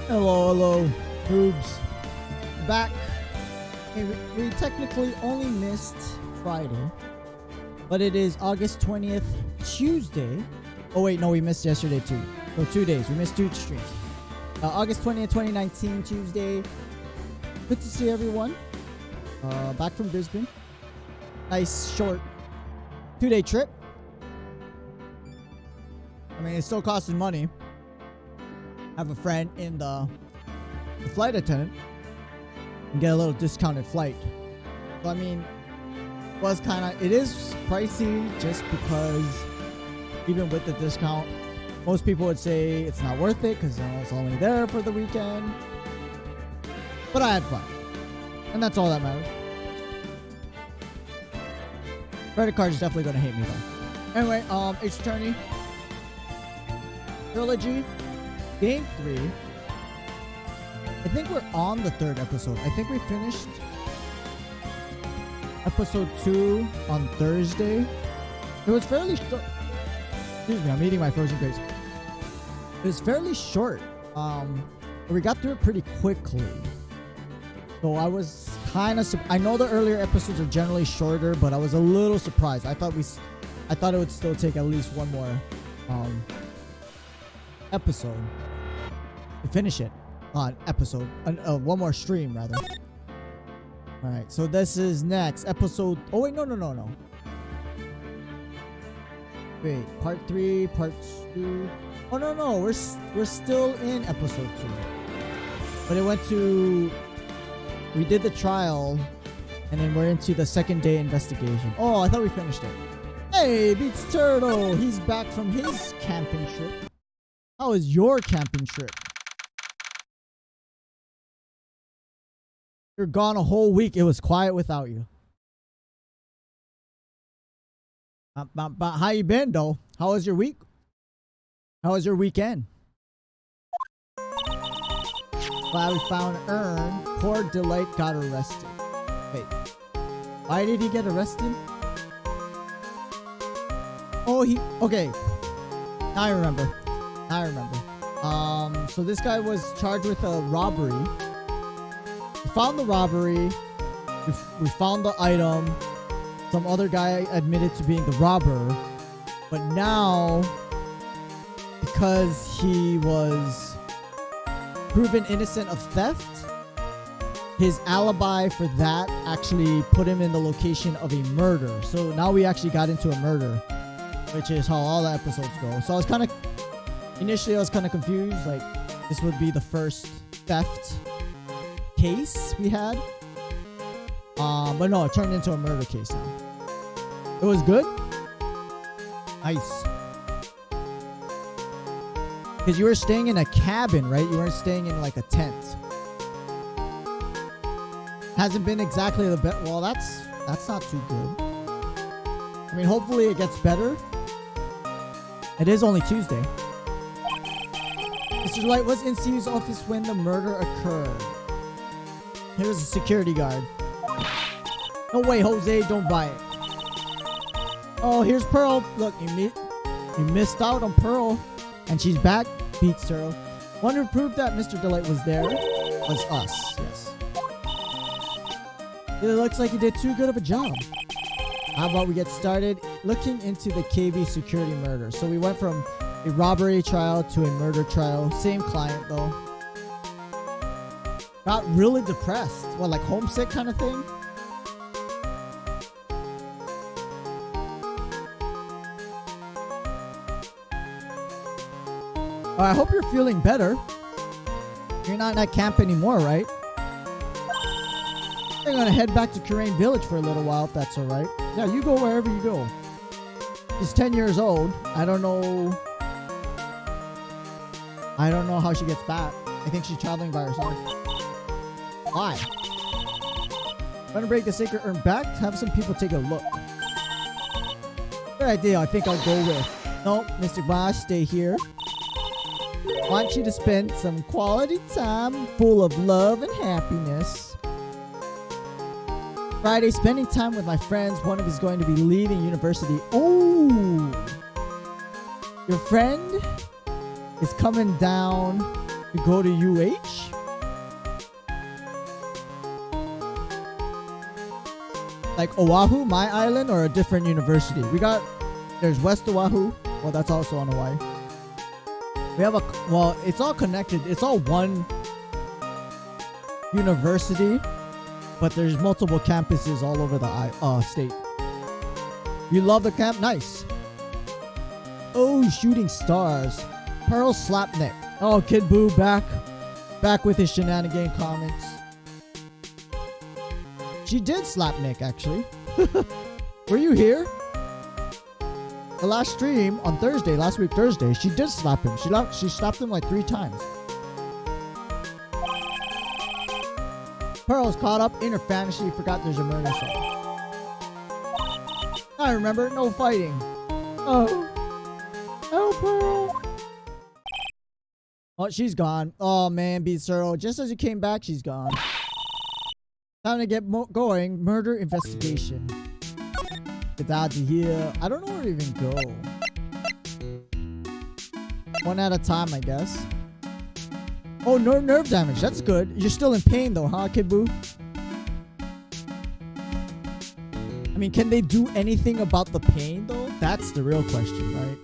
Hello, Noobs. Back. Okay, we technically only missed Friday, but it is August 20th, Tuesday. Oh wait, no, we missed yesterday too. So 2 days. We missed 2 streams. August 20th, 2019, Tuesday. Good to see everyone. Back from Brisbane. Nice short 2-day trip. I mean, it's still costing money. Have a friend in the flight attendant and get a little discounted flight. So I mean, it is pricey just because even with the discount, most people would say it's not worth it because it's only there for the weekend. But I had fun, and that's all that matters. Credit card is definitely gonna hate me though. Anyway, Ace Attorney, Trilogy. Game 3. I think we're on the 3rd episode. I think we finished episode 2 on Thursday. It was fairly short. Excuse me, I'm eating my frozen grapes. It was fairly short. We got through it pretty quickly. So I was kind of I know the earlier episodes are generally shorter, but I was a little surprised. I thought it would still take at least one more episode to finish it on episode one more stream rather. All right, so this is next episode. Oh wait, no. Wait, part 3, part 2. Oh no, we're still in episode 2. But we did the trial, and then we're into the 2nd day investigation. Oh, I thought we finished it. Hey, Beats Turtle, he's back from his camping trip. How was your camping trip? You're gone a whole week. It was quiet without you. But how you been though? How was your week? How was your weekend? Glad we found Earn. Poor Delight got arrested. Wait. Why did he get arrested? Oh, okay. Now I remember. So this guy was charged with a robbery. We found the robbery. We found the item. Some other guy admitted to being the robber. But now, because he was proven innocent of theft, his alibi for that actually put him in the location of a murder. So now we actually got into a murder, which is how all the episodes go. So initially I was kind of confused, like this would be the first theft case we had. But no, it turned into a murder case now. It was good. Nice. Because you were staying in a cabin, right? You weren't staying in like a tent. Hasn't been exactly the best. Well, that's not too good. I mean, hopefully it gets better. It is only Tuesday. Mr. Light was in Steve's office when the murder occurred. He was a security guard. No way, Jose, don't buy it. Oh, here's Pearl. Look, you missed out on Pearl. And she's back. Beats Turtle. One who proved that Mr. Delight was there was us. Yes. It looks like you did too good of a job. How about we get started looking into the KV security murder? So we went from a robbery trial to a murder trial. Same client though. Got really depressed. What, like homesick kind of thing? Oh, I hope you're feeling better. You're not at camp anymore, right? I'm gonna head back to Crane Village for a little while if that's alright. Yeah, you go wherever you go. She's 10 years old. I don't know how she gets back. I think she's traveling by herself. Why? Gonna break the sacred urn back to have some people take a look. Good idea. I think I'll go with. No, Mr. Bosch, stay here. Want you to spend some quality time full of love and happiness. Friday, spending time with my friends. One of us is going to be leaving university. Oh, your friend is coming down We go to UH. Like Oahu, my island, or a different university? There's West Oahu. Well, that's also on Hawaii. We have well, it's all connected. It's all one university, but there's multiple campuses all over the state. You love the camp? Nice. Oh, shooting stars. Pearl Slapneck. Oh, Kid Boo back with his shenanigan comments. She did slap Nick, actually. Were you here? The last stream on Thursday, last week Thursday, she did slap him. She slapped him like 3 times. Pearl's caught up in her fantasy, forgot there's a murder song. I remember, no fighting. Oh. Oh, Pearl. Oh, she's gone. Oh, man, Beat Zero. Just as you came back, she's gone. Time to get going. Murder investigation. Get out of here. I don't know where to even go. One at a time, I guess. Oh, no nerve damage. That's good. You're still in pain, though, huh, Kid Boo? I mean, can they do anything about the pain, though? That's the real question, right?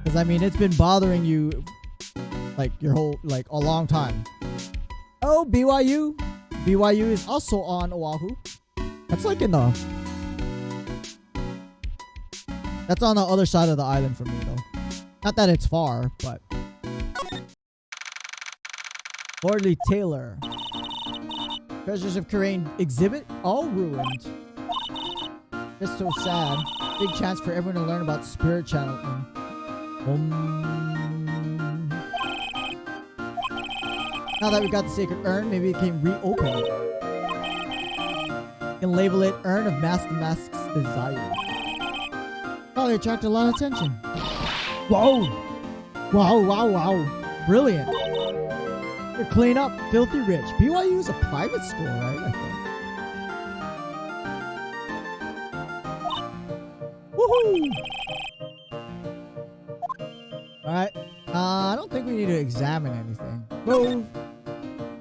Because, I mean, it's been bothering you, like, your whole, like, a long time. Oh, BYU. BYU is also on Oahu. That's like in the... That's on the other side of the island for me, though. Not that it's far, but... Lordly Taylor. Treasures of Karain exhibit all ruined. It's so sad. Big chance for everyone to learn about spirit channeling. Now that we got the sacred urn, maybe it can reopen it. You can label it Urn of Master Mask's Desire. Probably attract a lot of attention. Whoa! Wow, wow, wow. Brilliant. To clean up Filthy Rich. BYU is a private school, right? I think. Woohoo! Alright. I don't think we need to examine anything. Whoa!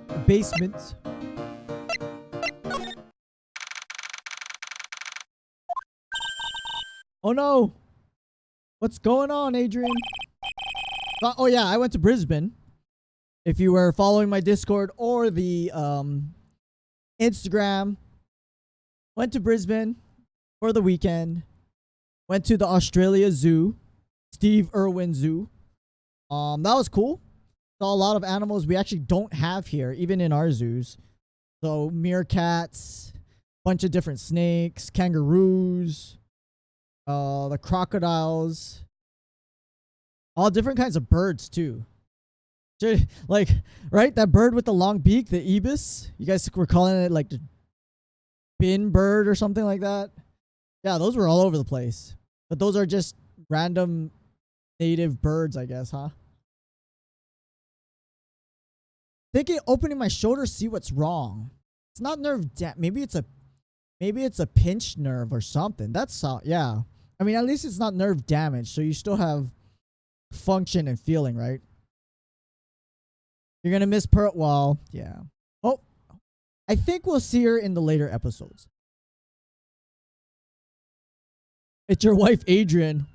The basement. Oh no! What's going on, Adrian? Oh yeah, I went to Brisbane. If you were following my Discord or the Instagram, went to Brisbane for the weekend. Went to the Australia Zoo, Steve Irwin Zoo. That was cool. Saw a lot of animals we actually don't have here, even in our zoos. So meerkats, bunch of different snakes, kangaroos, the crocodiles, all different kinds of birds too. Like, right? That bird with the long beak, the ibis. You guys were calling it like the bin bird or something like that. Yeah, those were all over the place. But those are just random native birds, I guess, huh? Thinking opening my shoulder, see what's wrong. It's not nerve maybe it's a pinched nerve or something. That's yeah. I mean, at least it's not nerve damage, so you still have function and feeling, right? You're gonna miss Pearl. Well, yeah. Oh, I think we'll see her in the later episodes. It's your wife, Adrian.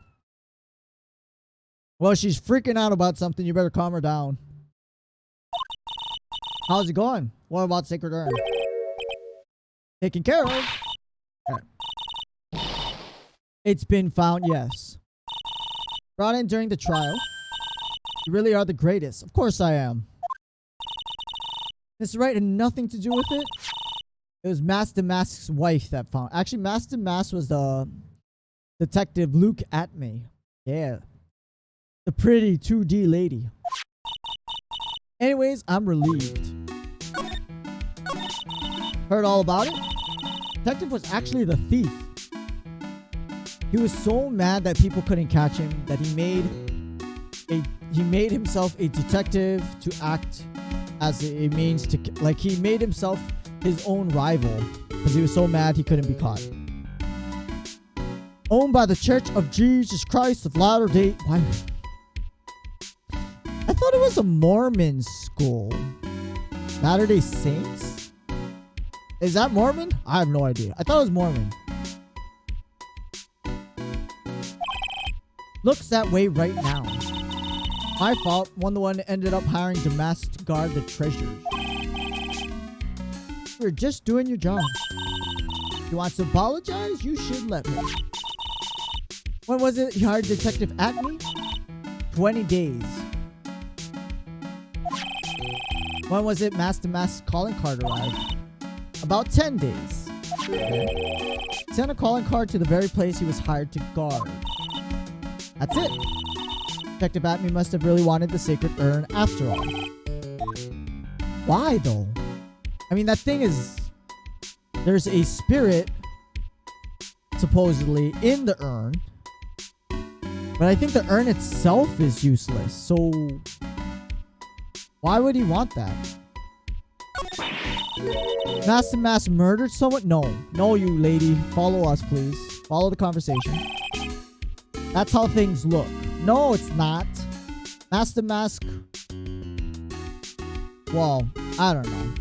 Well, she's freaking out about something. You better calm her down. How's it going? What about Sacred Urn? Taken care of. Okay. It's been found, yes. Brought in during the trial. You really are the greatest. Of course I am. This right and nothing to do with it. It was Master Mask's wife that found. Actually, Master Mask was the detective Luke Atme. Yeah. The pretty 2D lady. Anyways, I'm relieved. Heard all about it. Detective was actually the thief. He was so mad that people couldn't catch him that he made himself a detective to act as a means to, like, he made himself his own rival because he was so mad he couldn't be caught. Owned by the Church of Jesus Christ of Latter-day... Why? I thought it was a Mormon school. Latter-day Saints? Is that Mormon? I have no idea. I thought it was Mormon. Looks that way right now. My fault. The one ended up hiring Damas to guard the treasures. You're just doing your job. If you want to apologize, you should let me. When was it you hired Detective Acme? 20 days. When was it Master calling card arrived? About 10 days. Okay. Sent a calling card to the very place he was hired to guard. That's it. Detective Acme must have really wanted the sacred urn after all. Why though? I mean, that thing is... There's a spirit, supposedly, in the urn. But I think the urn itself is useless. So... Why would he want that? Master murdered someone? No. No, you lady. Follow us, please. Follow the conversation. That's how things look. No, it's not. Master Mask. Well, I don't know.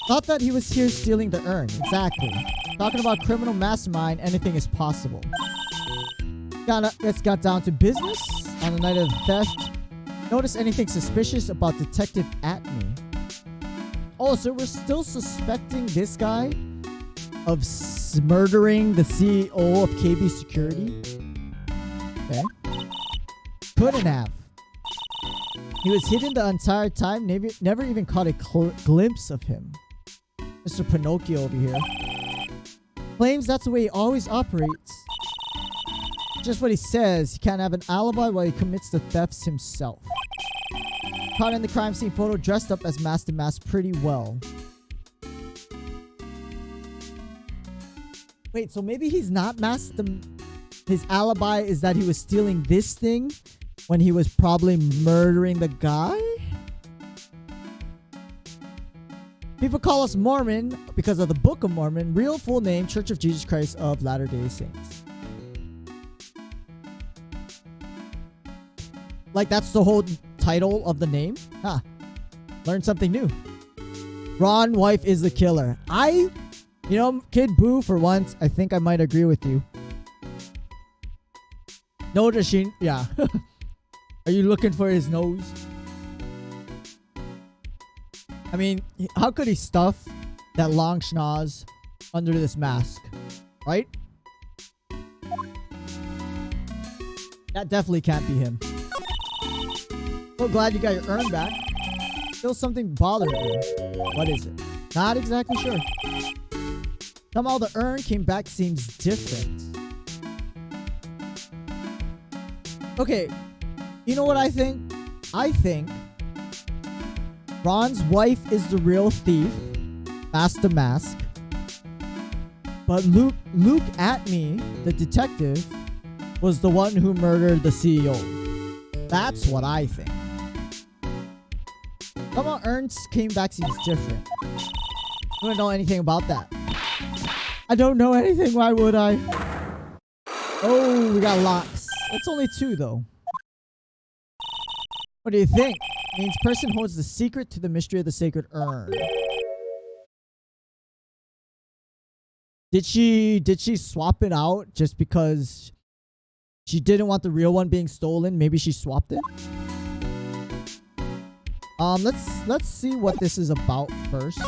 Thought that he was here stealing the urn. Exactly. Talking about criminal mastermind, anything is possible. Let's got down to business. On the night of the theft, notice anything suspicious about Detective Acme? Oh, so we're still suspecting this guy of murdering the CEO of KB Security? Okay. Couldn't have. He was hidden the entire time, never even caught a glimpse of him. Mr. Pinocchio over here. Claims that's the way he always operates. Just what he says, he can't have an alibi while he commits the thefts himself. Caught in the crime scene photo dressed up as Master Mask pretty well. Wait, so maybe he's not Master... His alibi is that he was stealing this thing when he was probably murdering the guy? People call us Mormon because of the Book of Mormon. Real full name, Church of Jesus Christ of Latter-day Saints. Like, that's the whole title of the name? Huh. Learned something new. Ron, wife is the killer. You know, Kid Boo, for once, I think I might agree with you. No, Dashin. Yeah. Are you looking for his nose? I mean, how could he stuff that long schnoz under this mask? Right? That definitely can't be him. So glad you got your urn back. Still something bothering me. What is it? Not exactly sure. Somehow the urn came back seems different. Okay, you know what I think? I think Ron's wife is the real thief, Master Mask. But Luke Atme, the detective, was the one who murdered the CEO. That's what I think. Somehow Ernst came back seems different. I don't know anything about that. I don't know anything, why would I? Oh, we got locks. It's only 2 though. What do you think? Means person holds the secret to the mystery of the sacred urn. Did she swap it out just because she didn't want the real one being stolen? Maybe she swapped it. Let's see what this is about first.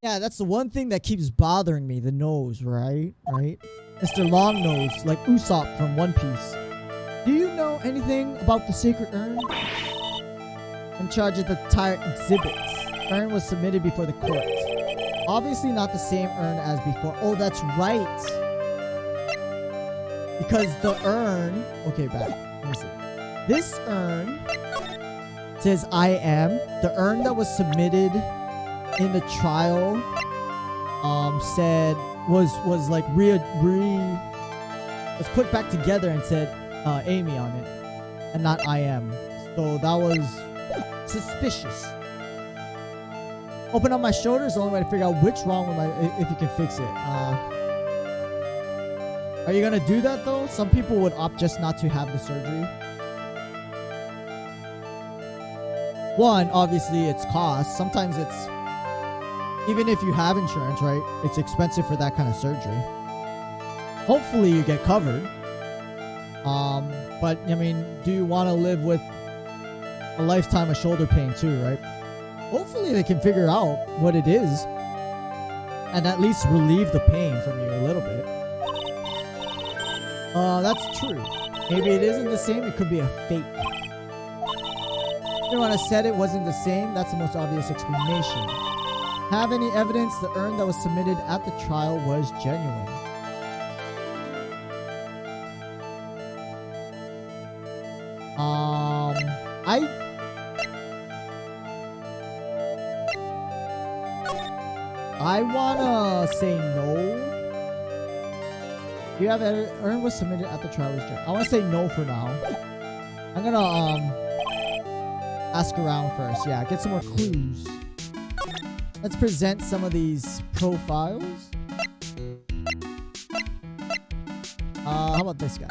Yeah, that's the one thing that keeps bothering me. The nose, right? Right? Mr. Long Nose, like Usopp from One Piece. Do you know anything about the sacred urn? In charge of the entire exhibits. Urn was submitted before the court. Obviously not the same urn as before. Oh, that's right. Because the urn... Okay, back. Let me see. This urn says I am. The urn that was submitted in the trial said was like was put back together and said Amy on it and not I am. So that was suspicious. Open up my shoulders, the only way to figure out which wrong with my if you can fix it. Are you gonna do that though? Some people would opt just not to have the surgery. One, obviously it's cost. Sometimes it's, even if you have insurance, right? It's expensive for that kind of surgery. Hopefully you get covered. But I mean, do you want to live with a lifetime of shoulder pain too, right? Hopefully they can figure out what it is and at least relieve the pain from you a little bit. That's true. Maybe it isn't the same. It could be a fake. Everyone has said it wasn't the same. That's the most obvious explanation. Have any evidence the urn that was submitted at the trial was genuine? I wanna say no. Do you have evidence? Urn was submitted at the trial was genuine. I wanna say no for now. I'm gonna ask around first. Yeah, get some more clues. Let's present some of these profiles. How about this guy?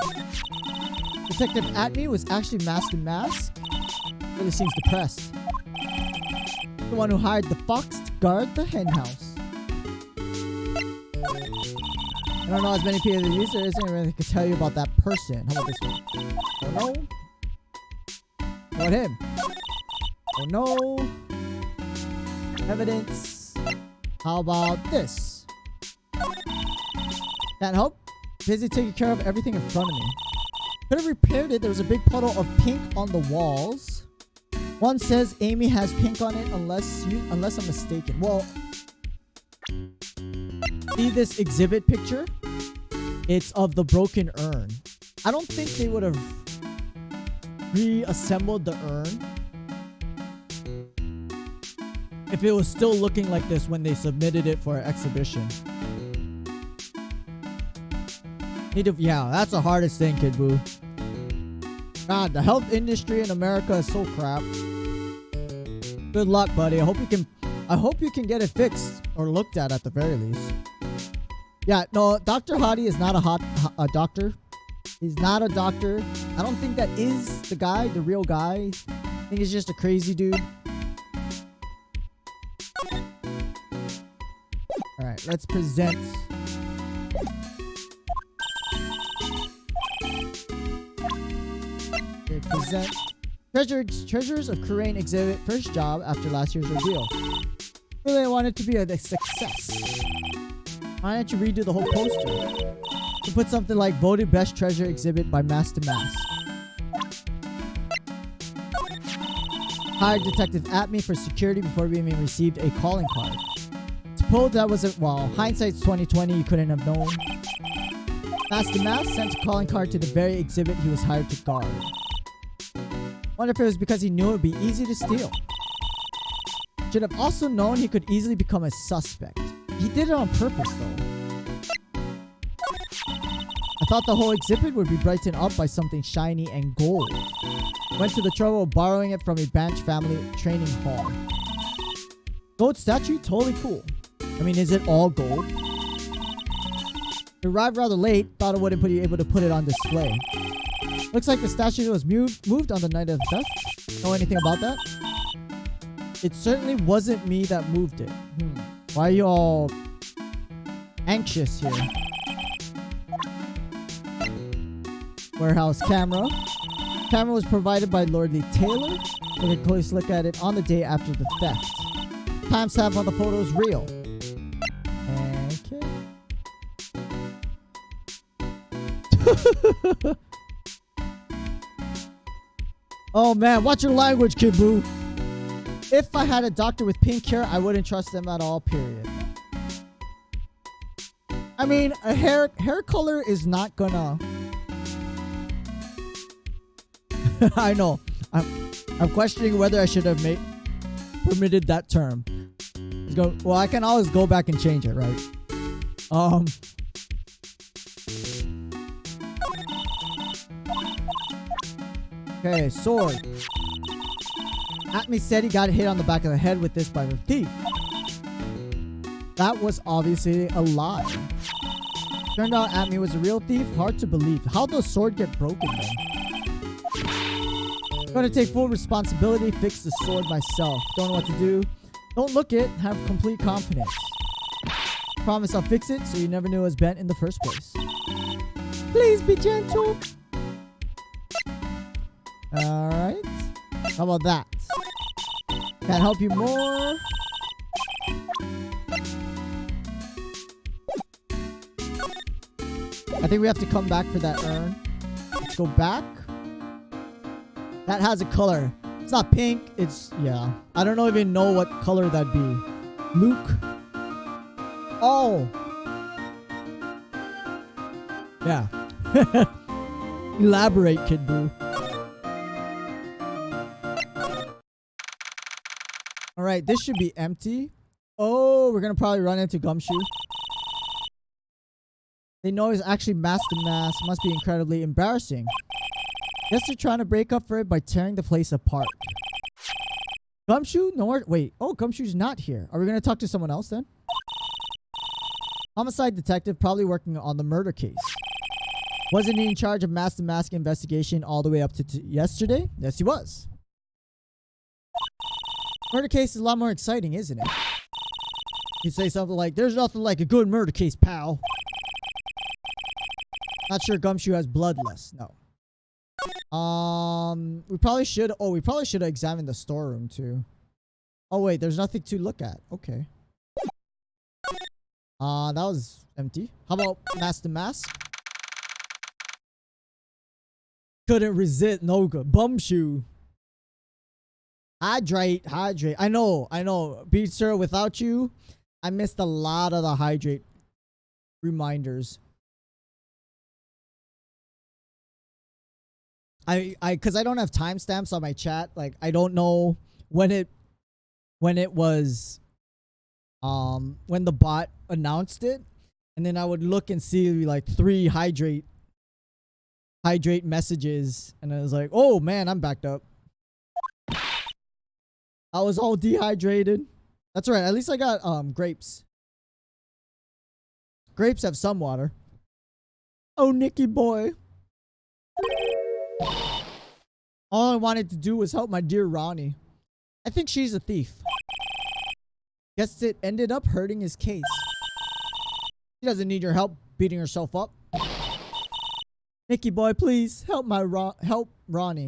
Detective Atme was actually masked in mask. Really seems depressed. The one who hired the fox to guard the hen house. I don't know as many people as there isn't anyone that could tell you about that person. How about this one? Oh no. How about him? Oh no. Evidence. How about this? Can't help. Busy taking care of everything in front of me. Could have repaired it. There was a big puddle of pink on the walls. One says Amy has pink on it unless I'm mistaken. Well, see this exhibit picture? It's of the broken urn. I don't think they would have reassembled the urn if it was still looking like this when they submitted it for an exhibition. Yeah, that's the hardest thing, Kid Boo. God, the health industry in America is so crap. Good luck, buddy. I hope you can get it fixed or looked at the very least. Yeah, no, Dr. Hottie is not a doctor. He's not a doctor. I don't think that is the guy, the real guy. I think he's just a crazy dude. Alright, let's present. Okay, present. Treasures of Crane exhibit first job after last year's ordeal. Really, I want it to be a success. Why don't you redo the whole poster? To put something like voted best treasure exhibit by mask to mask. Hired Detective Atme for security before we even received a calling card. Suppose that wasn't, well, hindsight's 2020, you couldn't have known. Mask to mask sent a calling card to the very exhibit he was hired to guard. Wonder if it was because he knew it would be easy to steal. Should have also known he could easily become a suspect. He did it on purpose though. I thought the whole exhibit would be brightened up by something shiny and gold. Went to the trouble of borrowing it from a Banch family training hall. Gold statue? Totally cool. I mean, is it all gold? It arrived rather late. Thought I wouldn't be able to put it on display. Looks like the statue was moved on the night of theft. Know anything about that? It certainly wasn't me that moved it. Why are you all anxious here? Warehouse camera. Camera was provided by Lordly Taylor. Took a close look at it on the day after the theft. Timestamp on the photo is real. Okay. Oh man, watch your language, Kid Boo. If I had a doctor with pink hair, I wouldn't trust them at all, period. I mean, a hair color is not gonna... I know. I'm questioning whether I should have permitted that term. Well, I can always go back and change it, right? Okay, sword. Atme said he got hit on the back of the head with this by the thief. That was obviously a lie. Turned out Amy was a real thief. Hard to believe. How'd the sword get broken then? Gonna take full responsibility. Fix the sword myself. Don't know what to do. Don't look it. Have complete confidence. Promise I'll fix it so you never knew it was bent in the first place. Please be gentle. Alright. How about that? Can't help you more. I think we have to come back for that urn. Let's go back. That has a color. It's not pink. It's, yeah. I don't even know what color that'd be. Luke. Oh. Yeah. Elaborate, Kid Boo. Alright, this should be empty. Oh, we're gonna probably run into Gumshoe. They know he's actually Master Mask. Must be incredibly embarrassing. Guess they're trying to break up for it by tearing the place apart. Gumshoe? No, wait. Oh, Gumshoe's not here. Are we gonna talk to someone else then? Homicide detective, probably working on the murder case. Wasn't he in charge of Master Mask investigation all the way up to yesterday? Yes, he was. Murder case is a lot more exciting, isn't it? He'd say something like, "There's nothing like a good murder case, pal." Not sure Gumshoe has bloodless. No. We probably should. Oh, we probably should have examined the storeroom too. Oh wait, there's nothing to look at. Okay. That was empty. How about Master Mask? Couldn't resist. No good. Bumshoe. Hydrate. Hydrate. I know. Beat Sir, without you, I missed a lot of the hydrate reminders. Cause I don't have timestamps on my chat. Like, I don't know when it was, when the bot announced it, and then I would look and see like 3 hydrate messages, and I was like, oh man, I'm backed up. I was all dehydrated. That's right. At least I got grapes. Grapes have some water. Oh, Nicky boy. All I wanted to do was help my dear Ronnie. I think she's a thief. Guess it ended up hurting his case. She doesn't need your help beating herself up. Nicky boy, please help help Ronnie.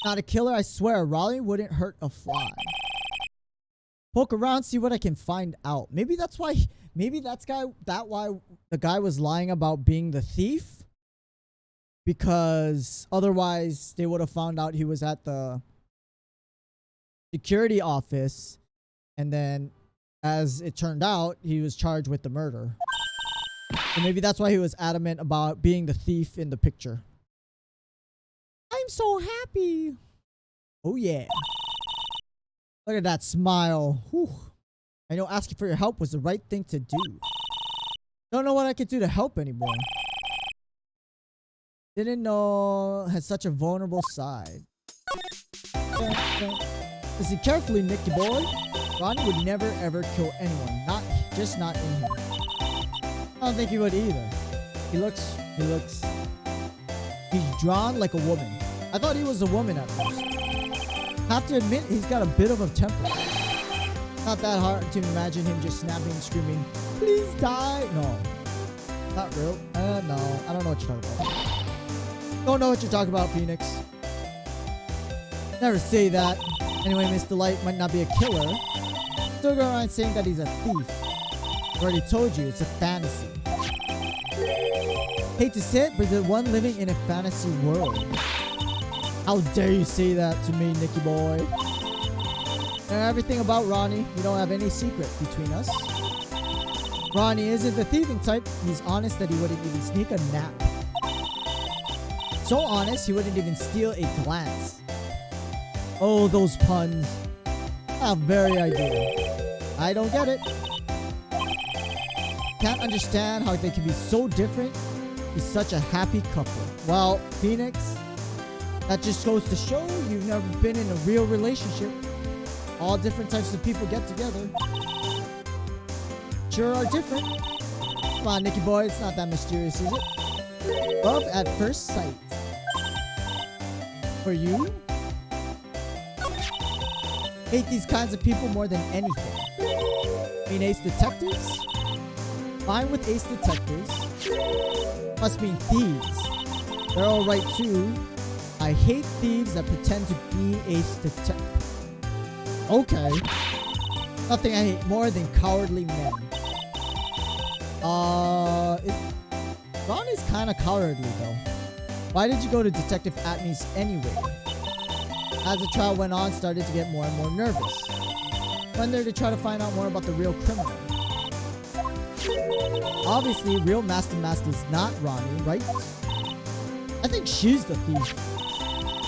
Not a killer, I swear. Ronnie wouldn't hurt a fly. Poke around, see what I can find out. Maybe that's why. Maybe why the guy was lying about being the thief. Because otherwise they would have found out he was at the security office, and then as it turned out, he was charged with the murder. So maybe that's why he was adamant about being the thief in the picture. I'm so happy. Oh yeah. Look at that smile. Whew. I know asking for your help was the right thing to do. Don't know what I could do to help anymore. Didn't know had such a vulnerable side. Listen carefully, Nicky boy. Ronnie would never ever kill anyone. Just not in him. I don't think he would either. He's drawn like a woman. I thought he was a woman at first. Have to admit, he's got a bit of a temper. Not that hard to imagine him just snapping and screaming, "Please die!" No. Not real. No. I don't know what you're talking about. Don't know what you're talking about, Phoenix. Never say that. Anyway, Mr. Light might not be a killer. Still going around saying that he's a thief. Already told you, it's a fantasy. Hate to say it, but the one living in a fantasy world. How dare you say that to me, Nicky boy? And everything about Ronnie, we don't have any secret between us. Ronnie isn't the thieving type. He's honest that he wouldn't even sneak a nap. So honest, he wouldn't even steal a glance. Oh, those puns. How very ideal. I don't get it. Can't understand how they can be so different. He's such a happy couple. Well, Phoenix, that just goes to show you've never been in a real relationship. All different types of people get together. Sure are different. Come on, Nicky boy. It's not that mysterious, is it? Love at first sight. For you? Hate these kinds of people more than anything. Mean ace detectives? Fine with ace detectives. Must mean thieves. They're alright too. I hate thieves that pretend to be ace detectives. Okay. Nothing I hate more than cowardly men. Ronnie's kind of cowardly though. Why did you go to Detective Atney's anyway? As the trial went on, started to get more and more nervous. Went there to try to find out more about the real criminal. Obviously, real Master is not Ronnie, right? I think she's the thief.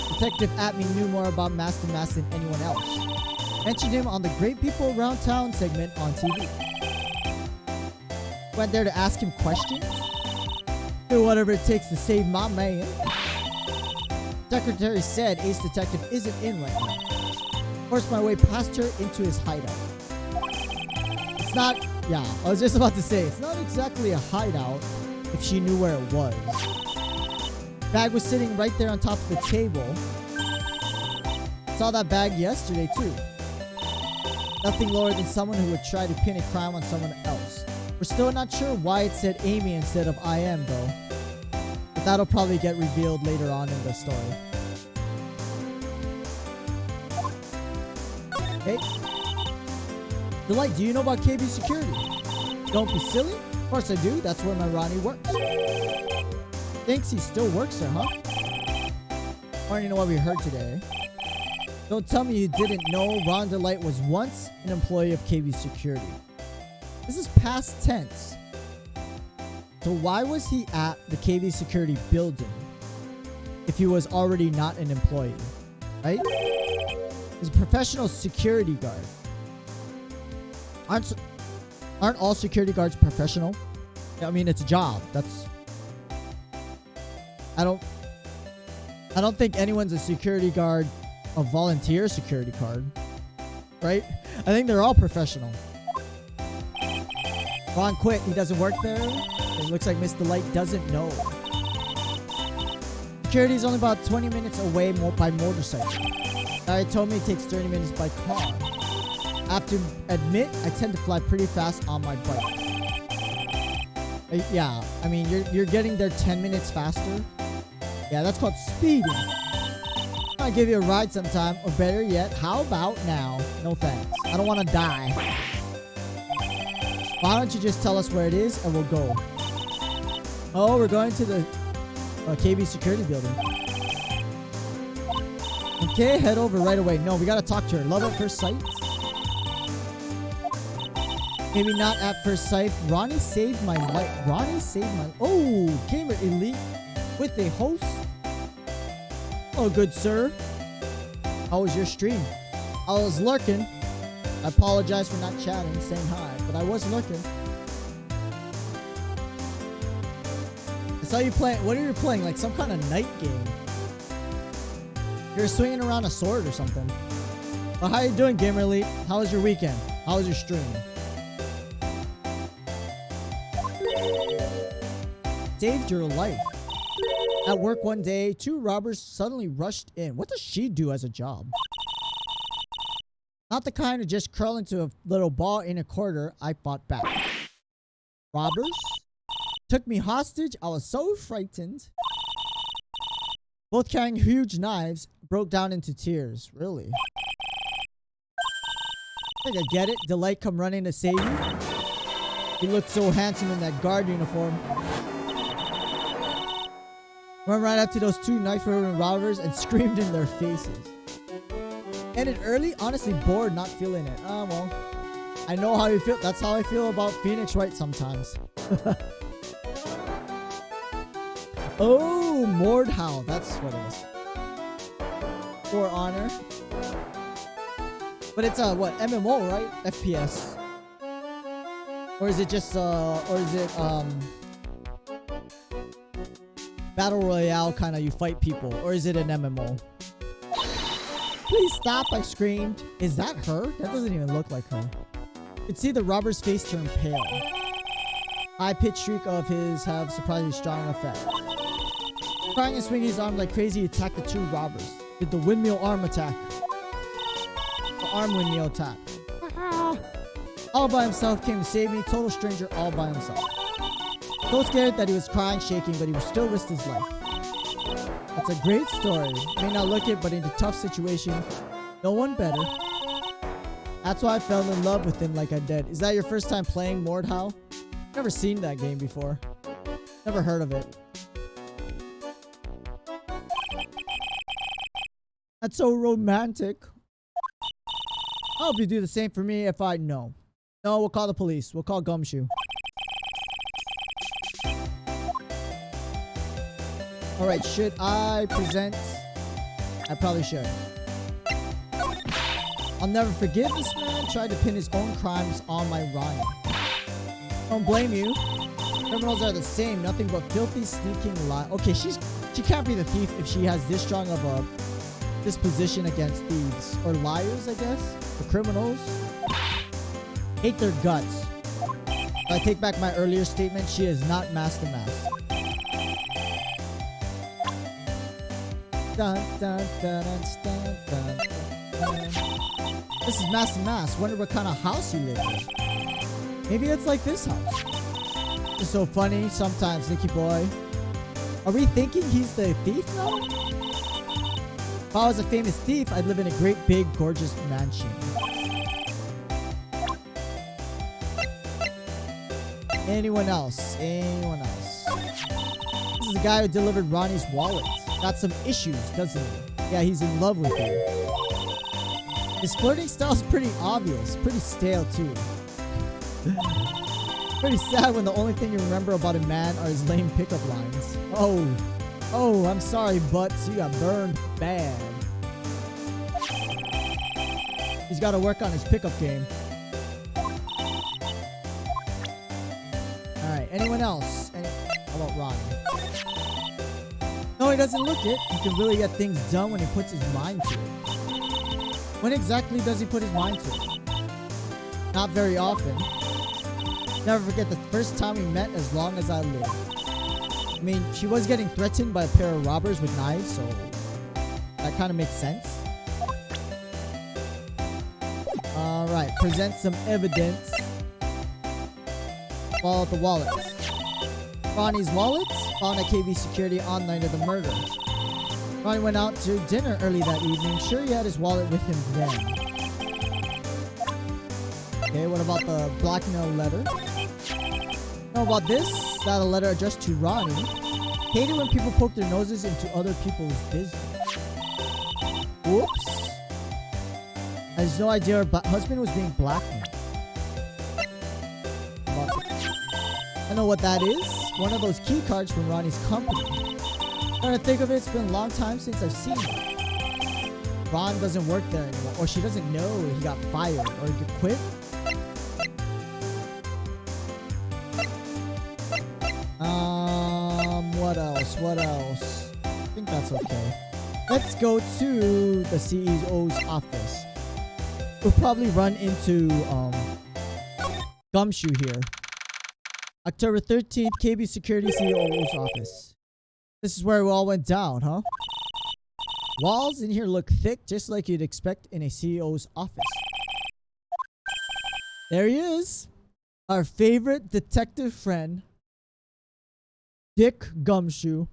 Detective Atney knew more about Master than anyone else. Mentioned him on the Great People Around Town segment on TV. Went there to ask him questions. Do whatever it takes to save my man. Secretary said Ace Detective isn't in right now. Forced my way past her into his hideout. It's not... Yeah, I was just about to say, it's not exactly a hideout if she knew where it was. Bag was sitting right there on top of the table. Saw that bag yesterday too. Nothing lower than someone who would try to pin a crime on someone else. We're still not sure why it said Amy instead of I am though. But that'll probably get revealed later on in the story. Hey. Delight, do you know about KB Security? Don't be silly. Of course I do. That's where my Ronnie works. Thinks he still works there, huh? I already know what we heard today. Don't tell me you didn't know Ron Delight was once an employee of KB Security. This is past tense. So why was he at the KB Security building if he was already not an employee? Right? He's a professional security guard. Aren't all security guards professional? I mean, it's a job. That's... I don't think anyone's a security guard, a volunteer security guard, right? I think they're all professional. Ron quit. He doesn't work there. It looks like Miss Delight doesn't know. Security is only about 20 minutes away by motorcycle. Larry told me it takes 30 minutes by car. I have to admit, I tend to fly pretty fast on my bike. Yeah, I mean, you're getting there 10 minutes faster. Yeah, that's called speeding. I'll give you a ride sometime, or better yet, how about now? No thanks. I don't want to die. Why don't you just tell us where it is and we'll go? Oh, we're going to the KB security building. Okay, head over right away. No, we gotta talk to her. Love at first sight? Maybe not at first sight. Ronnie saved my life. Ronnie saved my... Oh, Gamer Elite with a host. Oh, good sir. How was your stream? I was lurking. I apologize for not chatting, saying hi, but I was lurking. I saw you playing. What are you playing? Like some kind of night game. You're swinging around a sword or something. Well, how you doing, Gamer Elite? How was your weekend? How was your stream? Saved your life. At work one day, two robbers suddenly rushed in. What does she do as a job? Not the kind to just curl into a little ball in a corner. I fought back. Robbers took me hostage. I was so frightened. Both carrying huge knives, broke down into tears. Really? I think I get it. Delight come running to save you. He looked so handsome in that guard uniform. Run right up to those two knife-wielding robbers and screamed in their faces. Ended early, honestly bored, not feeling it. Oh, well. I know how you feel. That's how I feel about Phoenix Wright sometimes. Oh, Mordhau. That's what it is. For Honor. But it's a, what, MMO, right? FPS. Or is it just, Battle Royale kind of, you fight people? Or is it an MMO? Please stop, I screamed. Is that her? That doesn't even look like her. You could see the robber's face turn pale. High-pitched shriek of his have surprisingly strong effect. Crying and swinging his arm like crazy, he attacked the two robbers. Did the windmill arm attack. The arm windmill attack. All by himself came to save me. Total stranger all by himself. So scared that he was crying, shaking, but he would still risk his life. That's a great story. May not look it, but in a tough situation, no one better. That's why I fell in love with him like I did. Is that your first time playing Mordhau? Never seen that game before. Never heard of it. That's so romantic. I hope you do the same for me if I know. No, we'll call the police. We'll call Gumshoe. Alright, should I present? I probably should. I'll never forgive this man. Tried to pin his own crimes on my Ronnie. Don't blame you. Criminals are the same. Nothing but filthy, sneaking lie. Okay, she can't be the thief if she has this strong of a disposition against thieves. Or liars, I guess. Or criminals. Hate their guts. I take back my earlier statement. She is not Master Mass. Dun, dun, dun, dun, dun, dun. This is Master Mass. Wonder what kind of house you live in. Maybe it's like this house. It's so funny sometimes, Nicky boy. Are we thinking he's the thief now? If I was a famous thief, I'd live in a great, big, gorgeous mansion. Anyone else? Anyone else? This is the guy who delivered Ronnie's wallet. Got some issues, doesn't he? Yeah, he's in love with her. His flirting style's pretty obvious. Pretty stale, too. Pretty sad when the only thing you remember about a man are his lame pickup lines. Oh, I'm sorry, Butts. You got burned bad. He's got to work on his pickup game. Alright, anyone else? How about Ronnie? No, he doesn't look it. He can really get things done when he puts his mind to it. When exactly does he put his mind to it? Not very often. Never forget the first time we met as long as I live. I mean, she was getting threatened by a pair of robbers with knives, so that kind of makes sense. Alright, present some evidence. Follow the wallets. Ronnie's wallets found at KB security on the night of the murder. Ronnie went out to dinner early that evening. Sure, he had his wallet with him then. Okay, what about the blackmail letter? Know about this? That a letter addressed to Ronnie. Hated when people poke their noses into other people's business. Whoops. I had no idea her husband was being blackmailed. I know what that is. One of those key cards from Ronnie's company. Trying to think of it, it's been a long time since I've seen it. Ron doesn't work there anymore. Or she doesn't know he got fired. Or he quit. What else? I think that's okay. Let's go to the CEO's office. We'll probably run into Gumshoe here. October 13th, KB Security CEO's office. This is where it all went down, huh? Walls in here look thick, just like you'd expect in a CEO's office. There he is. Our favorite detective friend, Dick Gumshoe.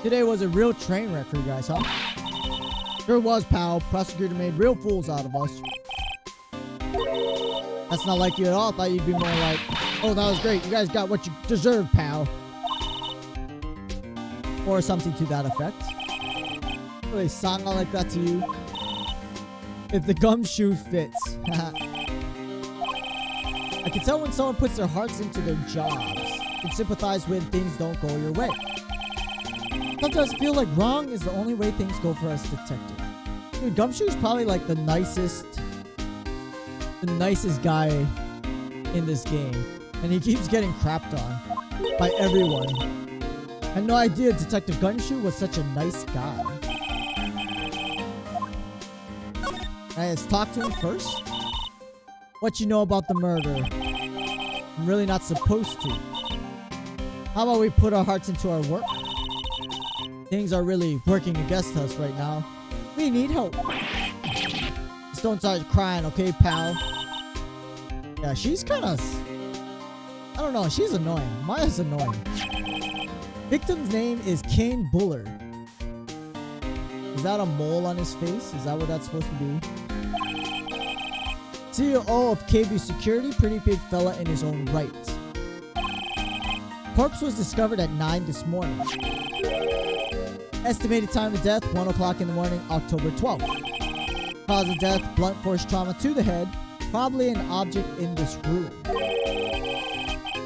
Today was a real train wreck for you guys, huh? Sure was, pal. Prosecutor made real fools out of us. That's not like you at all. I thought you'd be more like, oh, that was great. You guys got what you deserve, pal. Or something to that effect. Will they sound like that to you? If the Gumshoe fits. I can tell when someone puts their hearts into their jobs. You can sympathize when things don't go your way. Sometimes I feel like wrong is the only way things go for us detectives. Dude, Gumshoe's probably like the nicest guy in this game. And he keeps getting crapped on by everyone. I had no idea Detective Gumshoe was such a nice guy. Alright, let's talk to him first. What you know about the murder? I'm really not supposed to. How about we put our hearts into our work? Things are really working against us right now. We need help. Just don't start crying, okay, pal? Yeah, she's kind of... I don't know, she's annoying. Maya's annoying. Victim's name is Kane Bullard. Is that a mole on his face? Is that what that's supposed to be? CEO of KB Security, pretty big fella in his own right. Corpse was discovered at 9 this morning. Estimated time of death, 1 o'clock in the morning, October 12th. Cause of death, blunt force trauma to the head, probably an object in this room.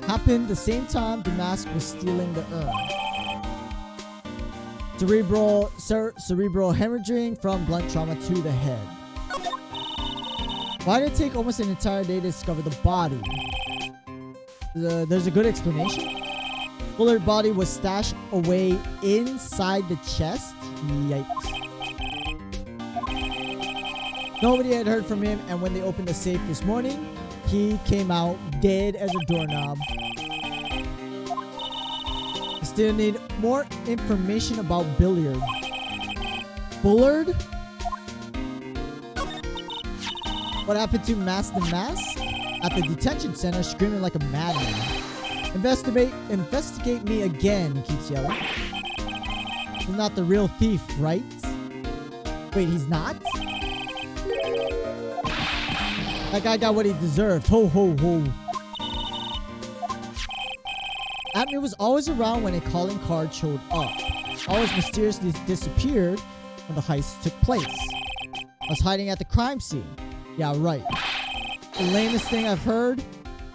Happened the same time the mask was stealing the urn. Cerebral hemorrhaging from blunt trauma to the head. Why did it take almost an entire day to discover the body? There's a good explanation. Bullard's body was stashed away inside the chest. Yikes. Nobody had heard from him, and when they opened the safe this morning, he came out dead as a doorknob. Still need more information about Bullard. Bullard? What happened to Mask the Mask? At the detention center, screaming like a madman. Investigate me again, he keeps yelling. He's not the real thief, right? Wait, he's not? That guy got what he deserved. Ho, ho, ho. Admin was always around when a calling card showed up. Always mysteriously disappeared when the heist took place. I was hiding at the crime scene. Yeah, right. The lamest thing I've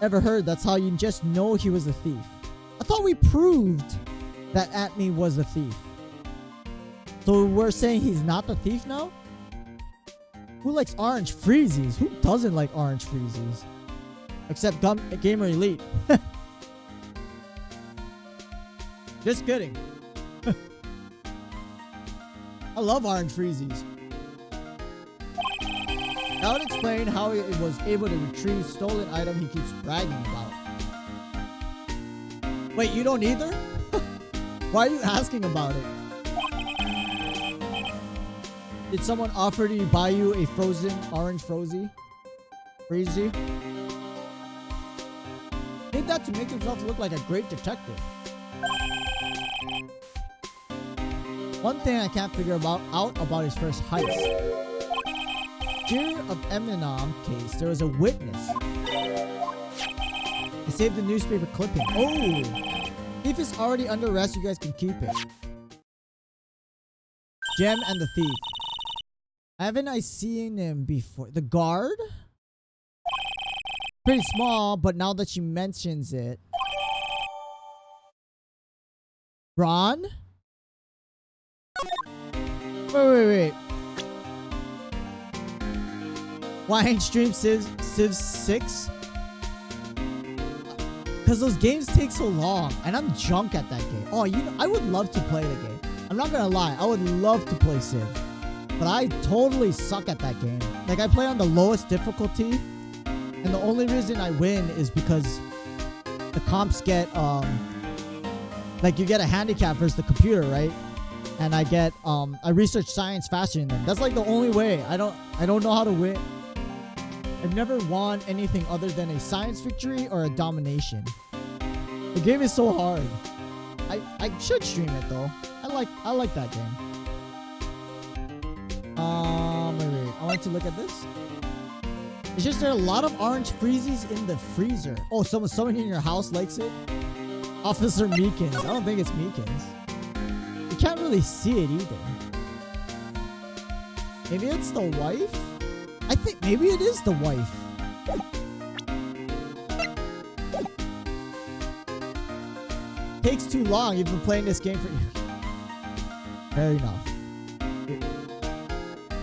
ever heard. That's how you just know he was a thief. I thought we proved that Atme was a thief. So we're saying he's not the thief now? Who likes orange freezies? Who doesn't like orange freezies? Except Gamer Elite. Just kidding. I love orange freezies. That would explain how he was able to retrieve stolen item he keeps bragging about. Wait, you don't either? Why are you asking about it? Did someone offer to buy you a frozen orange freezy? Did that to make himself look like a great detective. One thing I can't figure out about his first heist. Here of Eminem case, there was a witness. I saved the newspaper clipping. Oh! Thief is already under arrest, you guys can keep it. Gem and the thief. Haven't I seen him before? The guard? Pretty small, but now that she mentions it. Ron? Wait. Why ain't stream Civ 6? Because those games take so long, and I'm junk at that game. Oh, I would love to play the game. I'm not gonna lie, I would love to play Civ, but I totally suck at that game. Like, I play on the lowest difficulty, and the only reason I win is because the comps get like, you get a handicap versus the computer, right? And I get I research science faster than them. That's like the only way. I don't know how to win. I've never won anything other than a science victory or a domination. The game is so hard. I should stream it though. I like that game. Wait. I want to look at this. It's just there are a lot of orange freezies in the freezer. Oh, someone in your house likes it? Officer Meekins. I don't think it's Meekins. You can't really see it either. Maybe it's the wife? I think maybe it is the wife. Takes too long. You've been playing this game for... Fair enough.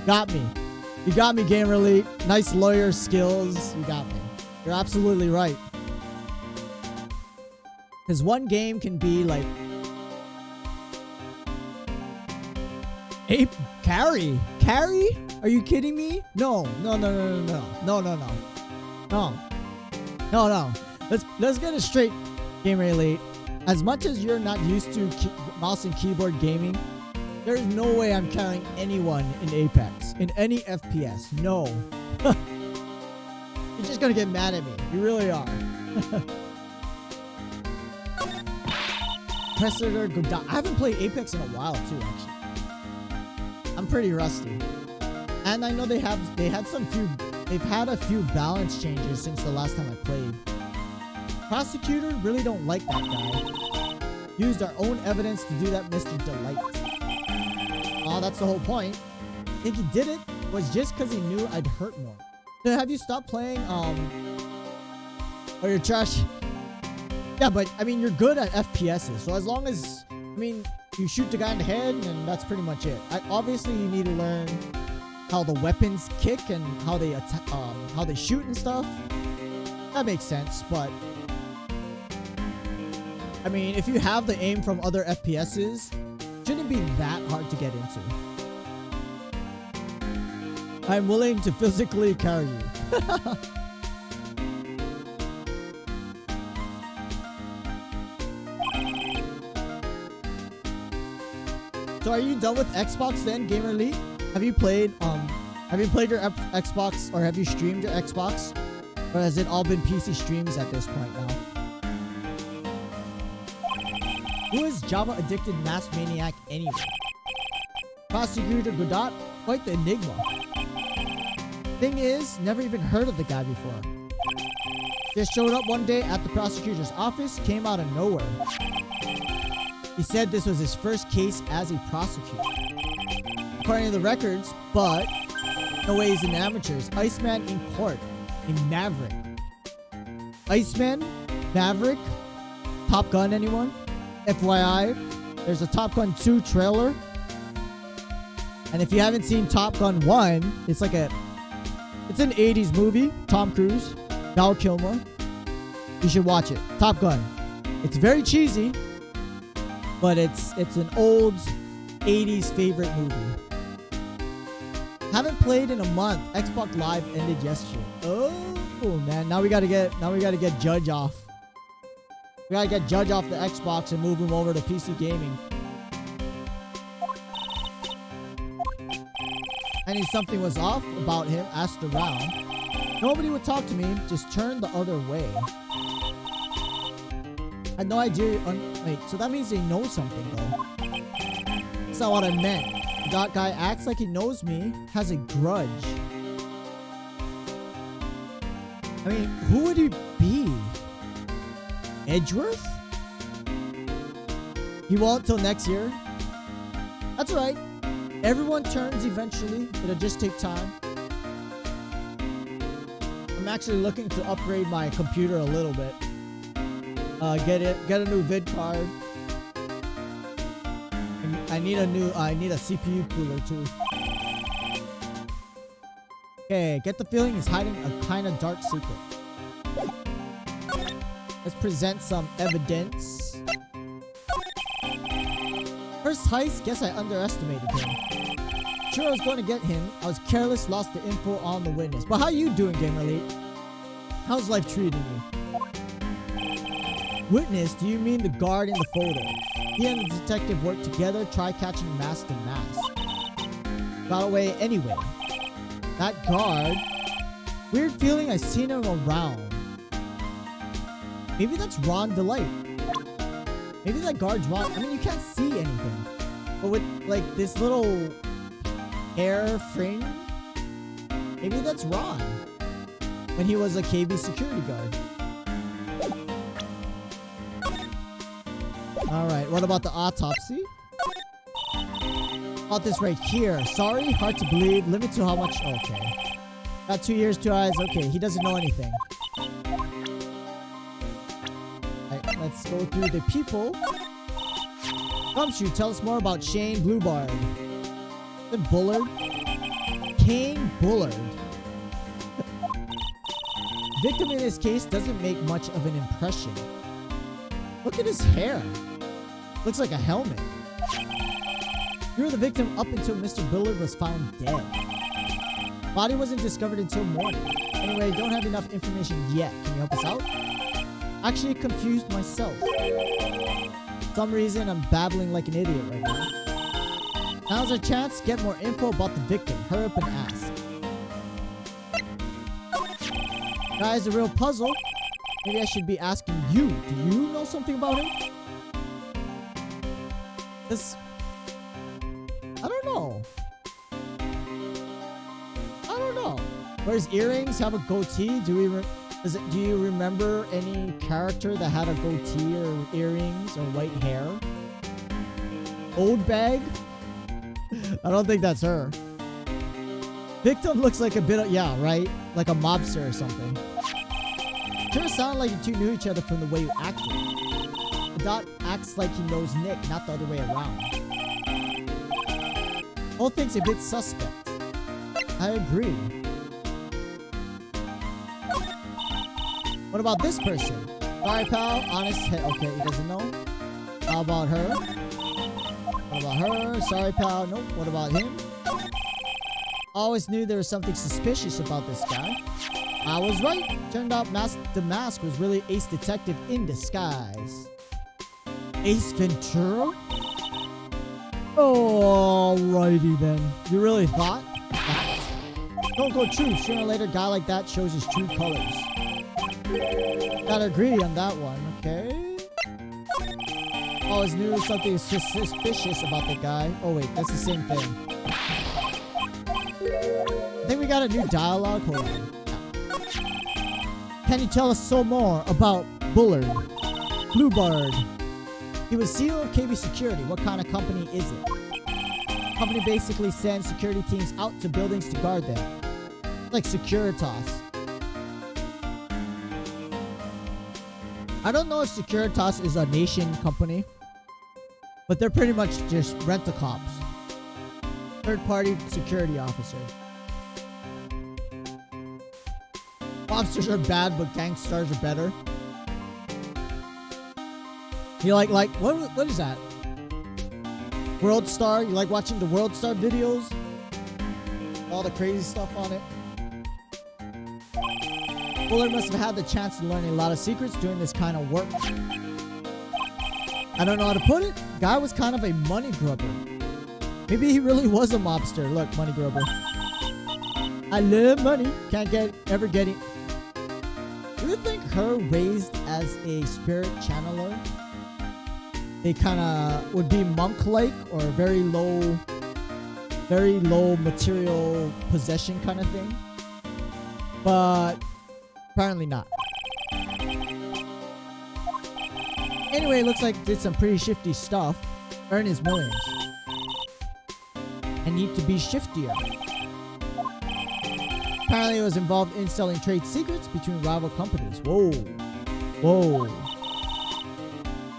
Got me. You got me, Gamer Elite. Nice lawyer skills. You got me. You're absolutely right. Because one game can be like... Ape Carrie? Carrie? Are you kidding me? No. Let's get it straight, Gamer Elite. As much as you're not used to mouse and keyboard gaming, there's no way I'm carrying anyone in Apex, in any FPS. No. You're just gonna get mad at me. You really are. Predator Godot. I haven't played Apex in a while too, actually. I'm pretty rusty. And I know they've had a few balance changes since the last time I played. Prosecutor really don't like that guy. Used our own evidence to do that, Mr. Delight. Oh, that's the whole point. I think he did it was just because he knew I'd hurt more. So have you stopped playing, or you're trash? Yeah, but, I mean, you're good at FPSs. So as long as, I mean, you shoot the guy in the head, and that's pretty much it. Obviously, you need to learn how the weapons kick and how they shoot and stuff. That makes sense, but I mean, if you have the aim from other FPSs, it shouldn't be that hard to get into. I'm willing to physically carry you. So are you done with Xbox then, Gamer Elite? Have you played your Xbox, or have you streamed your Xbox? Or has it all been PC streams at this point now? Who is Java addicted mass maniac anyway? Prosecutor Godot? Quite the enigma. Thing is, never even heard of the guy before. Just showed up one day at the prosecutor's office, came out of nowhere. He said this was his first case as a prosecutor. According to the records, but no way he's an amateur. Iceman in court. A Maverick. Iceman? Maverick? Top Gun, anyone? FYI, there's a Top Gun 2 trailer. And if you haven't seen Top Gun 1, it's an 80s movie. Tom Cruise, Val Kilmer. You should watch it. Top Gun. It's very cheesy, but it's an old 80s favorite movie. Haven't played in a month. Xbox Live ended yesterday. Oh man, now we gotta get Judge off. We gotta get Judge off the Xbox and move him over to PC gaming. I knew something was off about him. Asked around. Nobody would talk to me. Just turned the other way. I had no idea. Wait, so that means they know something though. That's not what I meant. That guy acts like he knows me, has a grudge. I mean, who would he be? Edgeworth? He won't till next year. That's right. Everyone turns eventually. It'll just take time. I'm actually looking to upgrade my computer a little bit. Get a new vid card. I need a CPU cooler too. Okay, get the feeling he's hiding a kind of dark secret. Let's present some evidence. First heist, guess I underestimated him. Sure I was going to get him. I was careless, lost the info on the witness. But how you doing, Gamer Elite? How's life treating you? Witness, do you mean the guard in the photo? He and the detective worked together, try catching mask to mask. Got away anyway. That guard. Weird feeling I've seen him around. Maybe that's Ron Delight. Maybe that guard's Ron. I mean, you can't see anything. But with like this little hair fringe, maybe that's Ron. When he was a KB security guard. Alright, what about the autopsy? About this right here. Sorry, hard to believe. Limit to how much. Okay. Got 2 ears, 2 eyes. Okay, he doesn't know anything. Alright, let's go through the people. Gumshoe, tell us more about Shane Bluebard. The Bullard. Kane Bullard. Victim in this case doesn't make much of an impression. Look at his hair. Looks like a helmet. You were the victim up until Mr. Bullard was found dead. Body wasn't discovered until morning. Anyway, don't have enough information yet. Can you help us out? Actually confused myself. For some reason, I'm babbling like an idiot right now. Now's our chance to get more info about the victim. Hurry up and ask. Guys, a real puzzle. Maybe I should be asking you. Do you know something about him? This... I don't know. I don't know. Wear his earrings, have a goatee. Do you remember any character that had a goatee or earrings or white hair? Old bag? I don't think that's her. Victim looks like a bit of, yeah, right? Like a mobster or something. Sure sounded like you two knew each other from the way you acted. The Dot acts like he knows Nick, not the other way around. Whole thing's a bit suspect. I agree. What about this person? Sorry, pal. Honest head. Okay, he doesn't know. How about her? What about her? Sorry, pal. Nope. What about him? Always knew there was something suspicious about this guy. I was right. Turned out the mask was really Ace Detective in disguise. Ace Ventura? Alrighty then. You really thought that? Don't go true. Sooner or later, a guy like that shows his true colors. Gotta agree on that one, okay? Always knew something suspicious about the guy. Oh wait, that's the same thing. I think we got a new dialogue. Hold on. Can you tell us some more about Bullard? Bluebird. He was CEO of KB Security. What kind of company is it? Company basically sends security teams out to buildings to guard them. Like Securitas. I don't know if Securitas is a nation company, but they're pretty much just rent-a-cops. Third-party security officer. Mobsters are bad, but gangsters are better. You like what is that? World Star? You like watching the World Star videos? All the crazy stuff on it. Bullard must have had the chance to learn a lot of secrets doing this kind of work. I don't know how to put it. Guy was kind of a money grubber. Maybe he really was a mobster. Look, money grubber. I love money. Can't ever get it. Do you think her raised as a spirit channeler? They kind of would be monk-like or very low material possession kind of thing. But apparently not. Anyway, looks like did some pretty shifty stuff. Earn his millions. And need to be shiftier. Apparently it was involved in selling trade secrets between rival companies. Whoa. Whoa.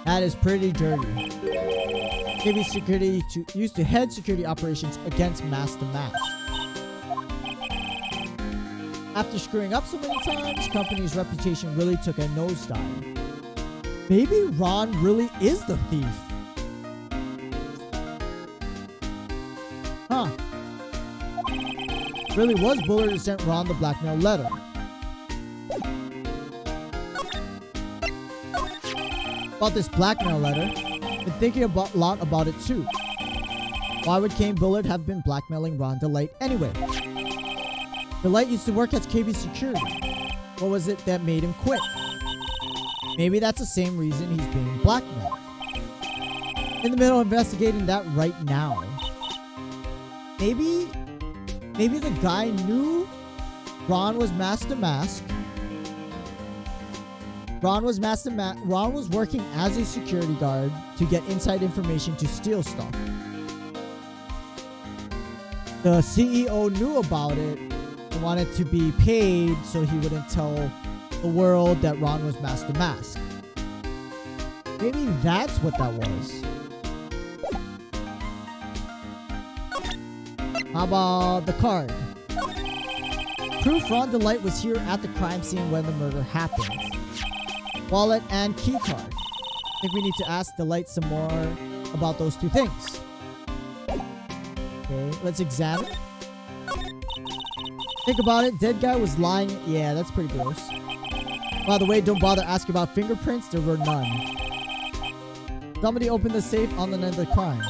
That is pretty dirty. KB Security used to head security operations against Mask to Mask. After screwing up so many times, company's reputation really took a nosedive. Maybe Ron really is the thief. Huh. Really was Bullard who sent Ron the blackmail letter. About this blackmail letter, been thinking a lot about it too. Why would Kane Bullard have been blackmailing Ron DeLite anyway? DeLite used to work at KB Security. What was it that made him quit? Maybe that's the same reason he's being blackmailed. In the middle of investigating that right now. Maybe the guy knew Ron was Master Mask. Ron was working as a security guard to get inside information to steal stuff. The CEO knew about it and wanted to be paid so he wouldn't tell the world that Ron was Master Mask. Maybe that's what that was. How about the card? Proof Ron DeLite was here at the crime scene when the murder happened. Wallet and key card. I think we need to ask DeLite some more about those two things. Okay, let's examine. Think about it. Dead guy was lying. Yeah, that's pretty gross. By the way, don't bother asking about fingerprints. There were none. Somebody opened the safe on the night of the crime.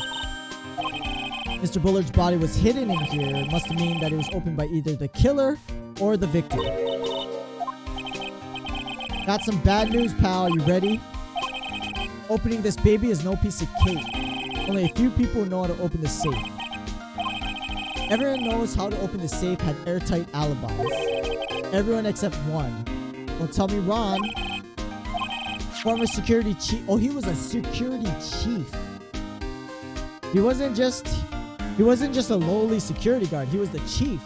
Mr. Bullard's body was hidden in here. It must mean that it was opened by either the killer or the victim. Got some bad news, pal. You ready? Opening this baby is no piece of cake. Only a few people know how to open the safe. Everyone knows how to open the safe had airtight alibis. Everyone except one. Don't tell me Ron. Former security chief. Oh, he was a security chief. He wasn't just a lowly security guard. He was the chief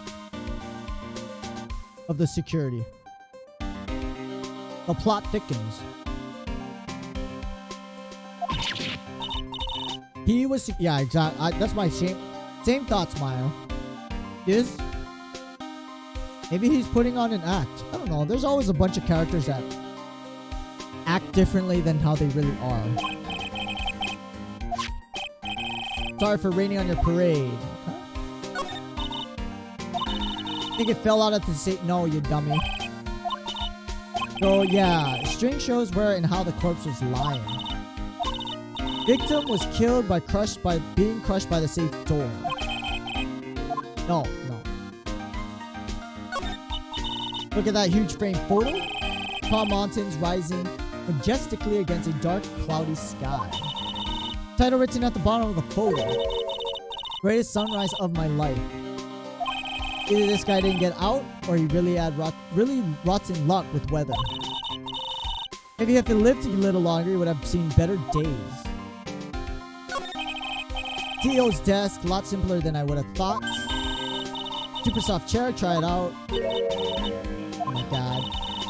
of the security. The plot thickens. He was, yeah, exactly. That's my same thoughts, Maya. Is maybe he's putting on an act. I don't know. There's always a bunch of characters that act differently than how they really are. Sorry for raining on your parade. Okay. Think it fell out at the state? No, you dummy. So yeah, string shows where and how the corpse was lying. Victim was killed by being crushed by the safe door. No. Look at that huge frame photo. Tall mountains rising majestically against a dark, cloudy sky. Title written at the bottom of the photo. Greatest sunrise of my life. Either this guy didn't get out, or he really had rotten luck with weather. Maybe if he lived a little longer, he would have seen better days. T.O.'s desk, a lot simpler than I would have thought. Super soft chair, try it out. Oh my god.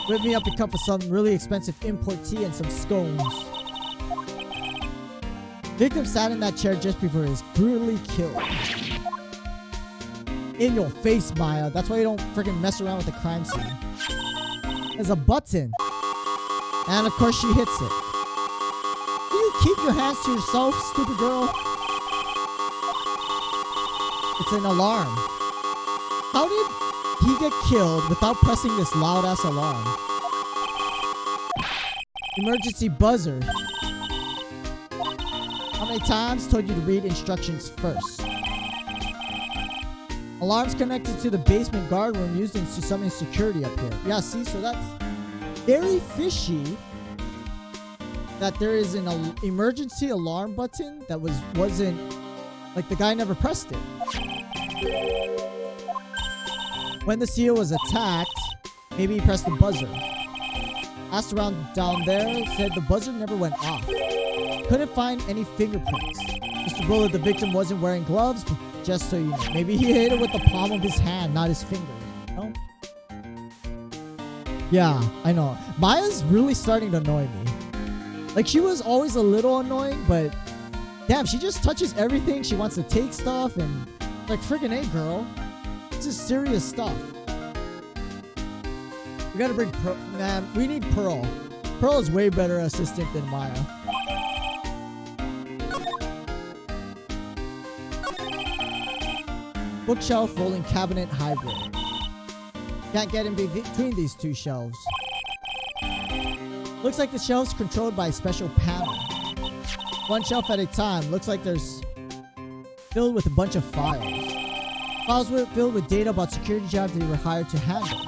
Whip me up a cup of some really expensive import tea and some scones. Victim sat in that chair just before he was brutally killed. In your face, Maya. That's why you don't freaking mess around with the crime scene. There's a button. And of course she hits it. Do you keep your hands to yourself, stupid girl? It's an alarm. How did he get killed without pressing this loud ass alarm? Emergency buzzer. How many times told you to read instructions first? Alarms connected to the basement guard room used to summon security up here. Yeah, see, so that's very fishy that there is an emergency alarm button that wasn't like the guy never pressed it. When the seal was attacked, maybe he pressed the buzzer. Asked around down there, said the buzzer never went off. Couldn't find any fingerprints. Mr. Bullard, the victim, wasn't wearing gloves, but just so you know. Maybe he hit it with the palm of his hand, not his fingers. No? Yeah, I know. Maya's really starting to annoy me. Like, she was always a little annoying, but damn, she just touches everything. She wants to take stuff and like, friggin' hey, girl. This is serious stuff. We gotta bring Pearl. Man, we need Pearl. Pearl is way better assistant than Maya. Bookshelf, rolling cabinet, hybrid. Can't get in between these two shelves. Looks like the shelves controlled by a special panel. One shelf at a time. Looks like there's filled with a bunch of files. Files were filled with data about security jobs they were hired to handle.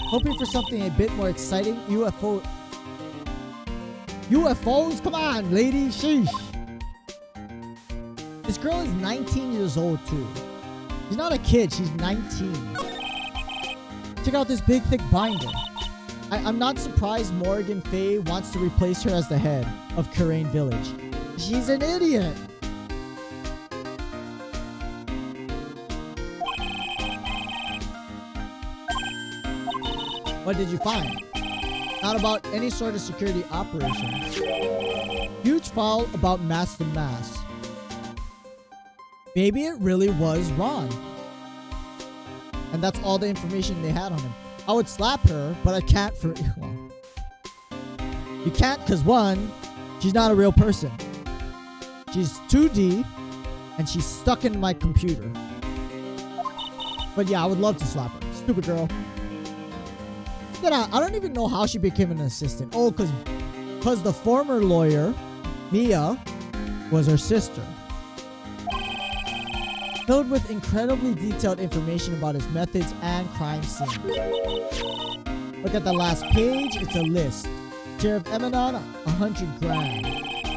Hoping for something a bit more exciting. UFOs? Come on, lady. Sheesh. This girl is 19 years old, too. She's not a kid. She's 19. Check out this big, thick binder. I'm not surprised Morgan Fay wants to replace her as the head of Karain Village. She's an idiot. What did you find? Not about any sort of security operations. Huge file about mass to mass. Maybe it really was Ron. And that's all the information they had on him. I would slap her, but I can't for... Well, you can't because, one, she's not a real person. She's 2D, and she's stuck in my computer. But yeah, I would love to slap her. Stupid girl. I don't even know how she became an assistant. Oh, because the former lawyer, Mia, was her sister. Filled with incredibly detailed information about his methods and crime scene. Look at the last page. It's a list. Sheriff Emanon, 100 grand.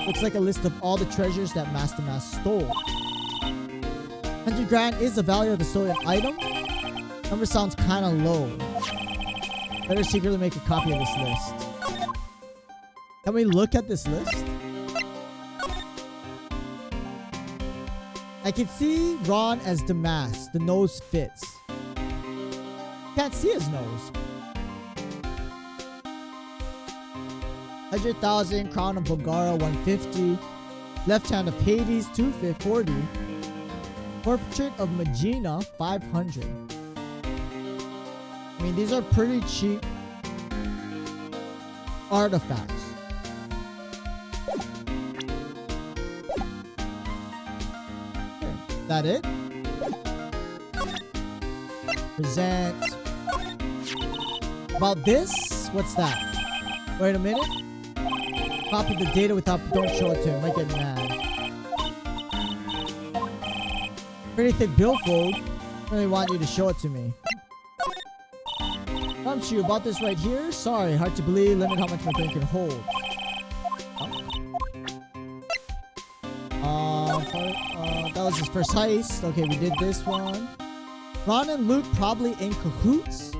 Looks like a list of all the treasures that Master Mass stole. 100 grand is the value of the stolen item. Number sounds kind of low. Better secretly make a copy of this list. Can we look at this list? I can see Ron as the mask. The nose fits. Can't see his nose. 100,000. Crown of Bulgaria, 150. Left hand of Hades, 240. Portrait of Magina, 500. I mean, these are pretty cheap artifacts. Is that it? Present. About this? What's that? Wait a minute. Copy the data without... Don't show it to him. Might get mad. Pretty thick billfold. Really want you to show it to me. Comes to you about this right here. Sorry, hard to believe. Limit how much my brain can hold. That was his first heist. Okay, we did this one. Ron and Luke probably in cahoots.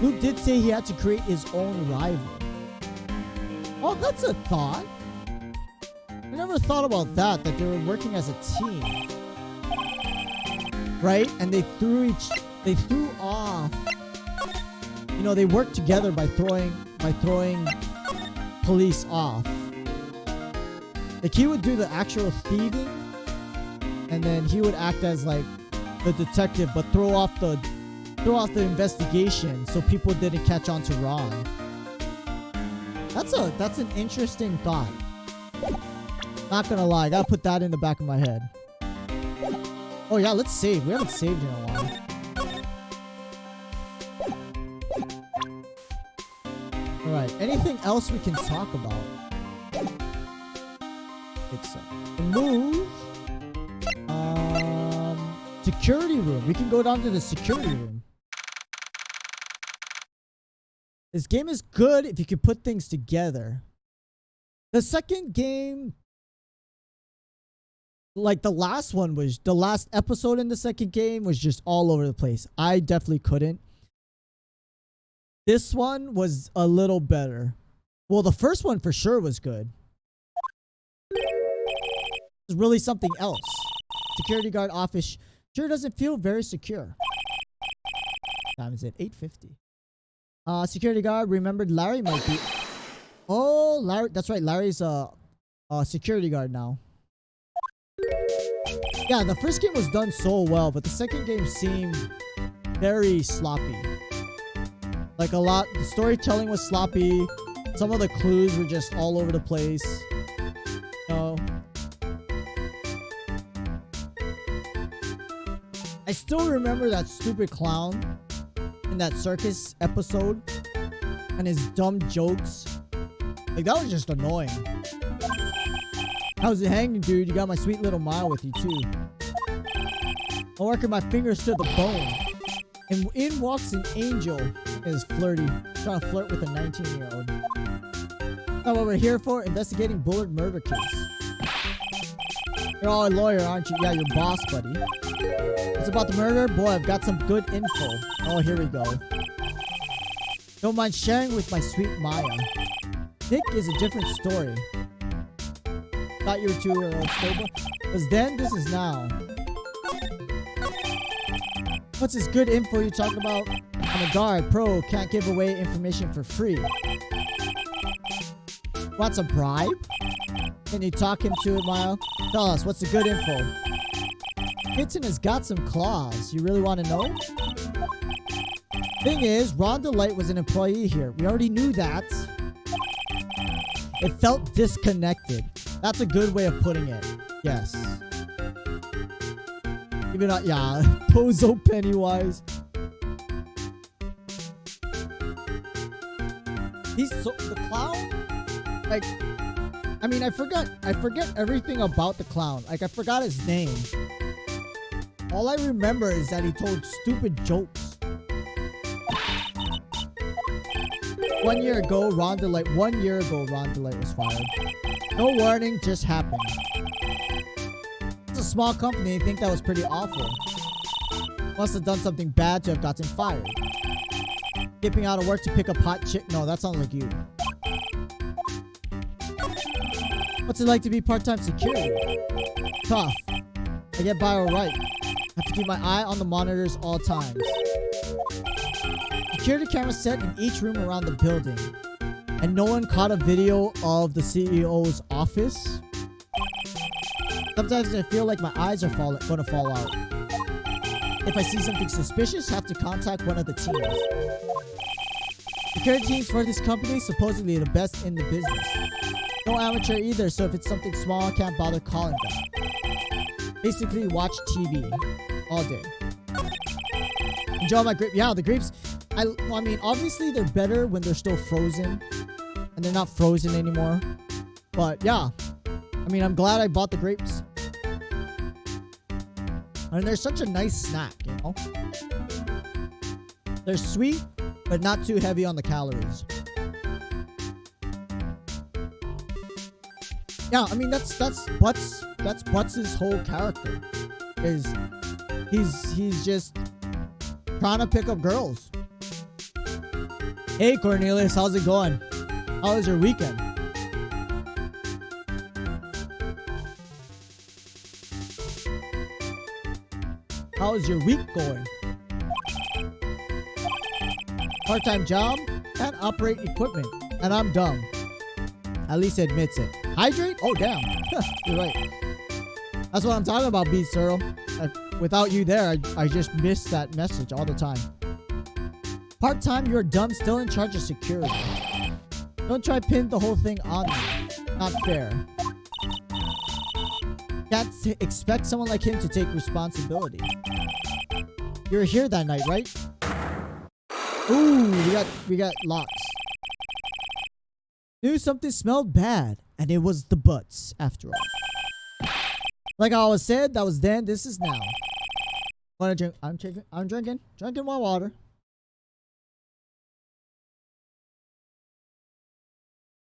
Luke did say he had to create his own rival. Oh, that's a thought. I never thought about that they were working as a team. Right? And they threw off. You know, they worked together by throwing police off. Like, he would do the actual thieving, and then he would act as like the detective, but throw off the investigation so people didn't catch on to Ron. That's an interesting thought. Not gonna lie, I gotta put that in the back of my head. Oh yeah, let's save. We haven't saved in a while. Alright, anything else we can talk about? I think so. Move. Security room. We can go down to the security room. This game is good if you can put things together. The second game, like the last episode in the second game was just all over the place. I definitely couldn't. This one was a little better. Well, the first one for sure was good. It's really something else. Security guard office sure doesn't feel very secure. Time is it? 8:50. Security guard remembered Larry might be... Oh, Larry. That's right. Larry's a security guard now. Yeah, the first game was done so well, but the second game seemed very sloppy. Like a lot... The storytelling was sloppy. Some of the clues were just all over the place. You know... I still remember that stupid clown in that circus episode and his dumb jokes. Like, that was just annoying. How's it hanging, dude? You got my sweet little mile with you, too. I'm working my fingers to the bone. And in walks an angel. Is flirty. Trying to flirt with a 19-year-old. Not what we're here for. Investigating Bullard murder case. You're all a lawyer, aren't you? Yeah, your boss, buddy. It's about the murder? Boy, I've got some good info. Oh, here we go. Don't mind sharing with my sweet Maya. Nick is a different story. Thought you were 2-year-old stable. Was then, this is now. What's this good info you talking about? I'm a guard, pro, can't give away information for free. What's a bribe? Can you talk him to it, Maya? Tell us, what's the good info? Kitten has got some claws. You really want to know? Thing is, Rhonda Light was an employee here. We already knew that. It felt disconnected. That's a good way of putting it. Yes. Even not, yeah. Pozo Pennywise. The clown. Like, I mean, I forget everything about the clown. Like, I forgot his name. All I remember is that he told stupid jokes. 1 year ago, Ron Delight was fired. No warning, just happened. It's a small company. I think that was pretty awful. Must have done something bad to have gotten fired. Skipping out of work to pick up hot chick. No, that sounds like you. What's it like to be part-time security? Tough. I get by alright. Have to keep my eye on the monitors all times. Security cameras set in each room around the building. And no one caught a video of the CEO's office. Sometimes I feel like my eyes are gonna fall out. If I see something suspicious, have to contact one of the teams. Security teams for this company supposedly the best in the business. No amateur either, so if it's something small, I can't bother calling them. Basically, watch TV all day. Enjoy my grape. Yeah, the grapes. I mean, obviously they're better when they're still frozen, and they're not frozen anymore. But yeah, I mean, I'm glad I bought the grapes. And they're such a nice snack, you know. They're sweet, but not too heavy on the calories. Yeah, I mean that's Butts' whole character. Is he's just trying to pick up girls. Hey Cornelius, how's it going? How was your weekend? How is your week going? Part-time job and operate equipment. And I'm dumb. At least he admits it. Hydrate? Oh, damn. You're right. That's what I'm talking about, Beast Earl. Without you there, I just miss that message all the time. Part-time, you're dumb, still in charge of security. Don't try pin the whole thing on me. Not fair. Can't expect someone like him to take responsibility. You were here that night, right? Ooh, we got locks. Knew something smelled bad, and it was the butts after all. Like I always said, that was then, this is now. Wanna drink? I'm drinking more water.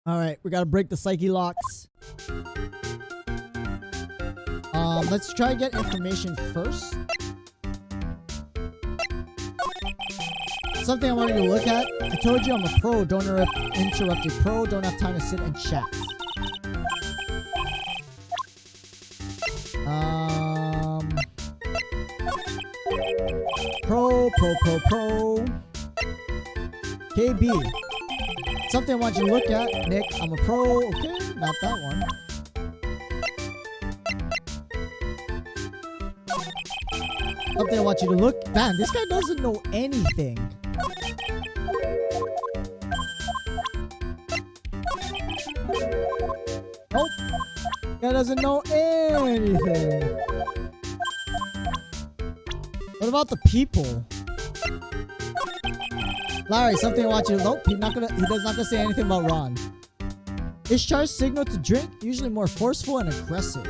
All right, we gotta break the psyche locks. Let's try to get information first. Something I wanted to look at. I told you I'm a pro. Don't interrupt a pro. Don't have time to sit and chat. Pro. KB. Something I want you to look at. Nick, I'm a pro. Okay, not that one. Something I want you to look. Damn, this guy doesn't know anything. Nope. Guy doesn't know anything. What about the people? Larry, something I want you to. Nope, he's not gonna say anything about Ron. Is charge signal to drink usually more forceful and aggressive?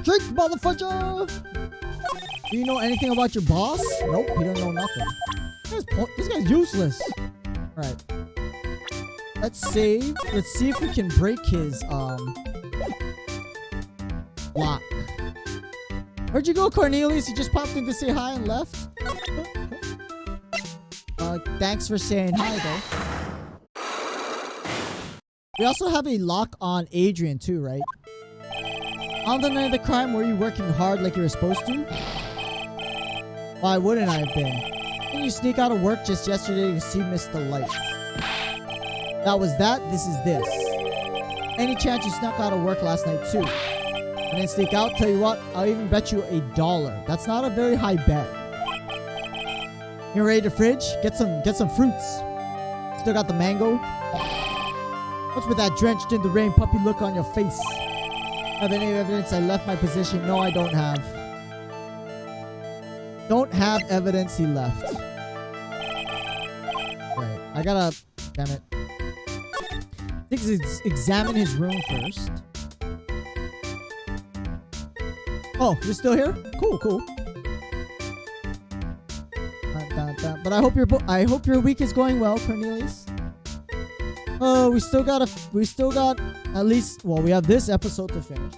Drink, motherfucker! Do you know anything about your boss? Nope, he don't know nothing. This guy's useless. Alright. Let's save. Let's see if we can break his, lock. Where'd you go, Cornelius? You just popped in to say hi and left? Thanks for saying hi, though. We also have a lock on Adrian, too, right? On the night of the crime, were you working hard like you were supposed to? Why wouldn't I have been? Didn't you sneak out of work just yesterday to see Miss the Light? That was that, this is this. Any chance you snuck out of work last night too? I didn't sneak out, tell you what, I'll even bet you $1. That's not a very high bet. You ready to fridge? Get some fruits. Still got the mango? What's with that drenched in the rain puppy look on your face? Have any evidence I left my position? No, I don't have. Don't have evidence he left. I gotta... Damn it. Let's examine his room first. Oh, you're still here? Cool, cool. But I hope your week is going well, Cornelius. Oh, we still got at least, well, we have this episode to finish.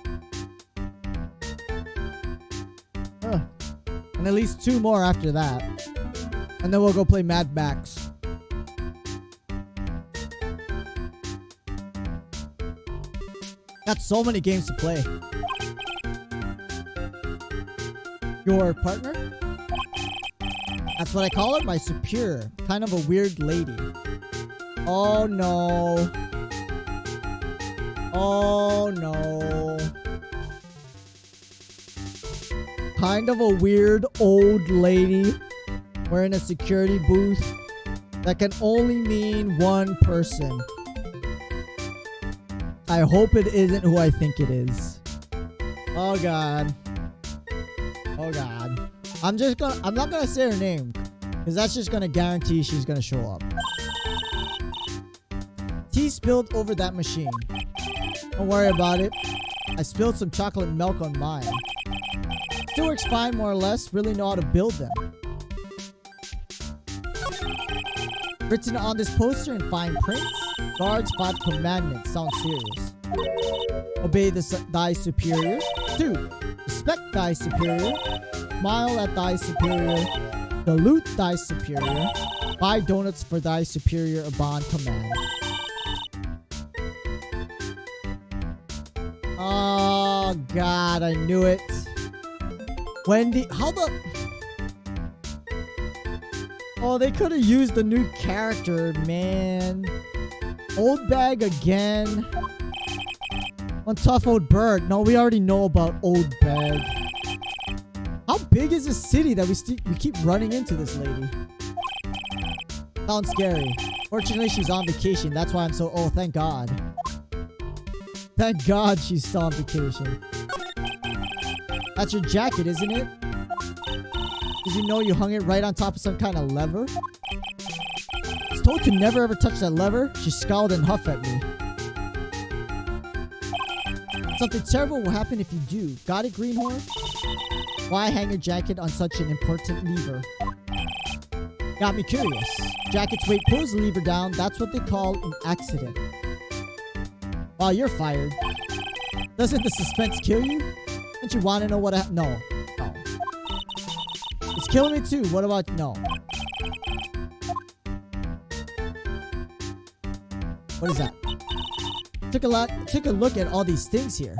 And at least 2 more after that. And then we'll go play Mad Max. Got so many games to play. Your partner? That's what I call it, my superior. Kind of a weird lady. Oh no. Oh no. Kind of a weird old lady. We're in a security booth. That can only mean one person. I hope it isn't who I think it is. Oh god. Oh god. I'm not gonna say her name, because that's just gonna guarantee she's gonna show up. Tea spilled over that machine. Don't worry about it. I spilled some chocolate milk on mine. Still works fine, more or less. Really know how to build them. Written on this poster in fine print. Guards 5 commandments. Sounds serious. Obey thy superior. 2. Respect thy superior. Smile at thy superior. Salute thy superior. Buy donuts for thy superior. A bond command. Oh god, I knew it. Wendy, how the... Oh, they could have used the new character, man. Old bag again. One tough old bird. No, we already know about old bag. How big is this city that we keep running into this lady? Sounds scary. Fortunately, she's on vacation. That's why I'm so... Oh, thank God. Thank God she's still on vacation. That's your jacket, isn't it? Did you know you hung it right on top of some kind of lever? I was told to never ever touch that lever. She scowled and huffed at me. Something terrible will happen if you do. Got it, Greenhorn? Why hang your jacket on such an important lever? Got me curious. Jacket's weight pulls the lever down. That's what they call an accident. Wow, you're fired. Doesn't the suspense kill you? Don't you want to know what happened? No. No. It's killing me too. What about... No. What is that? Took a look at all these things here.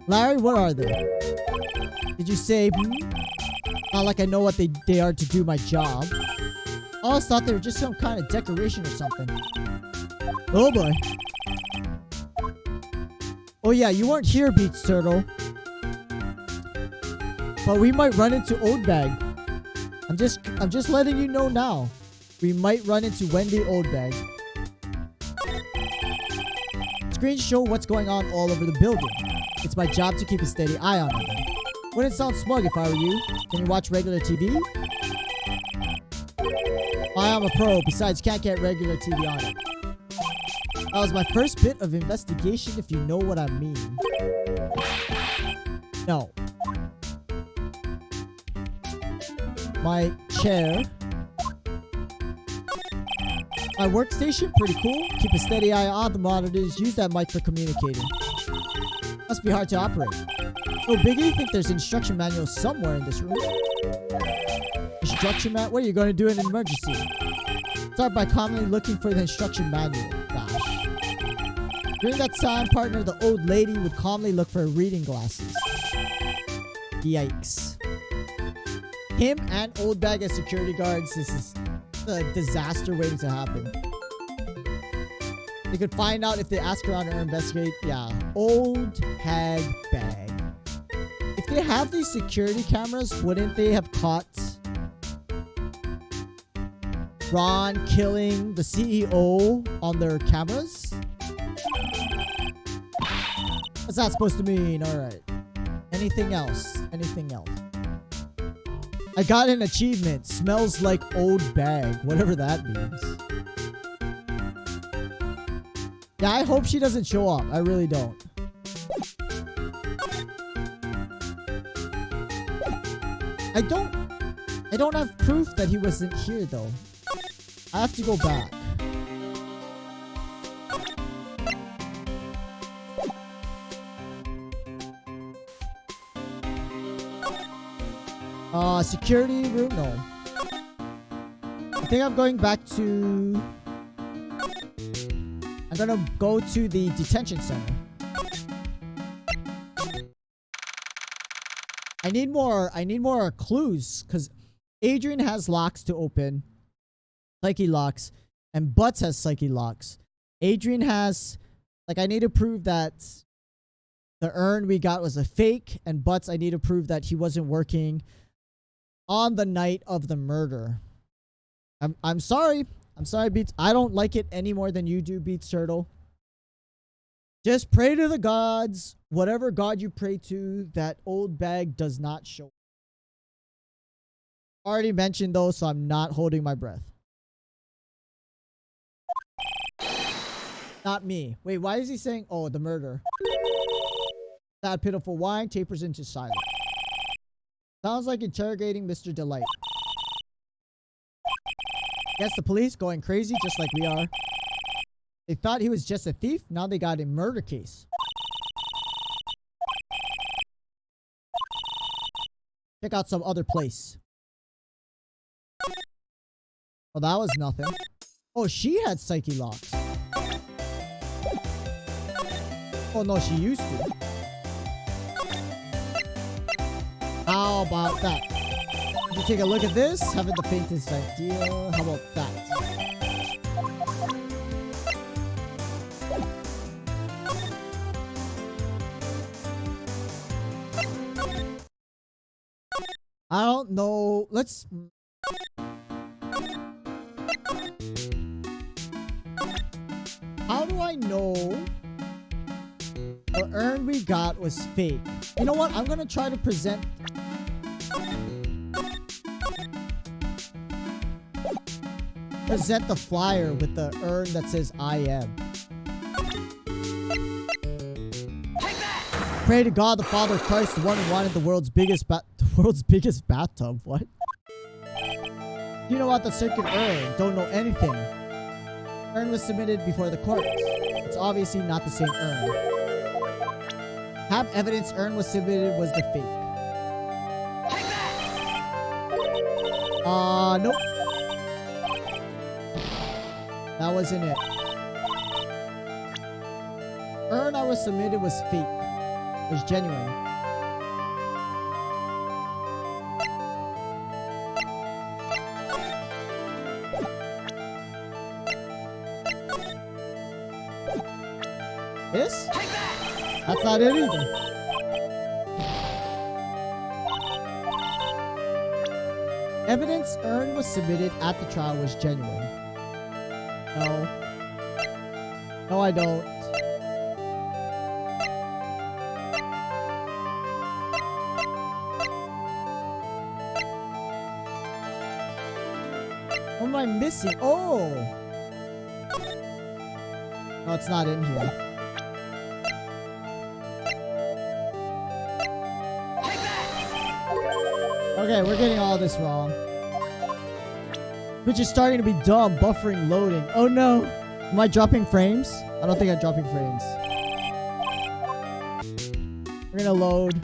Larry, what are they? Did you say, Not like I know what they are to do my job. I always thought they were just some kind of decoration or something. Oh boy. Oh yeah, you weren't here, Beats Turtle. But we might run into Old Bag. I'm just letting you know now. We might run into Wendy Oldbag. Screens show what's going on all over the building. It's my job to keep a steady eye on them. Wouldn't sound smug if I were you. Can you watch regular TV? I am a pro. Besides, can't get regular TV on it. That was my first bit of investigation, if you know what I mean. No. My chair. My workstation, pretty cool. Keep a steady eye on the monitors. Use that mic for communicating. Must be hard to operate. No biggie, think there's instruction manual somewhere in this room. Instruction manual? What are you going to do in an emergency? Start by calmly looking for the instruction manual. Gosh. During that time, partner, the old lady would calmly look for her reading glasses. Yikes. Him and Old Bag as security guards, this is a disaster waiting to happen. They could find out if they ask around or investigate. Yeah, Old Hag Bag. If they have these security cameras, wouldn't they have caught Ron killing the CEO on their cameras? What's that supposed to mean? Alright. Anything else? Anything else? I got an achievement. Smells like old bag. Whatever that means. Yeah, I hope she doesn't show up. I really don't. I don't have proof that he wasn't here though. I have to go back. Security room? No. I think I'm going back to... I'm gonna go to the detention center. I need more clues, because Adrian has locks to open. Psyche locks. And Butts has psyche locks. Adrian has... Like, I need to prove that the urn we got was a fake. And Butts, I need to prove that he wasn't working on the night of the murder. I'm sorry. I'm sorry, Beats. I don't like it any more than you do, Beats Turtle. Just pray to the gods. Whatever god you pray to, that old bag does not show. Already mentioned though, so I'm not holding my breath. Not me. Wait, why is he saying, oh, the murder? That pitiful whine tapers into silence. Sounds like interrogating Mr. Delight. Guess the police going crazy just like we are. They thought he was just a thief. Now they got a murder case. Check out some other place. Oh, that was nothing. Oh, she had psyche locks. Oh, no, she used to. How about that? Did you take a look at this? Haven't the faintest idea. How about that? I don't know. Let's... How do I know the urn we got was fake? You know what? I'm gonna try to present... Present the flyer with the urn that says I am. Pray to God the Father of Christ, the one who wanted the world's biggest bathtub. What? You know what? The circuit urn. Don't know anything. Urn was submitted before the court. It's obviously not the same urn. Have evidence urn was submitted was the fake. Nope. That wasn't it. Urn I was submitted was fake. It was genuine. This? That's not it either. Evidence urn was submitted at the trial was genuine. No. No, I don't. What am I missing? Oh! No, it's not in here. Okay, we're getting all this wrong. Which is starting to be dumb. Buffering, loading. Oh no! Am I dropping frames? I don't think I'm dropping frames. We're gonna load.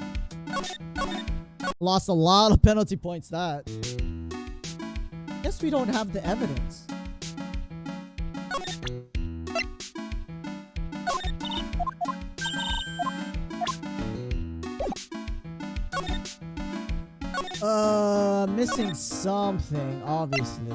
Lost a lot of penalty points that. Guess we don't have the evidence. Missing something, obviously.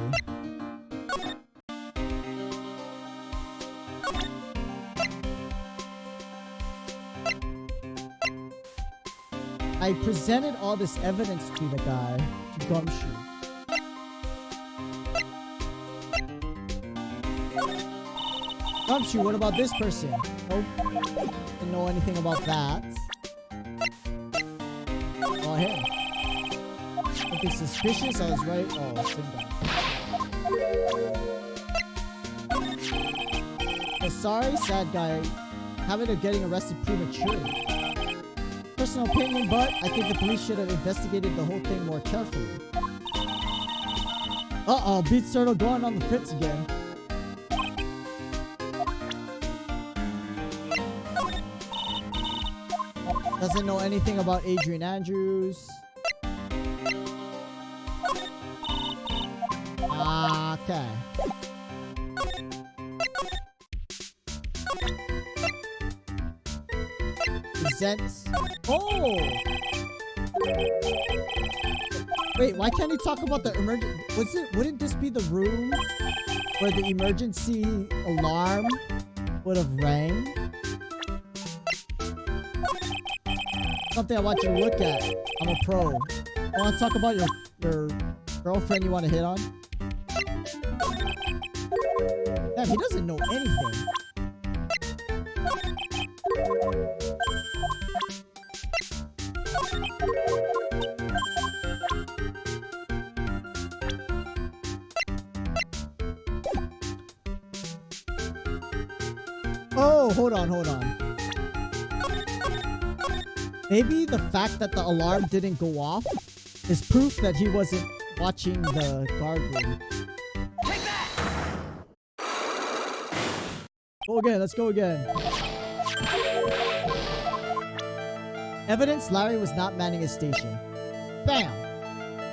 I presented all this evidence to the guy, to Gumshoe. Gumshoe, what about this person? Nope. Didn't know anything about that. Oh, him. Something suspicious? I was right. Oh, same guy. Sorry, sad guy. Habit of getting arrested prematurely. Personal opinion, but I think the police should have investigated the whole thing more carefully. Uh-oh, Beat Turtle going on the fritz again. Doesn't know anything about Adrian Andrews. Okay. Presents. Oh! Wait, why can't he talk about the emergency? Wouldn't this be the room where the emergency alarm would have rang? Something I want you to look at. I'm a pro. I want to talk about your girlfriend you want to hit on. Damn, he doesn't know anything. Oh, hold on. Maybe the fact that the alarm didn't go off is proof that he wasn't watching the guard room. Take that! Go again, let's go again. Evidence: Larry was not manning his station. Bam!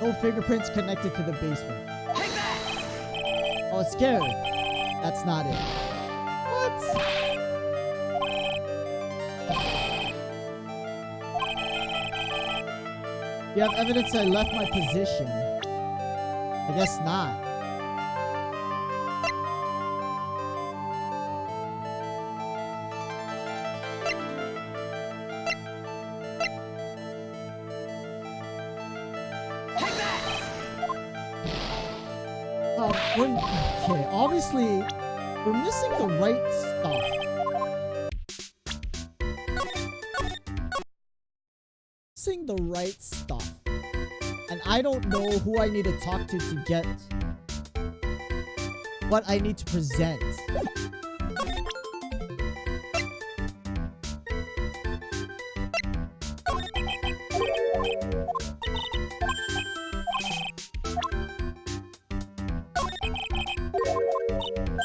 No fingerprints connected to the basement. Take that! Oh, scared. That's not it. What? You have evidence I left my position. I guess not. Okay, obviously, we're missing the right stuff. Missing the right stuff. And I don't know who I need to talk to get what I need to present.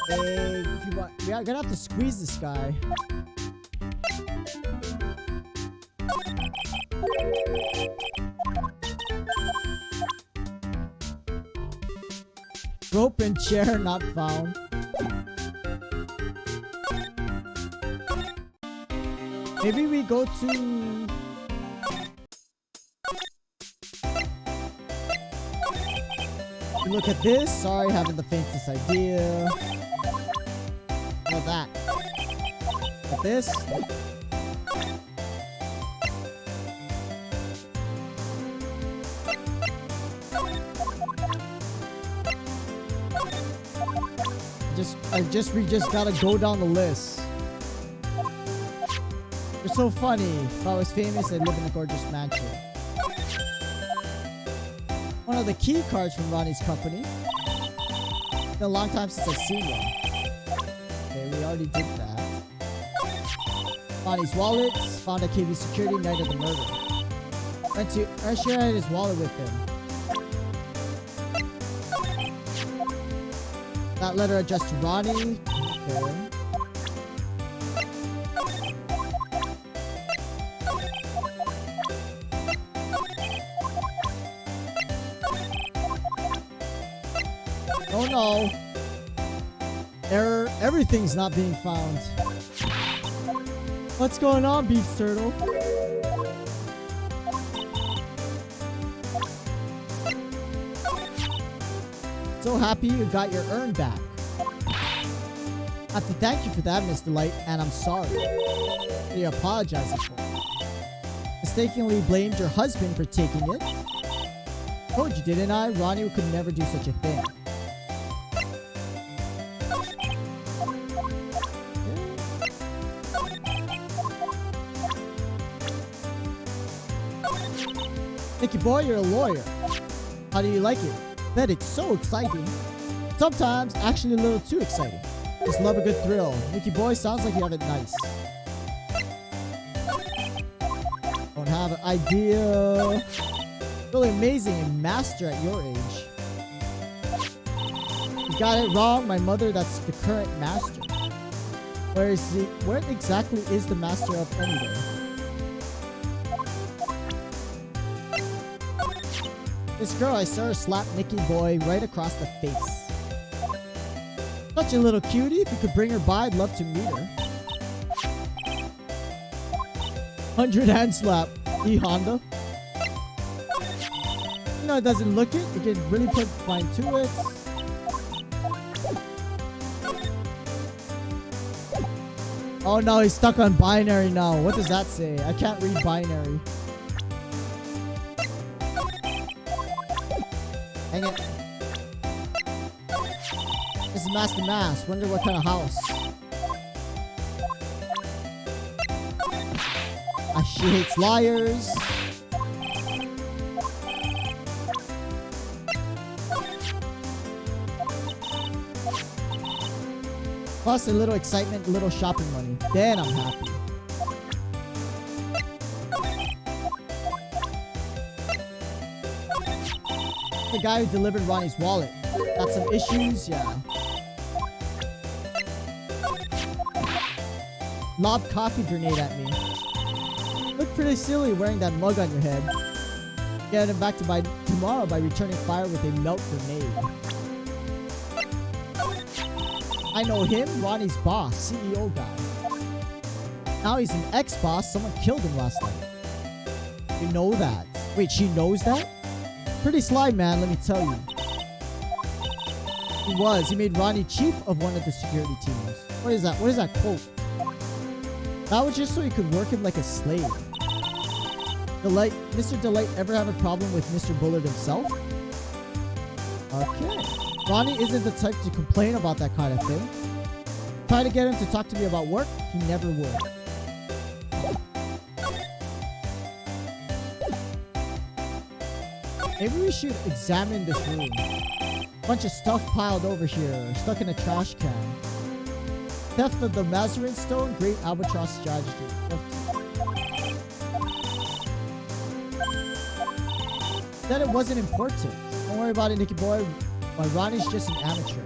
Hey, we're gonna have to squeeze this guy. Rope and chair not found. Maybe we go to... Look at this. Sorry, having the faintest idea. How about that? Look at this. We just gotta go down the list. You're so funny. If I was famous, I'd live in a gorgeous mansion. One of the key cards from Ronnie's company. It's been a long time since I've seen one. Okay, we already did that. Ronnie's wallets. Found at KV security night of the murder. Went to... I sure had his wallet with him. That letter addressed to Ronnie. Okay. Oh no. Error. Everything's not being found. What's going on, Beef Turtle? So happy you got your urn back. I have to thank you for that, Mr. Light, and I'm sorry. What are you apologizing for? Mistakenly blamed your husband for taking it. Told you, didn't I? Ronnie could never do such a thing. Nicky boy, you're a lawyer. How do you like it? Bet it's so exciting. Sometimes actually a little too exciting. Just love a good thrill. Nicky boy, sounds like you have it nice. Don't have an idea. Really amazing and master at your age. You got it wrong, my mother, that's the current master. Where is he? What exactly is the master of anyway? This girl, I saw her slap Nicky boy right across the face. Such a little cutie. If you could bring her by, I'd love to meet her. 100 hand slap. Honda. You know, it doesn't look it. You can really put mind to it. Oh no, he's stuck on binary now. What does that say? I can't read binary. Hang it. This is Master Mass. Wonder what kind of house. She hates liars. Plus a little excitement, a little shopping money. Then I'm happy. The guy who delivered Ronnie's wallet. Got some issues, yeah. Lob coffee grenade at me. Look pretty silly wearing that mug on your head. Get him back to by tomorrow by returning fire with a melt grenade. I know him, Ronnie's boss, CEO guy. Now he's an ex-boss. Someone killed him last night. You know that. Wait, she knows that? Pretty sly, man, let me tell you. He was. He made Ronnie chief of one of the security teams. What is that? What is that quote? That was just so he could work him like a slave. Delight, Mr. Delight ever have a problem with Mr. Bullard himself? Okay. Ronnie isn't the type to complain about that kind of thing. Try to get him to talk to me about work, he never would. Maybe we should examine this room. Bunch of stuff piled over here, stuck in a trash can. Theft of the Mazarin Stone, great albatross strategy. Said it wasn't important. Don't worry about it, Nicky boy. But Ronnie's just an amateur.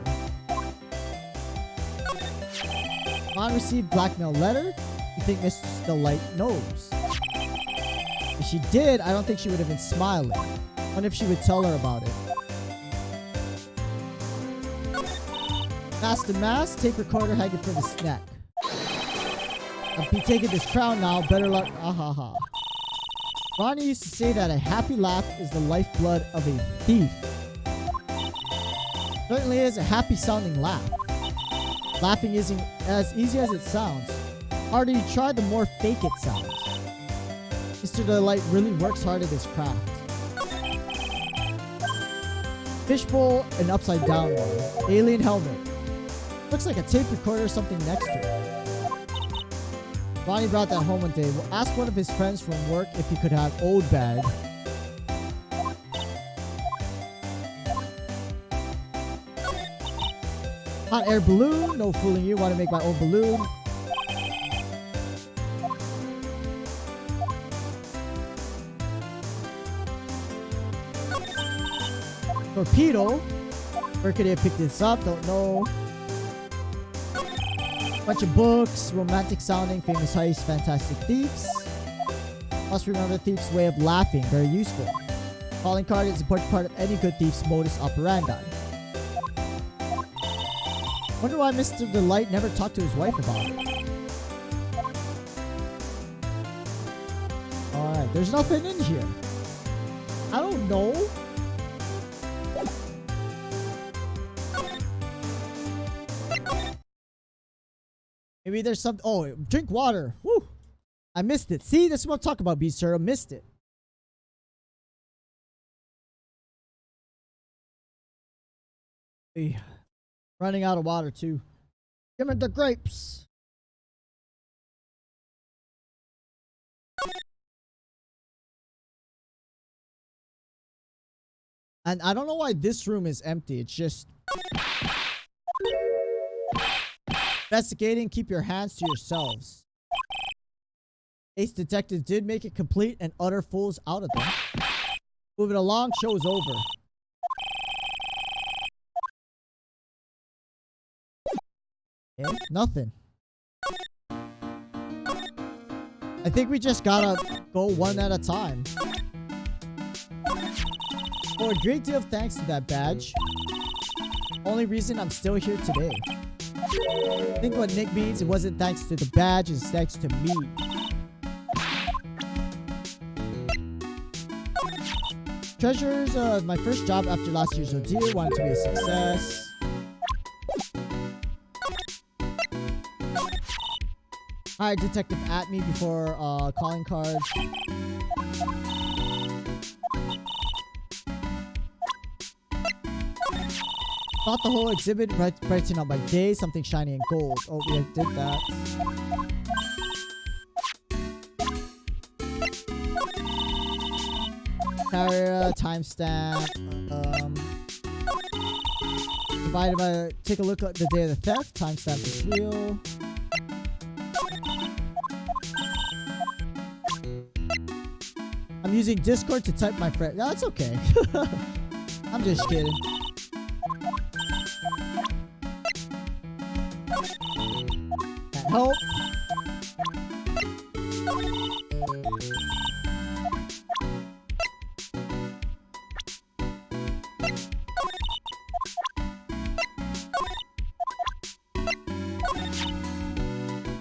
Ron received blackmail letter. You think Mr. Delight knows? If she did, I don't think she would have been smiling. What if she would tell her about it? Master Mass, take recorder, hang it for the snack. I'll be taking this crown now. Better luck. Ahaha. Ronnie used to say that a happy laugh is the lifeblood of a thief. Certainly is a happy sounding laugh. Laughing isn't as easy as it sounds. The harder you try, the more fake it sounds. Mr. Delight really works hard at his craft. Fishbowl and upside down one. Alien helmet. Looks like a tape recorder or something next to it. Ronnie brought that home one day. We'll ask one of his friends from work if he could have old bag. Hot air balloon. No fooling you. Want to make my own balloon. Torpedo. Where could he have picked this up? Don't know. Bunch of books, romantic sounding, famous heist, fantastic thieves. Must remember the thief's way of laughing, very useful. Calling card is an important part of any good thief's modus operandi. Wonder why Mr. Delight never talked to his wife about it. Alright, there's nothing in here. I don't know. Maybe there's some. Oh, drink water. Woo! I missed it. See, this is what I'm talking about, B-Sir. I missed it. Hey, running out of water, too. Give me the grapes. And I don't know why this room is empty. It's just investigating. Keep your hands to yourselves. Ace detectives did make it complete and utter fools out of them. Moving along, show's over. Okay, nothing. I think we just gotta go one at a time. For a great deal of thanks to that badge. Only reason I'm still here today. I think what Nick means, it wasn't thanks to the badge, it's thanks to me. Treasures, my first job after last year's ordeal, wanted to be a success. Hired detective at me before calling cards. Thought the whole exhibit brighten up my day, something shiny and gold. Oh, we did that. Carrier, timestamp. Divided by, take a look at the day of the theft. Timestamp is real. I'm using Discord to type my friend. No, that's okay. I'm just kidding. Can't help.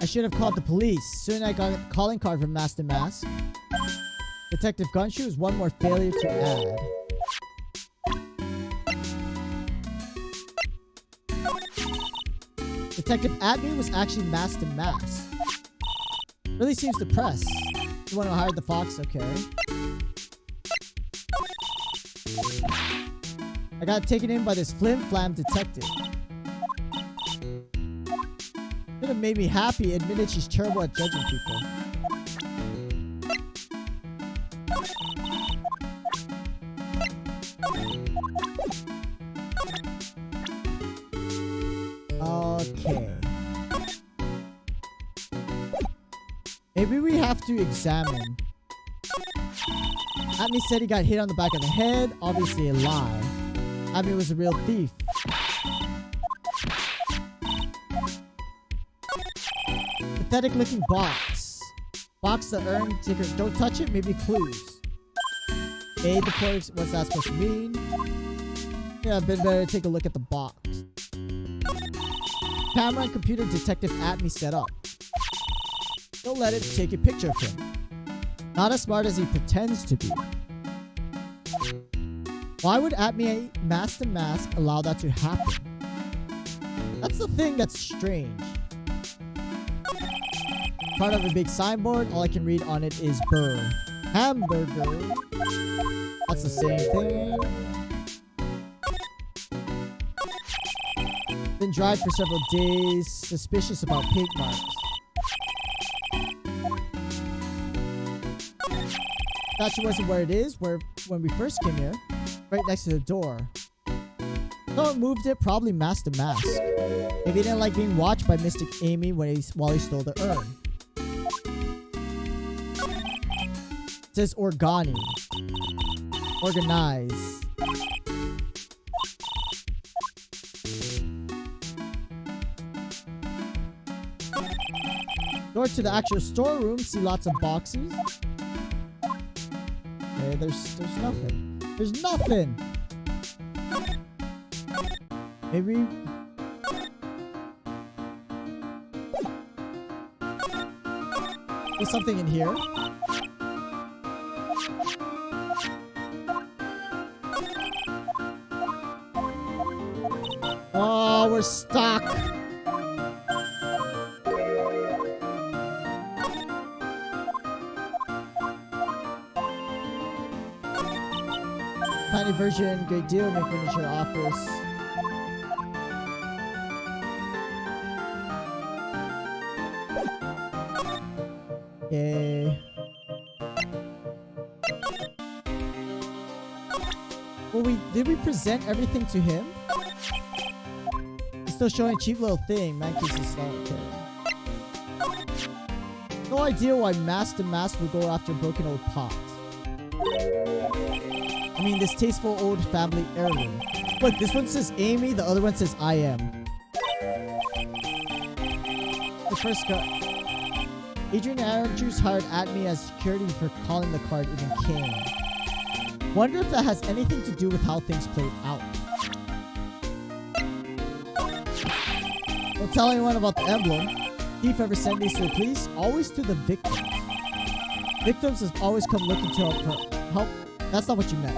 I should have called the police. Soon I got a calling card from Master Mask. Detective Gunshoe is one more failure to add. Detective Admin was actually Master Mask. Really seems depressed. You want to hire the fox? Okay. I got taken in by this flim-flam detective. Could have made me happy, admitted she's terrible at judging people. Okay. Maybe we have to examine. Atme said he got hit on the back of the head. Obviously a lie. Atme was a real thief. Pathetic looking box. Box the urn ticker. Don't touch it. Maybe clues. A the clerks. What's that supposed to mean? Yeah, I've been better to take a look at the box. Camera and computer detective Atme set up. Don't let it take a picture of him. Not as smart as he pretends to be. Why would Atme Master Mask allow that to happen? That's the thing that's strange. Part of a big signboard, all I can read on it is burr. Hamburger. That's the same thing. Been dried for several days. Suspicious about paint marks. Thought she wasn't where it is, when we first came here. Right next to the door. Someone moved it, probably Master Mask. Maybe he didn't like being watched by Mystic Amy while he stole the urn. It says Organi. Organize. Door to the actual storeroom. See lots of boxes. Okay, there's nothing. There's nothing. Maybe. There's something in here. Oh, we're stuck. Tiny version, great deal, make furniture office. Okay. Well, did we present everything to him? He's still showing a cheap little thing. Man keeps his not okay. No idea why Master would go after broken old pots. I mean, this tasteful old family heirloom. Look, this one says Amy, the other one says I am. The first guy. Adrian Andrews hired me as security for calling the card even king. Wonder if that has anything to do with how things played out. Don't tell anyone about the emblem. Thief ever sent these to the police? Always to the victims. Victims has always come looking to help for help. That's not what you meant.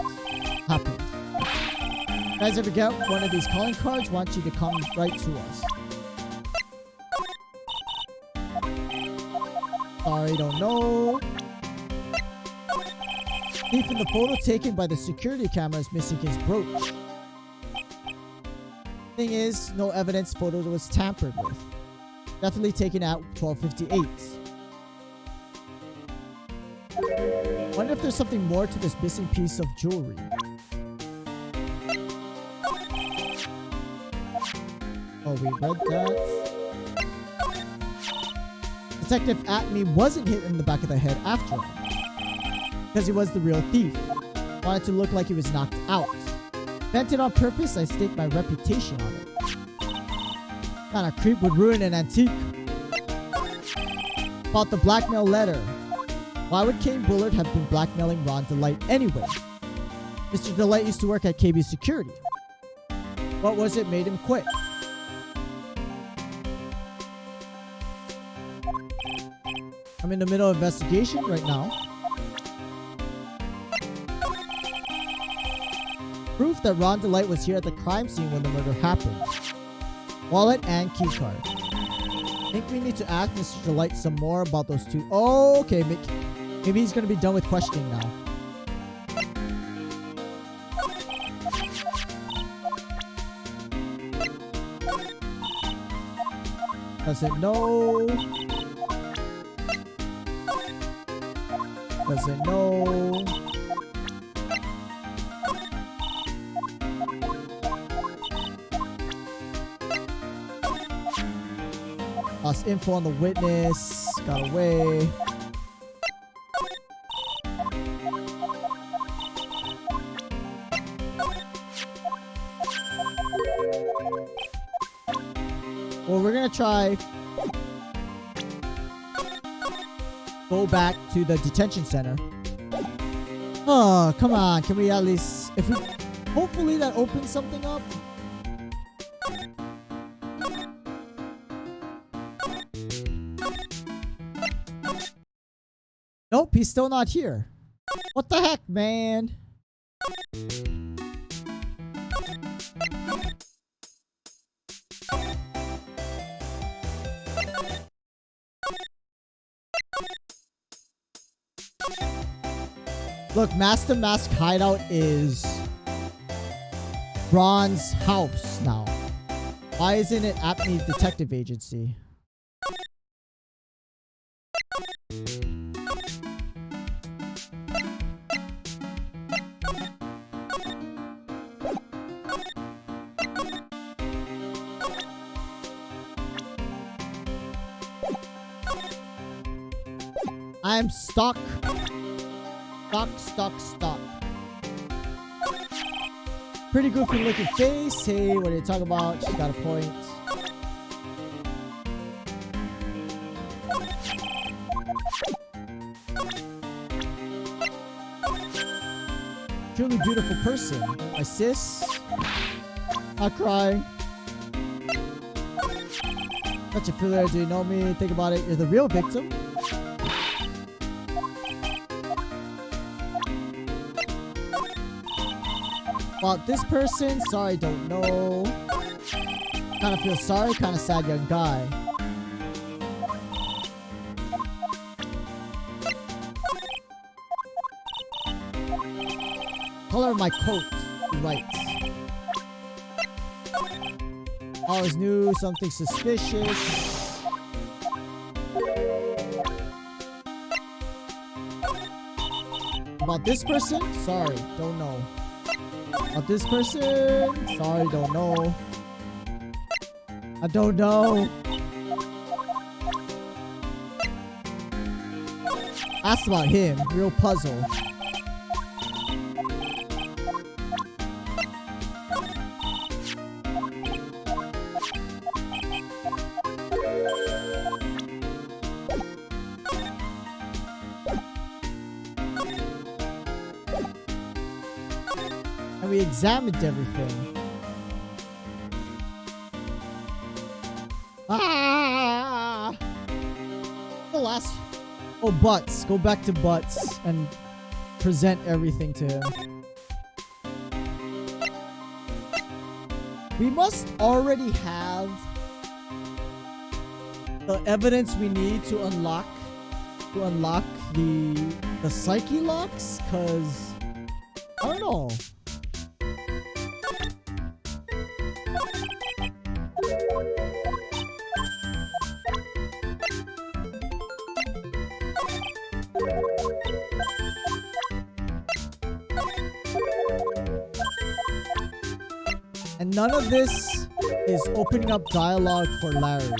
Happened. You guys ever get one of these calling cards? Want you to come right to us. Sorry, don't know. Thief in the photo taken by the security camera is missing his brooch. Thing is, no evidence photo was tampered with. Definitely taken at 12:58. Wonder if there's something more to this missing piece of jewelry. Oh, we read that. Detective Atme wasn't hit in the back of the head after all. Because he was the real thief. Wanted to look like he was knocked out. Bent it on purpose, I staked my reputation on it. Kind of creep would ruin an antique. About the blackmail letter. Why would Kane Bullard have been blackmailing Ron Delight anyway? Mr. Delight used to work at KB Security. What was it made him quit? I'm in the middle of investigation right now. Proof that Ron Delight was here at the crime scene when the murder happened. Wallet and keycard. Think we need to ask Mr. Delight some more about those two. Oh, okay. Maybe he's going to be done with questioning now. Doesn't know. Doesn't know. Lost info on the witness. Got away. Well, we're gonna try go back to the detention center. Oh, come on. Can we at least... if we... hopefully that opens something up. Nope, he's still not here. What the heck, man? Look, Master Mask hideout is Ron's house now. Why isn't it Apney Detective Agency? I'm stuck. Stuck. Pretty goofy looking face. Hey, what are you talking about? She's got a point. Truly beautiful person. My sis. Not crying. Such a filler. Do you know me? Think about it. You're the real victim. About this person, sorry, don't know. Kind of feel sorry, kind of sad young guy. Color of my coat, he writes. Always knew something suspicious. About this person, sorry, don't know. Not this person. Sorry, don't know. I don't know. Asked about him. Real puzzle. And we examined everything. Ah! The last... Oh, Butts. Go back to Butts and present everything to him. We must already have the evidence we need to unlock the psyche locks, cause I don't know. And none of this is opening up dialogue for Larry.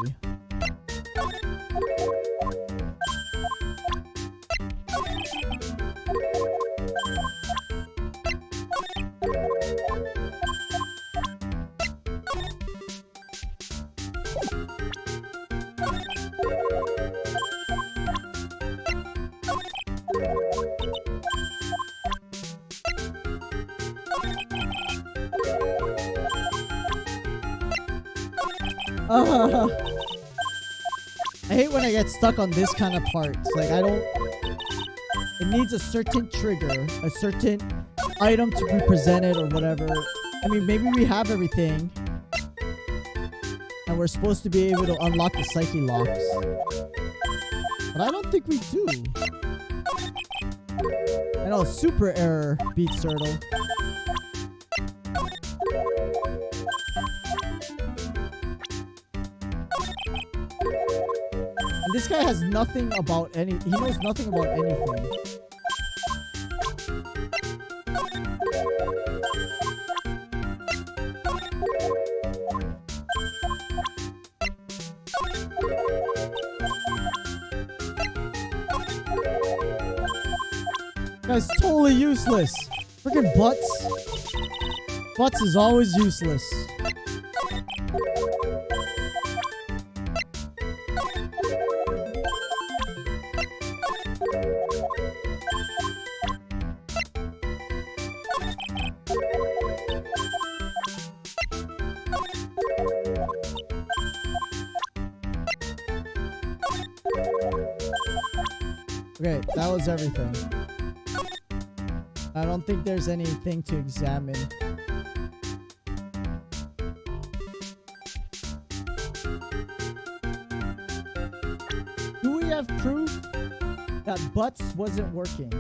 I hate when I get stuck on this kind of parts. Like, I don't... It needs a certain trigger, a certain item to be presented or whatever. I mean, maybe we have everything. And we're supposed to be able to unlock the psyche locks. But I don't think we do. I know, super error beats Turtle. This guy has nothing about any... He knows nothing about anything. Guy's totally useless. Freaking Butts. Butts is always useless. Okay, that was everything. I don't think there's anything to examine. Do we have proof that Butts wasn't working?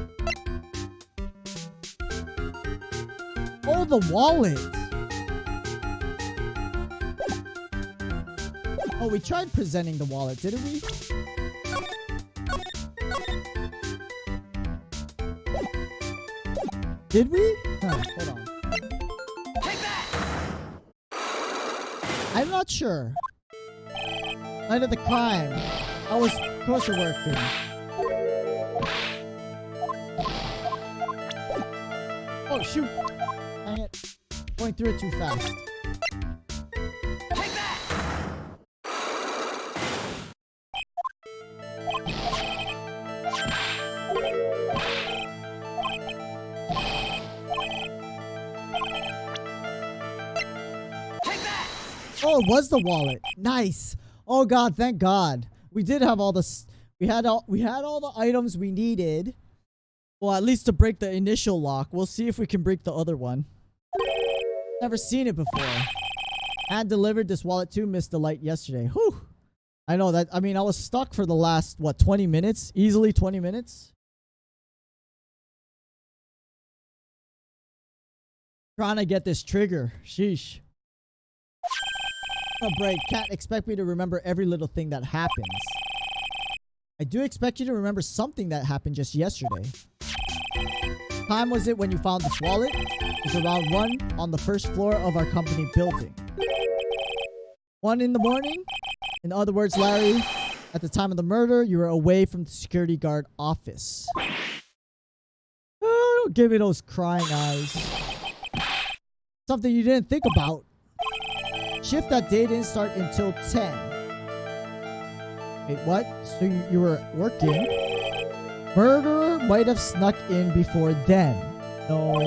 Oh, the wallet! Oh, we tried presenting the wallet, didn't we? Did we? Huh, hold on. Take that! I'm not sure. Night of the crime. I was closer working. Oh, shoot. Dang it. Going through it too fast. Take that! Oh, it was the wallet. Nice. Oh god, thank god. We did have all this. We had all the items we needed. Well, at least to break the initial lock. We'll see if we can break the other one. Never seen it before. Hand delivered this wallet to Mr. Light yesterday. Whew. I know that. I mean, I was stuck for the last, what, 20 minutes? Easily 20 minutes. Trying to get this trigger. Sheesh. A break. Can't expect me to remember every little thing that happens. I do expect you to remember something that happened just yesterday. Time was it when you found this wallet? is around 1 on the first floor of our company building. 1 in the morning? In other words, Larry, at the time of the murder, you were away from the security guard office. Oh, don't give me those crying eyes. Something you didn't think about. Shift that day didn't start until 10. Wait, what? So you were working? Murderer might have snuck in before then. No.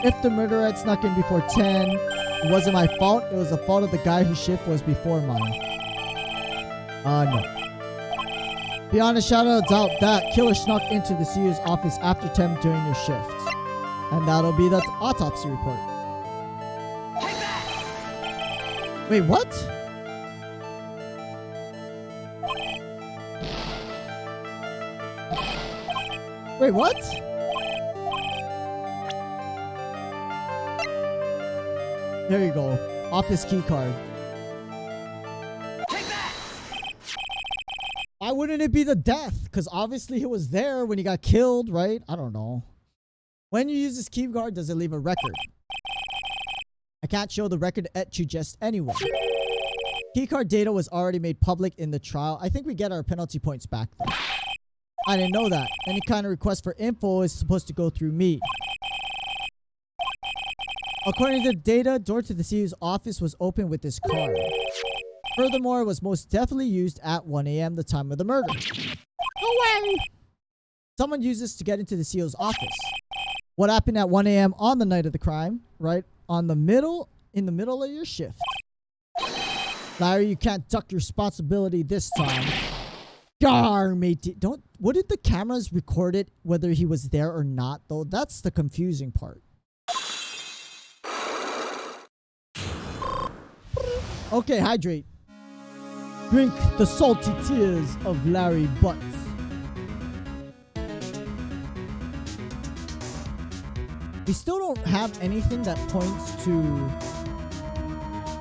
If the murderer had snuck in before 10, it wasn't my fault. It was the fault of the guy whose shift was before mine. No. Beyond a shadow of doubt, that killer snuck into the CEO's office after 10 during your shift. And that'll be the autopsy report. Wait, what? Wait, what? There you go. Office key card. Why wouldn't it be the death? Because obviously he was there when he got killed, right? I don't know. When you use this key card, does it leave a record? I can't show the record to just anyone. Keycard data was already made public in the trial. I think we get our penalty points back though. I didn't know that. Any kind of request for info is supposed to go through me. According to the data, door to the CEO's office was open with this card. Furthermore, it was most definitely used at 1 a.m. the time of the murder. No way! Someone used this to get into the CEO's office. What happened at 1 a.m. on the night of the crime? Right in the middle of your shift. Larry, you can't duck your responsibility this time. Gar, matey. What did the cameras record it, whether he was there or not, though? That's the confusing part. Okay, hydrate. Drink the salty tears of Larry Butts. We still don't have anything that points to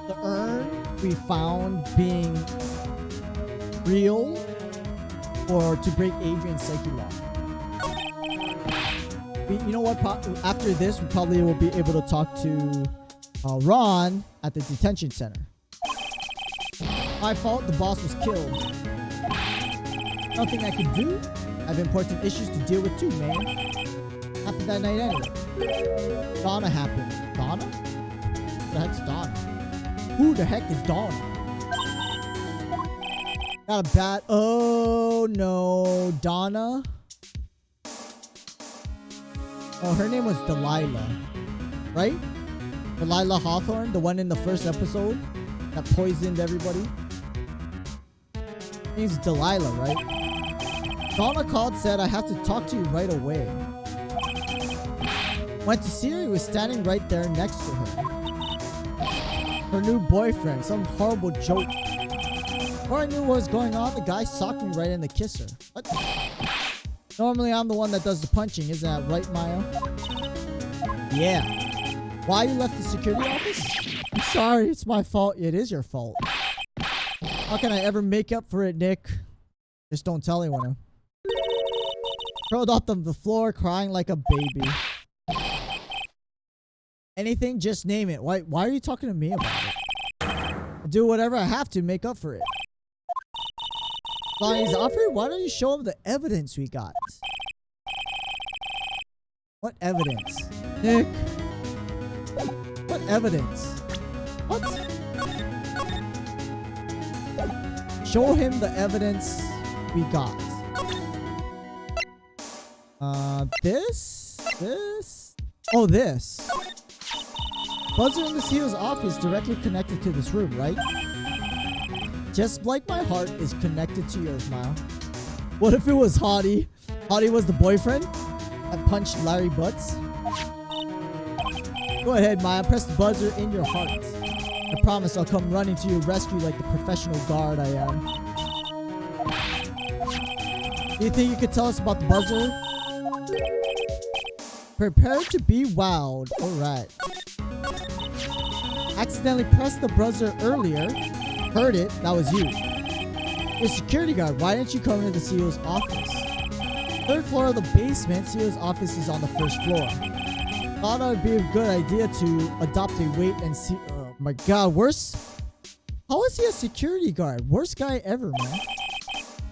the urn we found being real or to break Adrian's psyche lock. You know what? After this, we probably will be able to talk to Ron at the detention center. My fault, the boss was killed. Nothing I could do. I have important issues to deal with too, man. Happened that night anyway. Donna happened. Donna? Who the heck's Donna? Who the heck is Donna? Got a bad... Oh, no. Donna? Oh, her name was Delilah. Right? Delilah Hawthorne? The one in the first episode that poisoned everybody? Her name's Delilah, right? Donna called, said, I have to talk to you right away. Went to see her, he was standing right there next to her. Her new boyfriend, some horrible joke. Before I knew what was going on, the guy socked me right in the kisser. What? Normally I'm the one that does the punching, isn't that right, Maya? Yeah. Why you left the security office? I'm sorry, it's my fault. It is your fault. How can I ever make up for it, Nick? Just don't tell anyone. Curled up on the floor, crying like a baby. Anything, just name it. Why are you talking to me about it? I'll do whatever I have to make up for it. Lonnie's offered, why don't you show him the evidence we got? What evidence? Nick? What evidence? What? Show him the evidence we got. This? Oh, this. Buzzer in the CEO's office directly connected to this room, right? Just like my heart is connected to yours, Mile. What if it was Hottie? Hottie was the boyfriend that punched Larry Butts? Go ahead, Maya. Press the buzzer in your heart. I promise I'll come running to your rescue like the professional guard I am. Do you think you could tell us about the buzzer? Prepare to be wowed. Alright. Accidentally pressed the buzzer earlier. Heard it. That was you. You're a security guard. Why didn't you come into the CEO's office? Third floor of the basement. CEO's office is on the first floor. Thought it would be a good idea to adopt a wait and see. Oh my god, worse. How is he a security guard? Worst guy ever, man.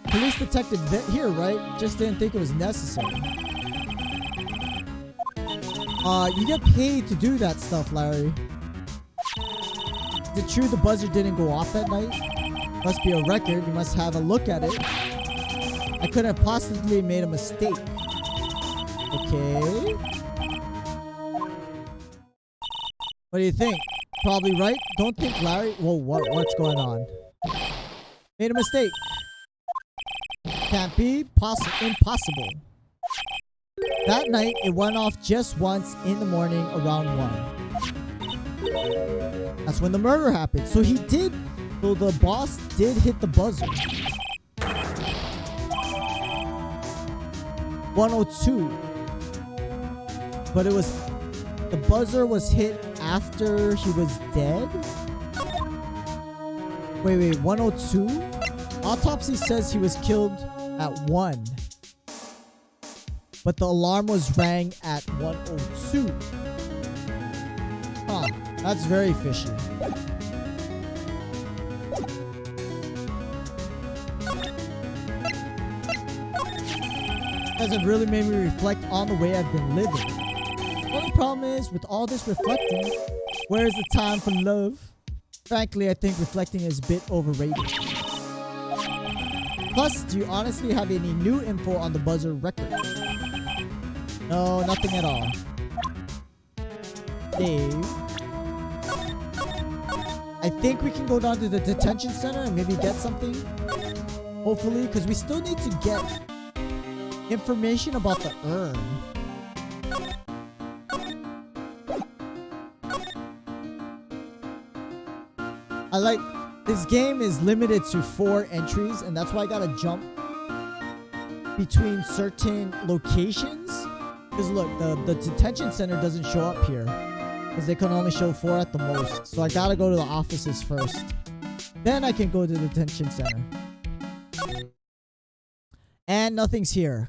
Police detective here, right? Just didn't think it was necessary. You get paid to do that stuff, Larry. Is it true the buzzer didn't go off that night? Must be a record. You must have a look at it. I couldn't have possibly made a mistake. Okay. What do you think? Probably right? Don't think Larry... Whoa, what's going on? Made a mistake. Can't be. Impossible. That night, it went off just once in the morning around 1. That's when the murder happened. So he did... So the boss did hit the buzzer. 102. But it was... The buzzer was hit after he was dead? Wait, 102? Autopsy says he was killed at 1. But the alarm was rang at 102. Huh, that's very fishy. Hasn't really made me reflect on the way I've been living. The only problem is, with all this reflecting, where is the time for love? Frankly, I think reflecting is a bit overrated. Plus, do you honestly have any new info on the buzzer record? No, nothing at all. Dave. I think we can go down to the detention center and maybe get something. Hopefully, because we still need to get information about the urn. I like, this game is limited to 4 entries, and that's why I gotta jump between certain locations. Because look, the detention center doesn't show up here, because they can only show 4 at the most. So I gotta go to the offices first. Then I can go to the detention center. And nothing's here.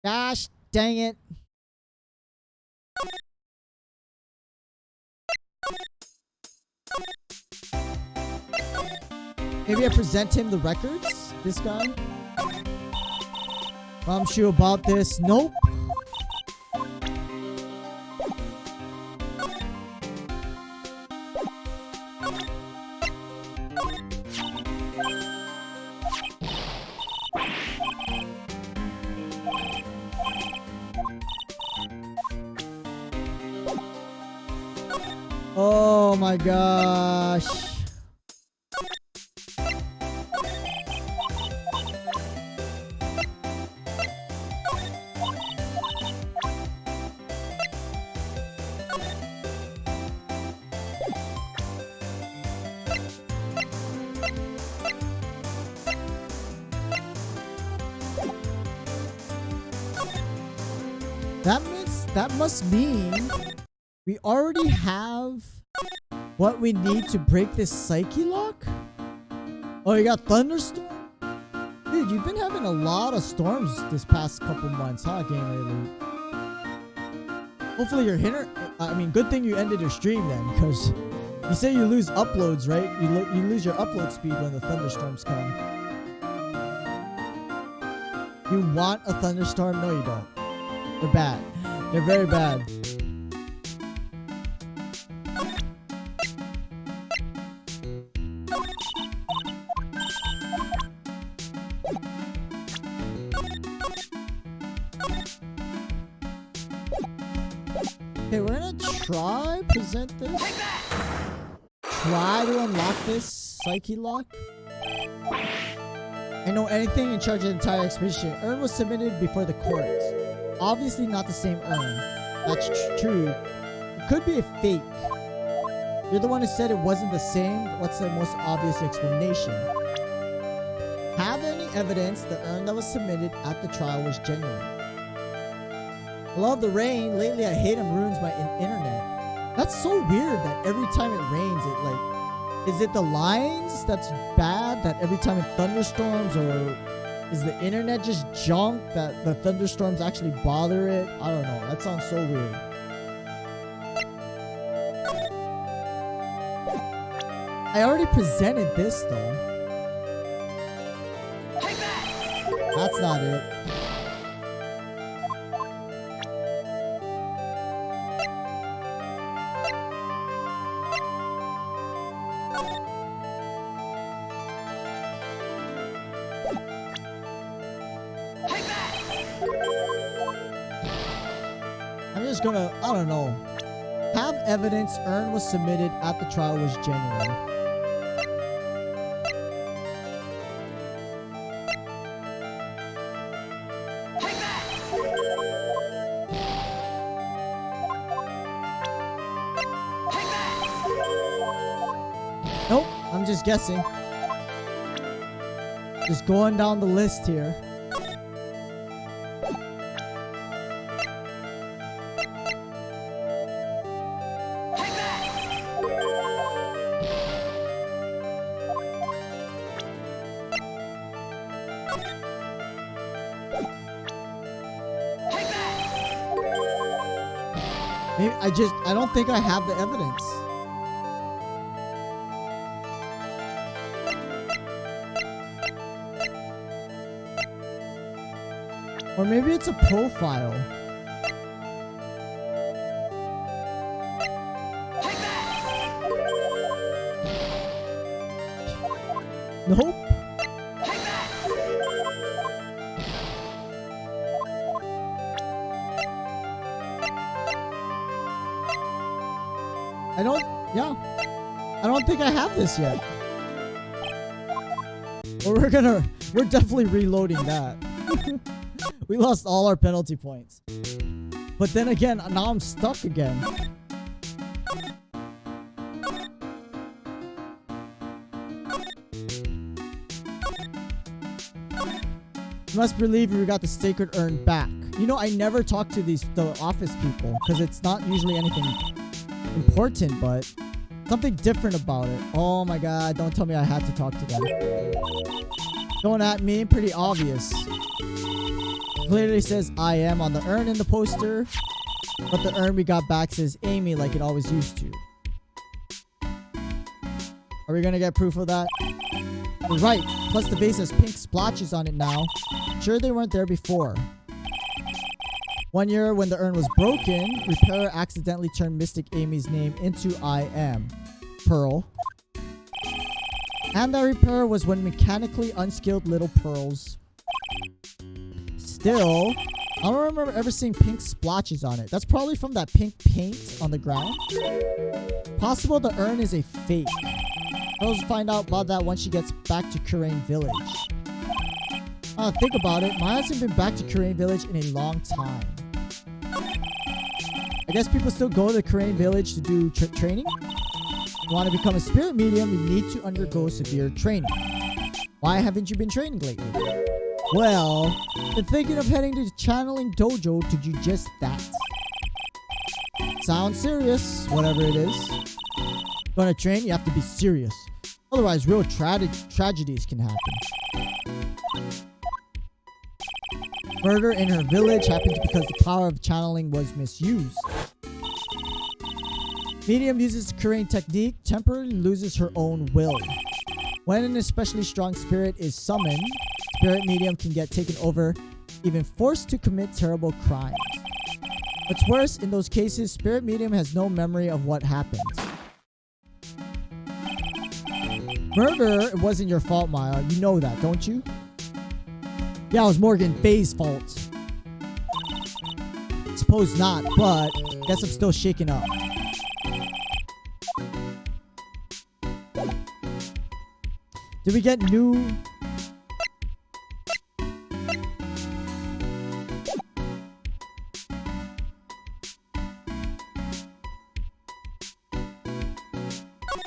Gosh dang it. Maybe I present him the records? This guy? I'm sure about this. Nope. Oh my gosh. That must mean we already have what we need to break this psyche lock? Oh, you got thunderstorm? Dude, you've been having a lot of storms this past couple months, huh, Gamer Elite? Hopefully your hitter... I mean, good thing you ended your stream then, because you say you lose uploads, right? You lose your upload speed when the thunderstorms come. You want a thunderstorm? No, you don't. They're bad. They're very bad. Okay, we're gonna present this. Try to unlock this psyche lock. I know anything in charge of the entire expedition. Urn was submitted before the courts. Obviously not the same urn. That's true. It could be a fake. You're the one who said it wasn't the same. What's the most obvious explanation? Have any evidence the urn that was submitted at the trial was genuine? I love the rain. Lately I hate them ruins my internet. That's so weird that every time it rains it like... Is it the lines that's bad? That every time it thunderstorms or Is the internet just junk that the thunderstorms actually bother it? I don't know. That sounds so weird. I already presented this though. That's not it. I'm just gonna, I don't know. Have evidence Urn was submitted at the trial was genuine. Nope, I'm just guessing. Just going down the list here. Maybe I don't think I have the evidence. Or maybe it's a profile. Nope. I don't think I have this yet. Well, we're definitely reloading that. We lost all our penalty points. But then again, now I'm stuck again. You must believe we got the sacred urn back. You know, I never talk to the office people because it's not usually anything important, but something different about it. Oh my god, don't tell me I had to talk to them. Going at me, pretty obvious. Clearly says I am on the urn in the poster, but the urn we got back says Amy like it always used to. Are we gonna get proof of that? We're right, plus the vase has pink splotches on it now. Sure they weren't there before. One year when the urn was broken, repairer accidentally turned Mystic Amy's name into I am Pearl. And that repairer was one mechanically unskilled little pearls. Still, I don't remember ever seeing pink splotches on it. That's probably from that pink paint on the ground. Possible the urn is a fake. Girls will find out about that once she gets back to Kurain Village. Think about it. Maya hasn't been back to Kurain Village in a long time. I guess people still go to Kurain Village to do training. If you want to become a spirit medium, you need to undergo severe training. Why haven't you been training lately? Well, been thinking of heading to the channeling dojo to do just that. Sounds serious, whatever it is. Gonna train, you have to be serious. Otherwise, real tragedies can happen. Murder in her village happened because the power of channeling was misused. Medium uses the Kurain technique, temporarily loses her own will. When an especially strong spirit is summoned, spirit medium can get taken over, even forced to commit terrible crimes. What's worse, in those cases, spirit medium has no memory of what happened. Murder, it wasn't your fault, Maya. You know that, don't you? Yeah, it was Morgan Bay's fault. Suppose not, but guess I'm still shaken up. Did we get new...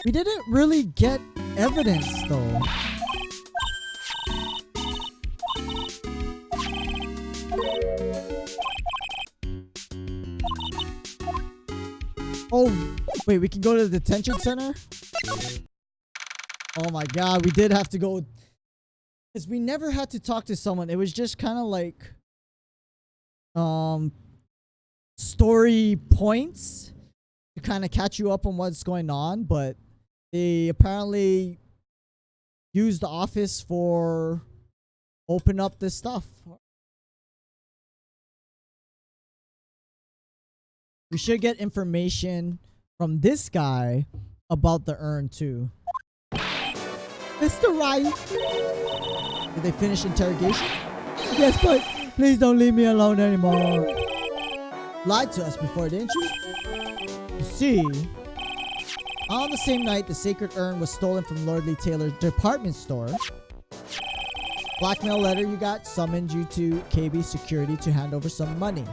We didn't really get evidence, though. Oh, wait, we can go to the detention center? Oh my god, we did have to go Because we never had to talk to someone. It was just kind of like story points to kind of catch you up on what's going on, but they apparently used the office for open up this stuff. We should get information from this guy about the urn too. Mr. Wright! Did they finish interrogation? Yes, but please don't leave me alone anymore. Lied to us before, didn't you? You see, on the same night the sacred urn was stolen from Lord Lee Taylor's department store. Blackmail letter you got summoned you to KB security to hand over some money.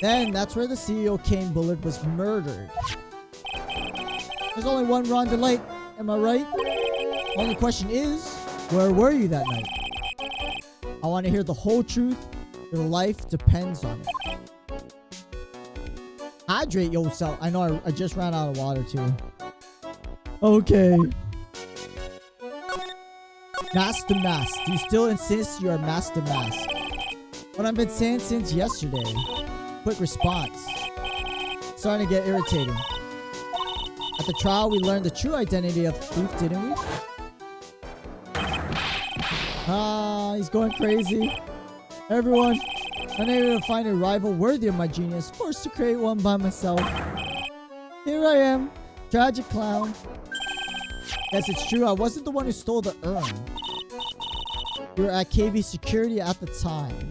Then that's where the CEO Kane Bullard was murdered. There's only one Ron Delight, am I right? Only question is, where were you that night? I want to hear the whole truth. Your life depends on it. Hydrate yourself. I know I just ran out of water too. Okay. Master Mask. Do you still insist you are Master Mask? What I've been saying since yesterday. Quick response. Starting to get irritating. At the trial, we learned the true identity of the thief, didn't we? Ah, he's going crazy. Everyone, unable to find a rival worthy of my genius, forced to create one by myself. Here I am, tragic clown. Yes, it's true. I wasn't the one who stole the urn. You were at KB security at the time.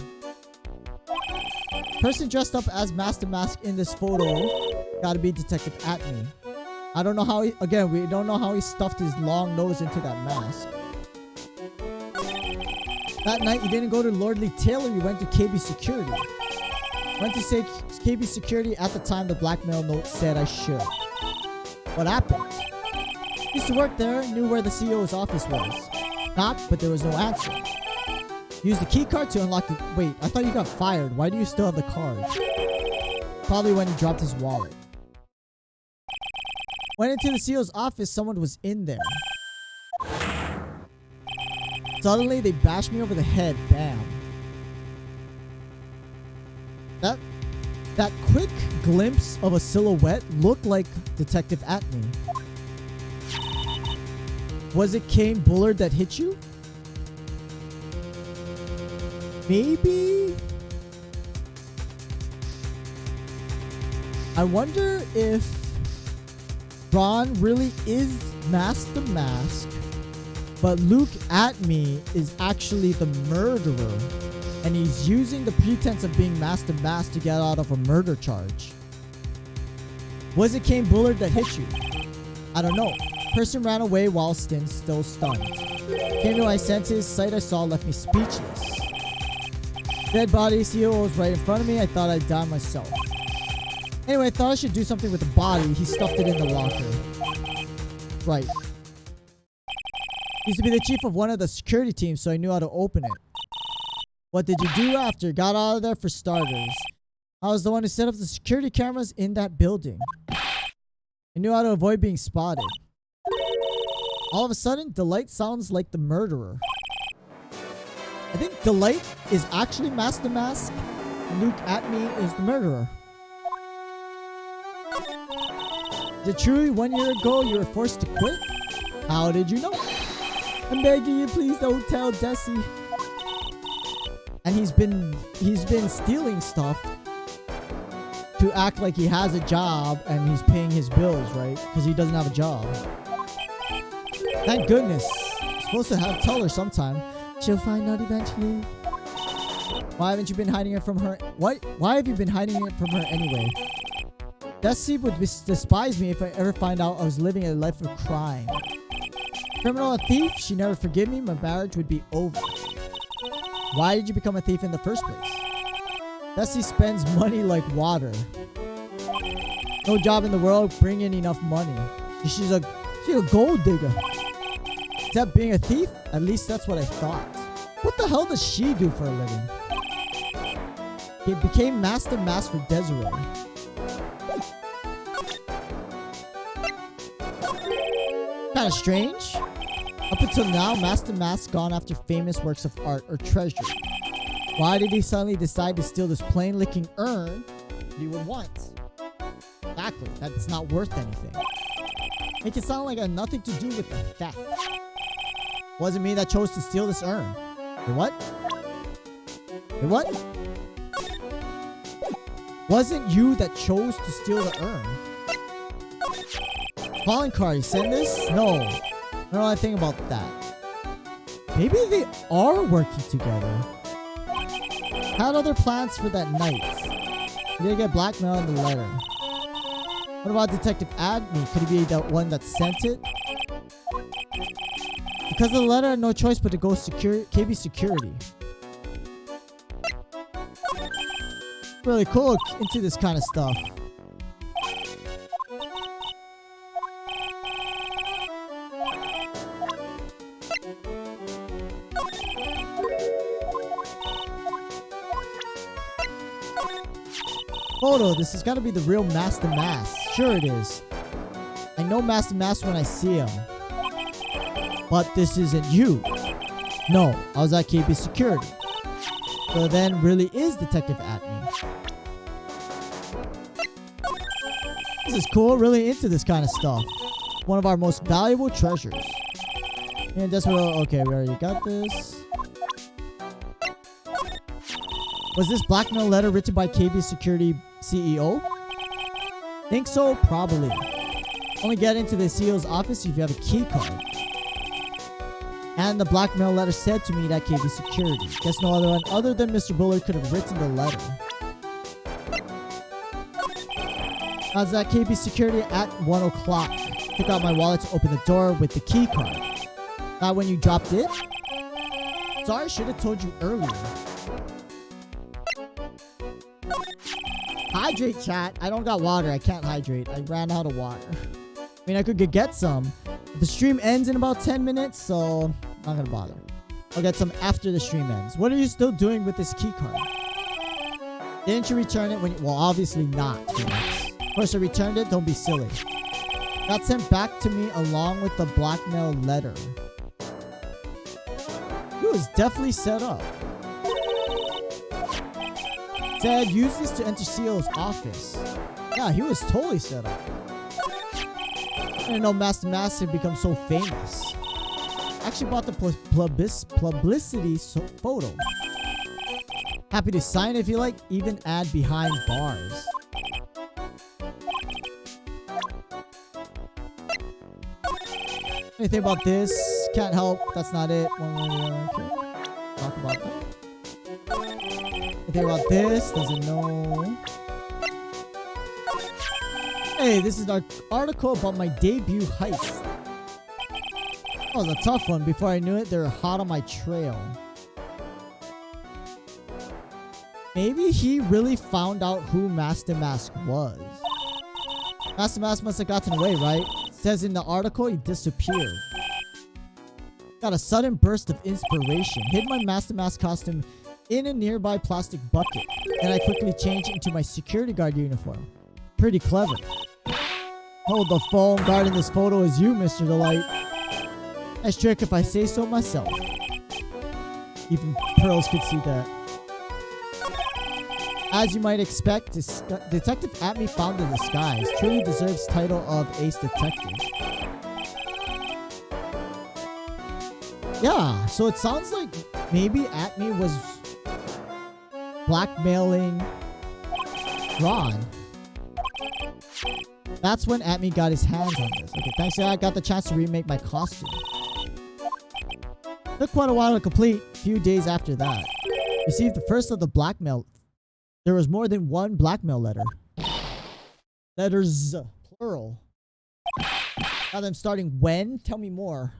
Person dressed up as Master Mask in this photo gotta be Detective Atney. I don't know how he, again, we don't know how he stuffed his long nose into that mask. That night, you didn't go to Lord Lee Taylor, you went to KB Security. Went to say KB Security at the time the blackmail note said I should. What happened? Used to work there, knew where the CEO's office was. Knocked, but there was no answer. Used the key card to unlock the... Wait, I thought you got fired. Why do you still have the card? Probably when he dropped his wallet. Went into the CEO's office, someone was in there. Suddenly, they bashed me over the head. Bam. That quick glimpse of a silhouette looked like Detective Atney. Was it Kane Bullard that hit you? Maybe? I wonder if Ron really is Master Mask, but Luke Atney is actually the murderer, and he's using the pretense of being Master Mask to get out of a murder charge. Was it Kane Bullard that hit you? I don't know. Person ran away while still stunned. Came to my senses, sight I saw left me speechless. Dead body, CEO was right in front of me. I thought I'd die myself. Anyway, I thought I should do something with the body. He stuffed it in the locker. Right. Used to be the chief of one of the security teams, so I knew how to open it. What did you do after? Got out of there for starters. I was the one who set up the security cameras in that building. I knew how to avoid being spotted. All of a sudden, Delight sounds like the murderer. I think Delight is actually Master Mask, and Luke Atney is the murderer. Is it true 1 year ago you were forced to quit? How did you know? I'm begging you, please don't tell Desi. And he's been stealing stuff to act like he has a job and he's paying his bills, right? Because he doesn't have a job. Thank goodness. I'm supposed to tell her sometime. She'll find out eventually. Why haven't you been hiding it from her? Why have you been hiding it from her anyway? Desi would despise me if I ever find out I was living a life of crime. Criminal, a thief? She never forgive me. My marriage would be over. Why did you become a thief in the first place? Desi spends money like water. No job in the world bring in enough money. She's a gold digger. Except being a thief? At least that's what I thought. What the hell does she do for a living? He became Master Mask for Desiree. Kinda strange. Up until now, Master Mask's gone after famous works of art or treasure. Why did he suddenly decide to steal this plain-looking urn he would want? Exactly, that's not worth anything. Make it sound like it had nothing to do with the theft. Wasn't me that chose to steal this urn. Wait, what? Wait, what? Wasn't you that chose to steal the urn? Calling card, you send this? No. I don't know anything about that. Maybe they are working together. Had other plans for that night. Did he get blackmail in the letter? What about Detective Admin? Could he be the one that sent it? Because of the letter, I had no choice but to go KB security. Really cool into this kind of stuff. Photo, this has got to be the real Master Mask. Sure it is. I know Master Mask when I see him. But this isn't you. No, I was at KB Security. So then really is Detective Atme. This is cool, really into this kind of stuff. One of our most valuable treasures. And that's what, okay, we already got this. Was this blackmail letter written by KB Security CEO? Think so? Probably. Only get into the CEO's office if you have a key card. And the blackmail letter said to me that KB Security. Guess no other one other than Mr. Bullard could have written the letter. I was at KB Security at 1 o'clock. Took out my wallet to open the door with the key card. Not when you dropped it? Sorry, I should have told you earlier. Hydrate, chat. I don't got water. I can't hydrate. I ran out of water. I mean, I could get some. The stream ends in about 10 minutes, so I'm not gonna bother. I'll get some after the stream ends. What are you still doing with this key card? Didn't you return it when you... Well, obviously not. Of course, I returned it. Don't be silly. Got sent back to me along with the blackmail letter. He was definitely set up. Said, use this to enter CEO's office. Yeah, he was totally set up. I didn't know Master Mask had become so famous. Actually bought the publicity photo. Happy to sign if you like, even add behind bars. Anything about this? Can't help. That's not it. One way or the other. Okay. Talk about that. Anything about this? Doesn't know. Hey, this is our article about my debut heist. That was a tough one. Before I knew it, they were hot on my trail. Maybe he really found out who Master Mask was. Master Mask must have gotten away, right? It says in the article he disappeared. Got a sudden burst of inspiration. Hid my Master Mask costume in a nearby plastic bucket. Then I quickly changed into my security guard uniform. Pretty clever. Hold the phone. Guarding this photo is you, Mr. Delight. Nice trick if I say so myself. Even Pearls could see that. As you might expect, Detective Atme found the disguise. Truly deserves title of Ace Detective. Yeah, so it sounds like maybe Atme was blackmailing Ron. That's when Atme got his hands on this. Okay, thanks. Yeah, I got the chance to remake my costume. Took quite a while to complete. A few days after that, received the first of the blackmail. There was more than one blackmail letter. Letters, plural. Now them starting when? Tell me more.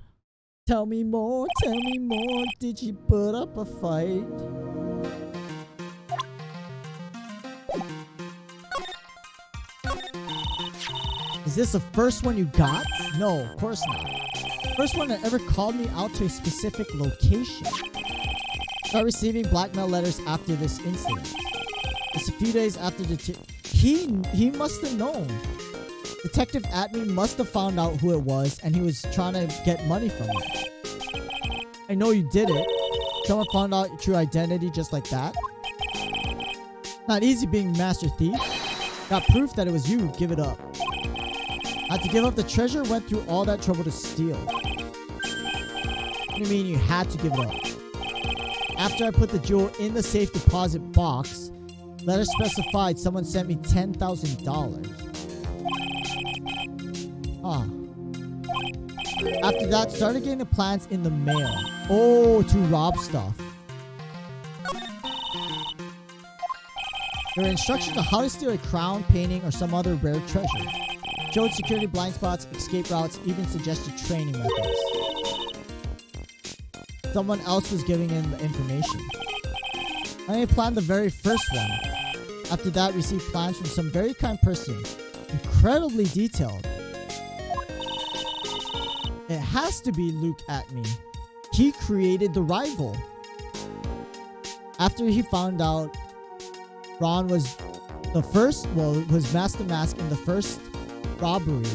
Tell me more, tell me more. Did you put up a fight? Is this the first one you got? No, of course not. First one that ever called me out to a specific location. Start receiving blackmail letters after this incident. Just a few days after the... He must have known. Detective Atme must have found out who it was, and he was trying to get money from it. I know you did it. Someone found out your true identity just like that. Not easy being master thief. Got proof that it was you. Give it up. Had to give up the treasure. Went through all that trouble to steal. What do you mean you had to give it up? After I put the jewel in the safe deposit box, letter specified someone sent me $10,000. Huh. After that, started getting the plans in the mail. Oh, to rob stuff. There were instructions on how to steal a crown, painting, or some other rare treasure. Showed security blind spots, escape routes, even suggested training methods. Someone else was giving in the information. I only planned the very first one. After that, received plans from some very kind person. Incredibly detailed. It has to be Luke at me. He created the rival. After he found out Ron was the first, was Master Mask in the first robbery,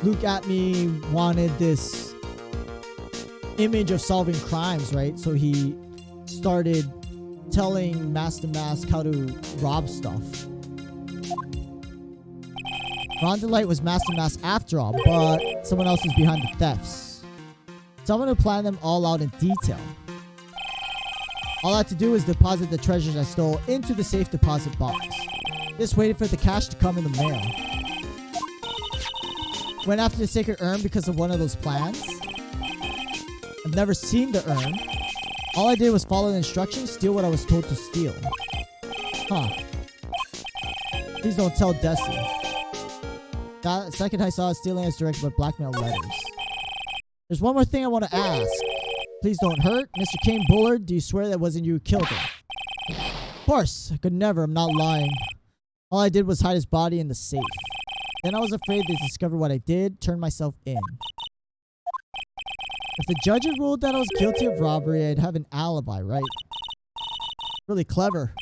Luke at me wanted this image of solving crimes, right? So he started telling Master Mask how to rob stuff. Ron Delight was Master Mask after all, but someone else was behind the thefts. Someone who planned them all out in detail. All I had to do was deposit the treasures I stole into the safe deposit box. Just waited for the cash to come in the mail. Went after the sacred urn because of one of those plans. I've never seen the urn. All I did was follow the instructions, steal what I was told to steal. Huh. Please don't tell Desi. That second I saw stealing is directed by blackmail letters. There's one more thing I want to ask. Please don't hurt. Mr. Kane Bullard, do you swear that wasn't you who killed him? Of course. I could never. I'm not lying. All I did was hide his body in the safe. Then I was afraid to discover what I did, turn myself in. If the judge had ruled that I was guilty of robbery, I'd have an alibi, right? Really clever.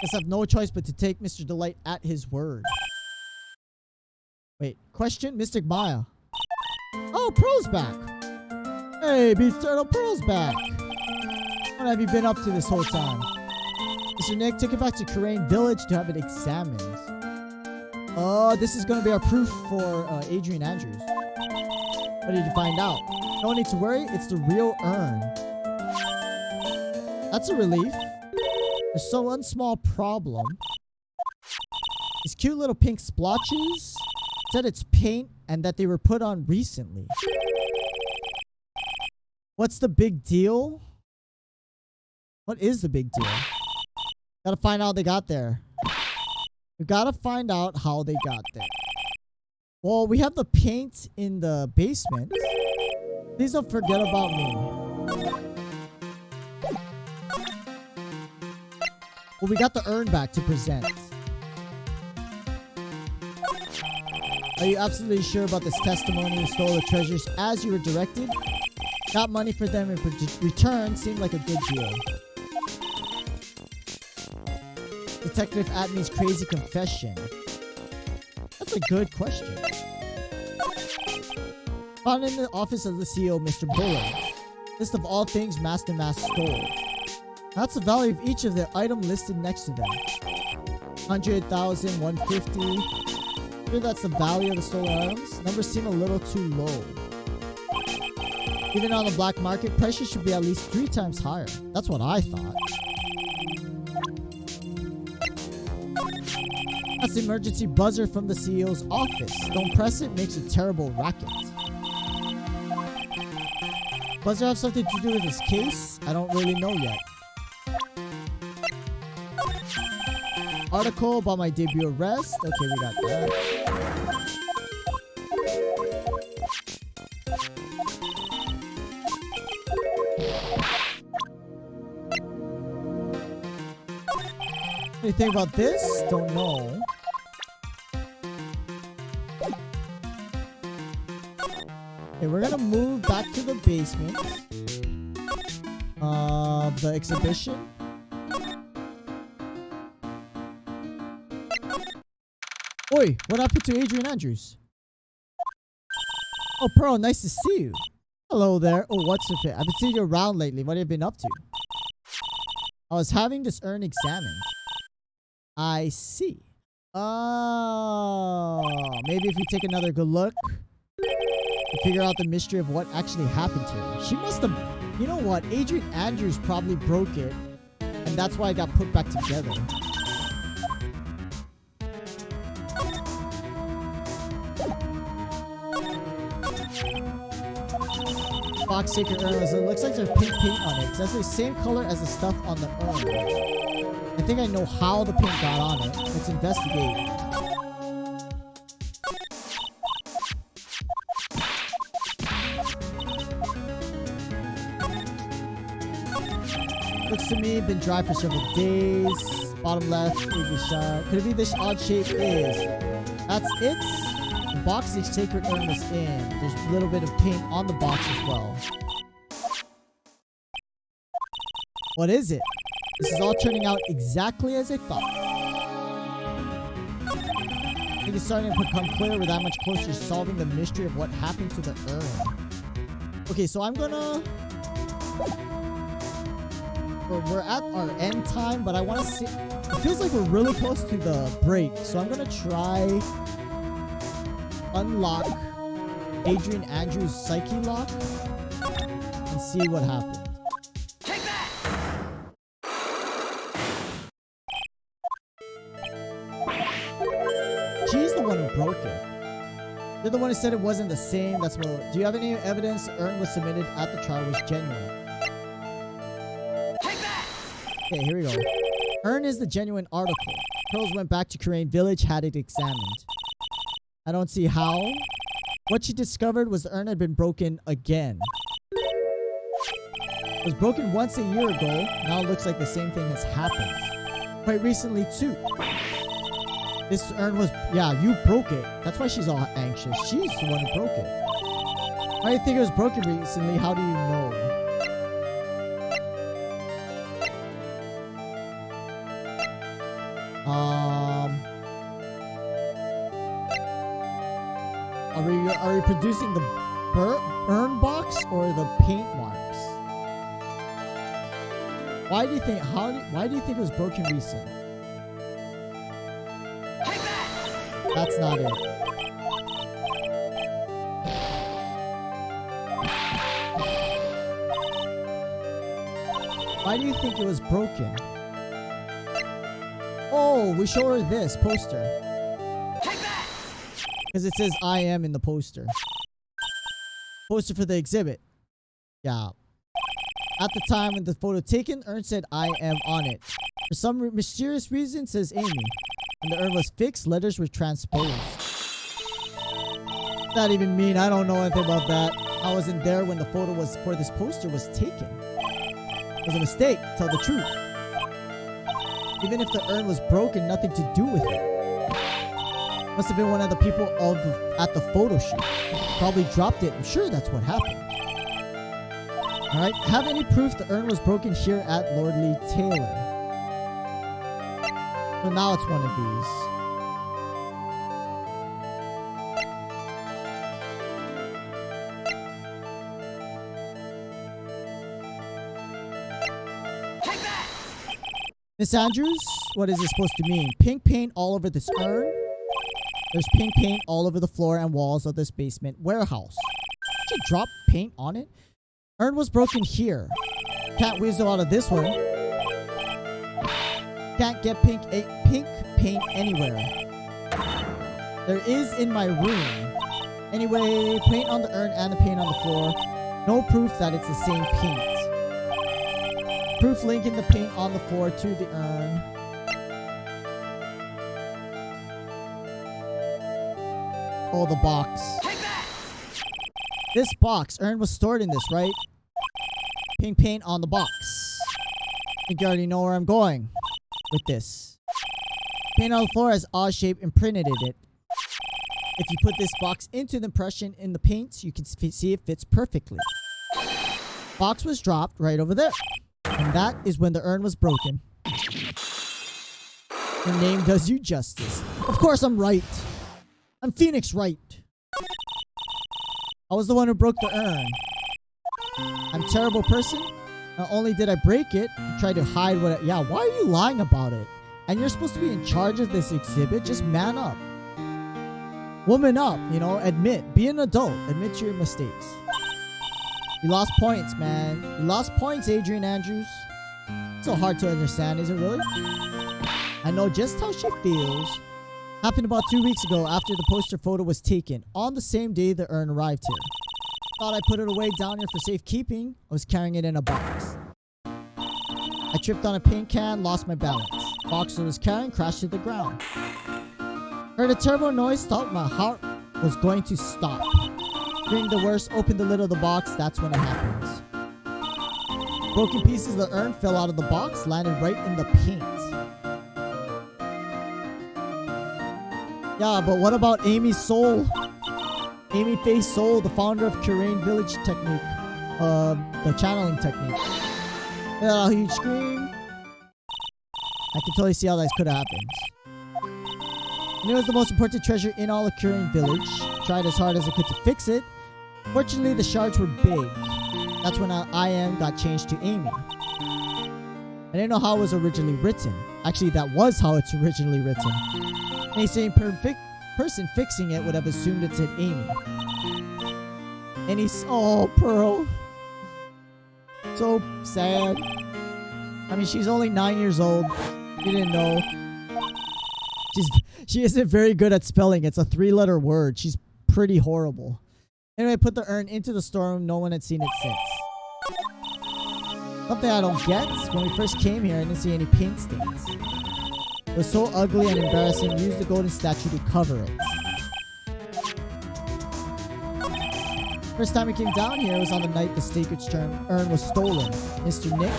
Guess I have no choice but to take Mr. Delight at his word. Wait, question? Mystic Maya. Oh, Pearl's back. Hey, Beast Turtle, Pearl's back. What have you been up to this whole time? Mr. Nick took it back to Karain Village to have it examined. Oh, this is going to be our proof for Adrian Andrews. What did you find out? No need to worry, it's the real urn. That's a relief. There's so one small problem. These cute little pink splotches said it's paint and that they were put on recently. What's the big deal? What is the big deal? Gotta find out how they got there. We gotta find out how they got there. Well, we have the paint in the basement. Please don't forget about me. Well, we got the urn back to present. Are you absolutely sure about this testimony? You stole the treasures as you were directed? Got money for them in return. Seemed like a good deal. Detective Adney's crazy confession. That's a good question. Found in the office of the CEO, Mr. Bullard. List of all things Master Mask stole. That's the value of each of the item listed next to them. 100,000, 150. Sure that's the value of the stolen items? Numbers seem a little too low. Even on the black market, prices should be at least 3 times higher. That's what I thought. That's the emergency buzzer from the CEO's office. Don't press it, makes a terrible racket. Buzzer have something to do with this case? I don't really know yet. Article about my debut arrest. Okay, we got that. Anything about this? Don't know. Okay, we're gonna move back to the basement of the exhibition. Oi, what happened to Adrian Andrews? Oh, Pearl, nice to see you. Hello there. Oh, what's your fit? I haven't seen you around lately. What have you been up to? I was having this urn examined. I see. Oh, maybe if we take another good look and figure out the mystery of what actually happened to her. She must have, you know what? Adrian Andrews probably broke it, and that's why it got put back together. Box sacred urn. It looks like there's pink paint on it. That's the same color as the stuff on the urn. I think I know how the paint got on it. Let's investigate. Looks to me been dry for several days. Bottom left, maybe shot. Could it be this odd shape? Is that's it. The box the sacred urn was in. There's a little bit of paint on the box as well. What is it? This is all turning out exactly as I thought. I think it's starting to become clear we're that much closer to solving the mystery of what happened to the urn. Okay, so I'm gonna... We're at our end time, but I want to see... It feels like we're really close to the break, so I'm gonna try... unlock Adrian Andrews' psyche lock and see what happens. Take that! She's the one who broke it. You're the one who said it wasn't the same. That's what. Do you have any evidence the urn was submitted at the trial was genuine? Take that! Okay, here we go. Urn is the genuine article. Pearls went back to Korean village, had it examined. I don't see how. What she discovered was the urn had been broken again. It was broken once a year ago. Now it looks like the same thing has happened. Quite recently too. This urn was... Yeah, you broke it. That's why she's all anxious. She's the one who broke it. Why do you think it was broken recently? How do you know? Are we producing the urn box or the paint marks? Why do you think? Why do you think it was broken recently? That's not it. Why do you think it was broken? Oh, we show her this poster. Because it says I am in the poster. Poster for the exhibit. Yeah. At the time when the photo taken, urn said I am on it. For some mysterious reason, says Amy. When the urn was fixed, letters were transposed. What does that even mean? I don't know anything about that. I wasn't there when the photo was for this poster was taken. It was a mistake, tell the truth. Even if the urn was broken, nothing to do with it. Must have been one of the people at the photo shoot. Probably dropped it. I'm sure that's what happened. Alright, have any proof the urn was broken here at Lordly Taylor? So now it's one of these. Take that! Miss Andrews, what is this supposed to mean? Pink paint all over this urn? There's pink paint all over the floor and walls of this basement warehouse. Did you drop paint on it? Urn was broken here. Can't weasel out of this one. Can't get pink paint anywhere. There is in my room. Anyway, paint on the urn and the paint on the floor. No proof that it's the same paint. Proof linking the paint on the floor to the urn. Oh, the box. This box. Urn was stored in this, right? Pink paint on the box. I think you already know where I'm going with this. Paint on the floor has odd shape imprinted in it. If you put this box into the impression in the paints, you can see it fits perfectly. Box was dropped right over there. And that is when the urn was broken. Your name does you justice. Of course I'm right. I'm Phoenix Wright. I was the one who broke the urn. I'm a terrible person. Not only did I break it, I tried to hide what yeah, why are you lying about it? And you're supposed to be in charge of this exhibit. Just man up. Woman up, you know, admit. Be an adult. Admit your mistakes. You lost points, man. You lost points, Adrian Andrews. So hard to understand, is it really? I know just how she feels. Happened about 2 weeks ago after the poster photo was taken. On the same day the urn arrived here. Thought I put it away down here for safekeeping. I was carrying it in a box. I tripped on a paint can, lost my balance. Box I was carrying crashed to the ground. Heard a terrible noise, thought my heart was going to stop. Fearing the worst, opened the lid of the box, that's when it happened. Broken pieces of the urn fell out of the box, landed right in the paint. Yeah, but what about Amy's soul? Amy Faye Soul, the founder of Curator Village technique. The channeling technique. Yeah, huge scream. I can totally see how that could have happened. And it was the most important treasure in all of Curator Village. Tried as hard as I could to fix it. Fortunately, the shards were big. That's when I am got changed to Amy. I didn't know how it was originally written. Actually, that was how it's originally written. Any sane person fixing it would have assumed it said Amy. Oh, Pearl. So sad. I mean, she's only 9 years old. You didn't know. She isn't very good at spelling. It's a 3-letter word. She's pretty horrible. Anyway, I put the urn into the storeroom. No one had seen it since. Something I don't get. When we first came here, I didn't see any paint stains. It was so ugly and embarrassing. We used the golden statue to cover it. First time we came down here was on the night the sacred urn was stolen. Mr. Nick.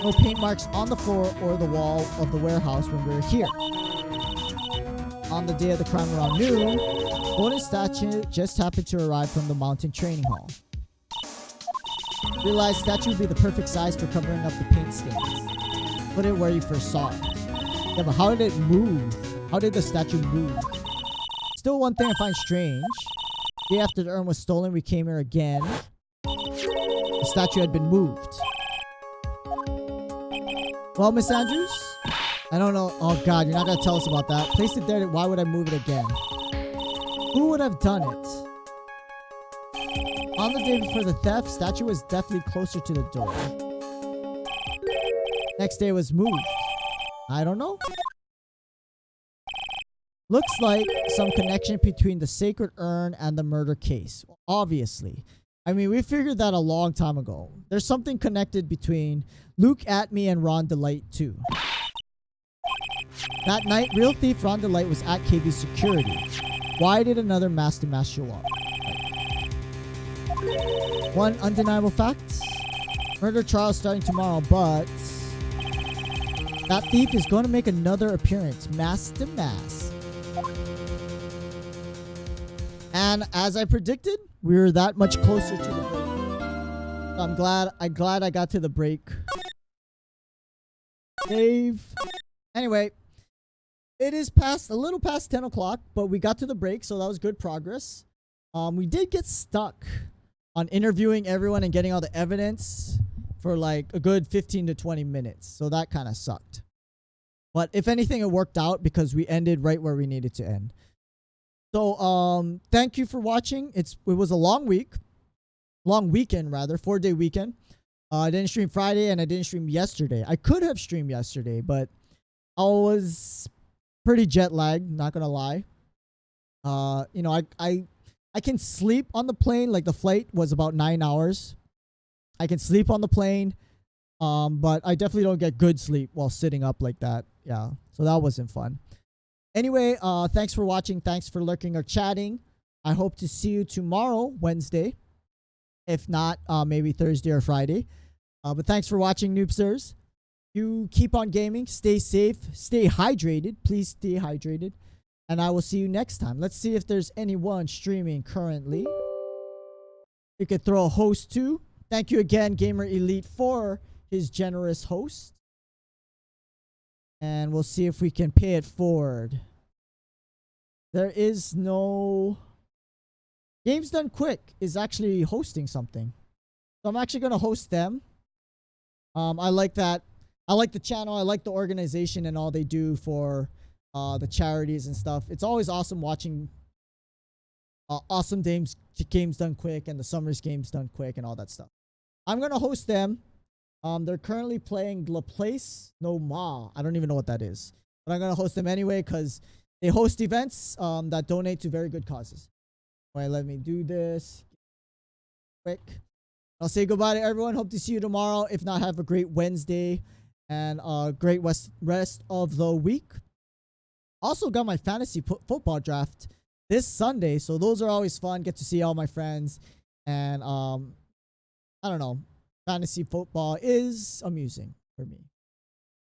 No paint marks on the floor or the wall of the warehouse when we were here. On the day of the crime around noon, golden statue just happened to arrive from the mountain training hall. Realized statue would be the perfect size for covering up the paint stains. Put it where you first saw it. Yeah, but how did it move? How did the statue move? Still one thing I find strange. The day after the urn was stolen, we came here again. The statue had been moved. Well, Miss Andrews? I don't know. Oh, God, you're not going to tell us about that. Placed it there. Why would I move it again? Who would have done it? On the day before the theft, statue was definitely closer to the door. Next day was moved. I don't know. Looks like some connection between the sacred urn and the murder case. Obviously. I mean, we figured that a long time ago. There's something connected between Luke Atme and Ron Delight too. That night, real thief Ron Delight was at KB's security. Why did another master show up? One undeniable fact. Murder trial starting tomorrow, but that thief is going to make another appearance, mask to mask. And as I predicted, we were that much closer to the break. So I'm glad I got to the break. Dave. Anyway, it is a little past 10 o'clock, but we got to the break, so that was good progress. We did get stuck on interviewing everyone and getting all the evidence for like a good 15 to 20 minutes. So that kind of sucked. But if anything, it worked out because we ended right where we needed to end. So thank you for watching. It was a long weekend rather, 4-day weekend. I didn't stream Friday and I didn't stream yesterday. I could have streamed yesterday, but I was pretty jet lagged, not gonna lie. You know, I can sleep on the plane. Like the flight was about 9 hours. I can sleep on the plane, but I definitely don't get good sleep while sitting up like that. Yeah, so that wasn't fun. Anyway, thanks for watching. Thanks for lurking or chatting. I hope to see you tomorrow, Wednesday. If not, maybe Thursday or Friday. But thanks for watching, Noobsters. You keep on gaming. Stay safe. Stay hydrated. Please stay hydrated. And I will see you next time. Let's see if there's anyone streaming currently. You could throw a host too. Thank you again, Gamer Elite, for his generous host. And we'll see if we can pay it forward. There is no... Games Done Quick is actually hosting something. So I'm actually gonna host them. I like that. I like the channel. I like the organization and all they do for the charities and stuff. It's always awesome watching awesome games done quick and the Summers games done quick and all that stuff. I'm gonna host them. They're currently playing La Place No Ma. I don't even know what that is, but I'm gonna host them anyway because they host events that donate to very good causes. All right, let me do this quick. I'll say goodbye to everyone. Hope to see you tomorrow. If not, have a great Wednesday and a great rest of the week. Also got my fantasy football draft this Sunday, so those are always fun. Get to see all my friends, and I don't know, fantasy football is amusing for me.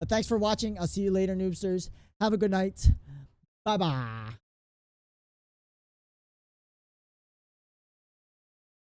But thanks for watching. I'll see you later, Noobsters. Have a good night. Bye bye.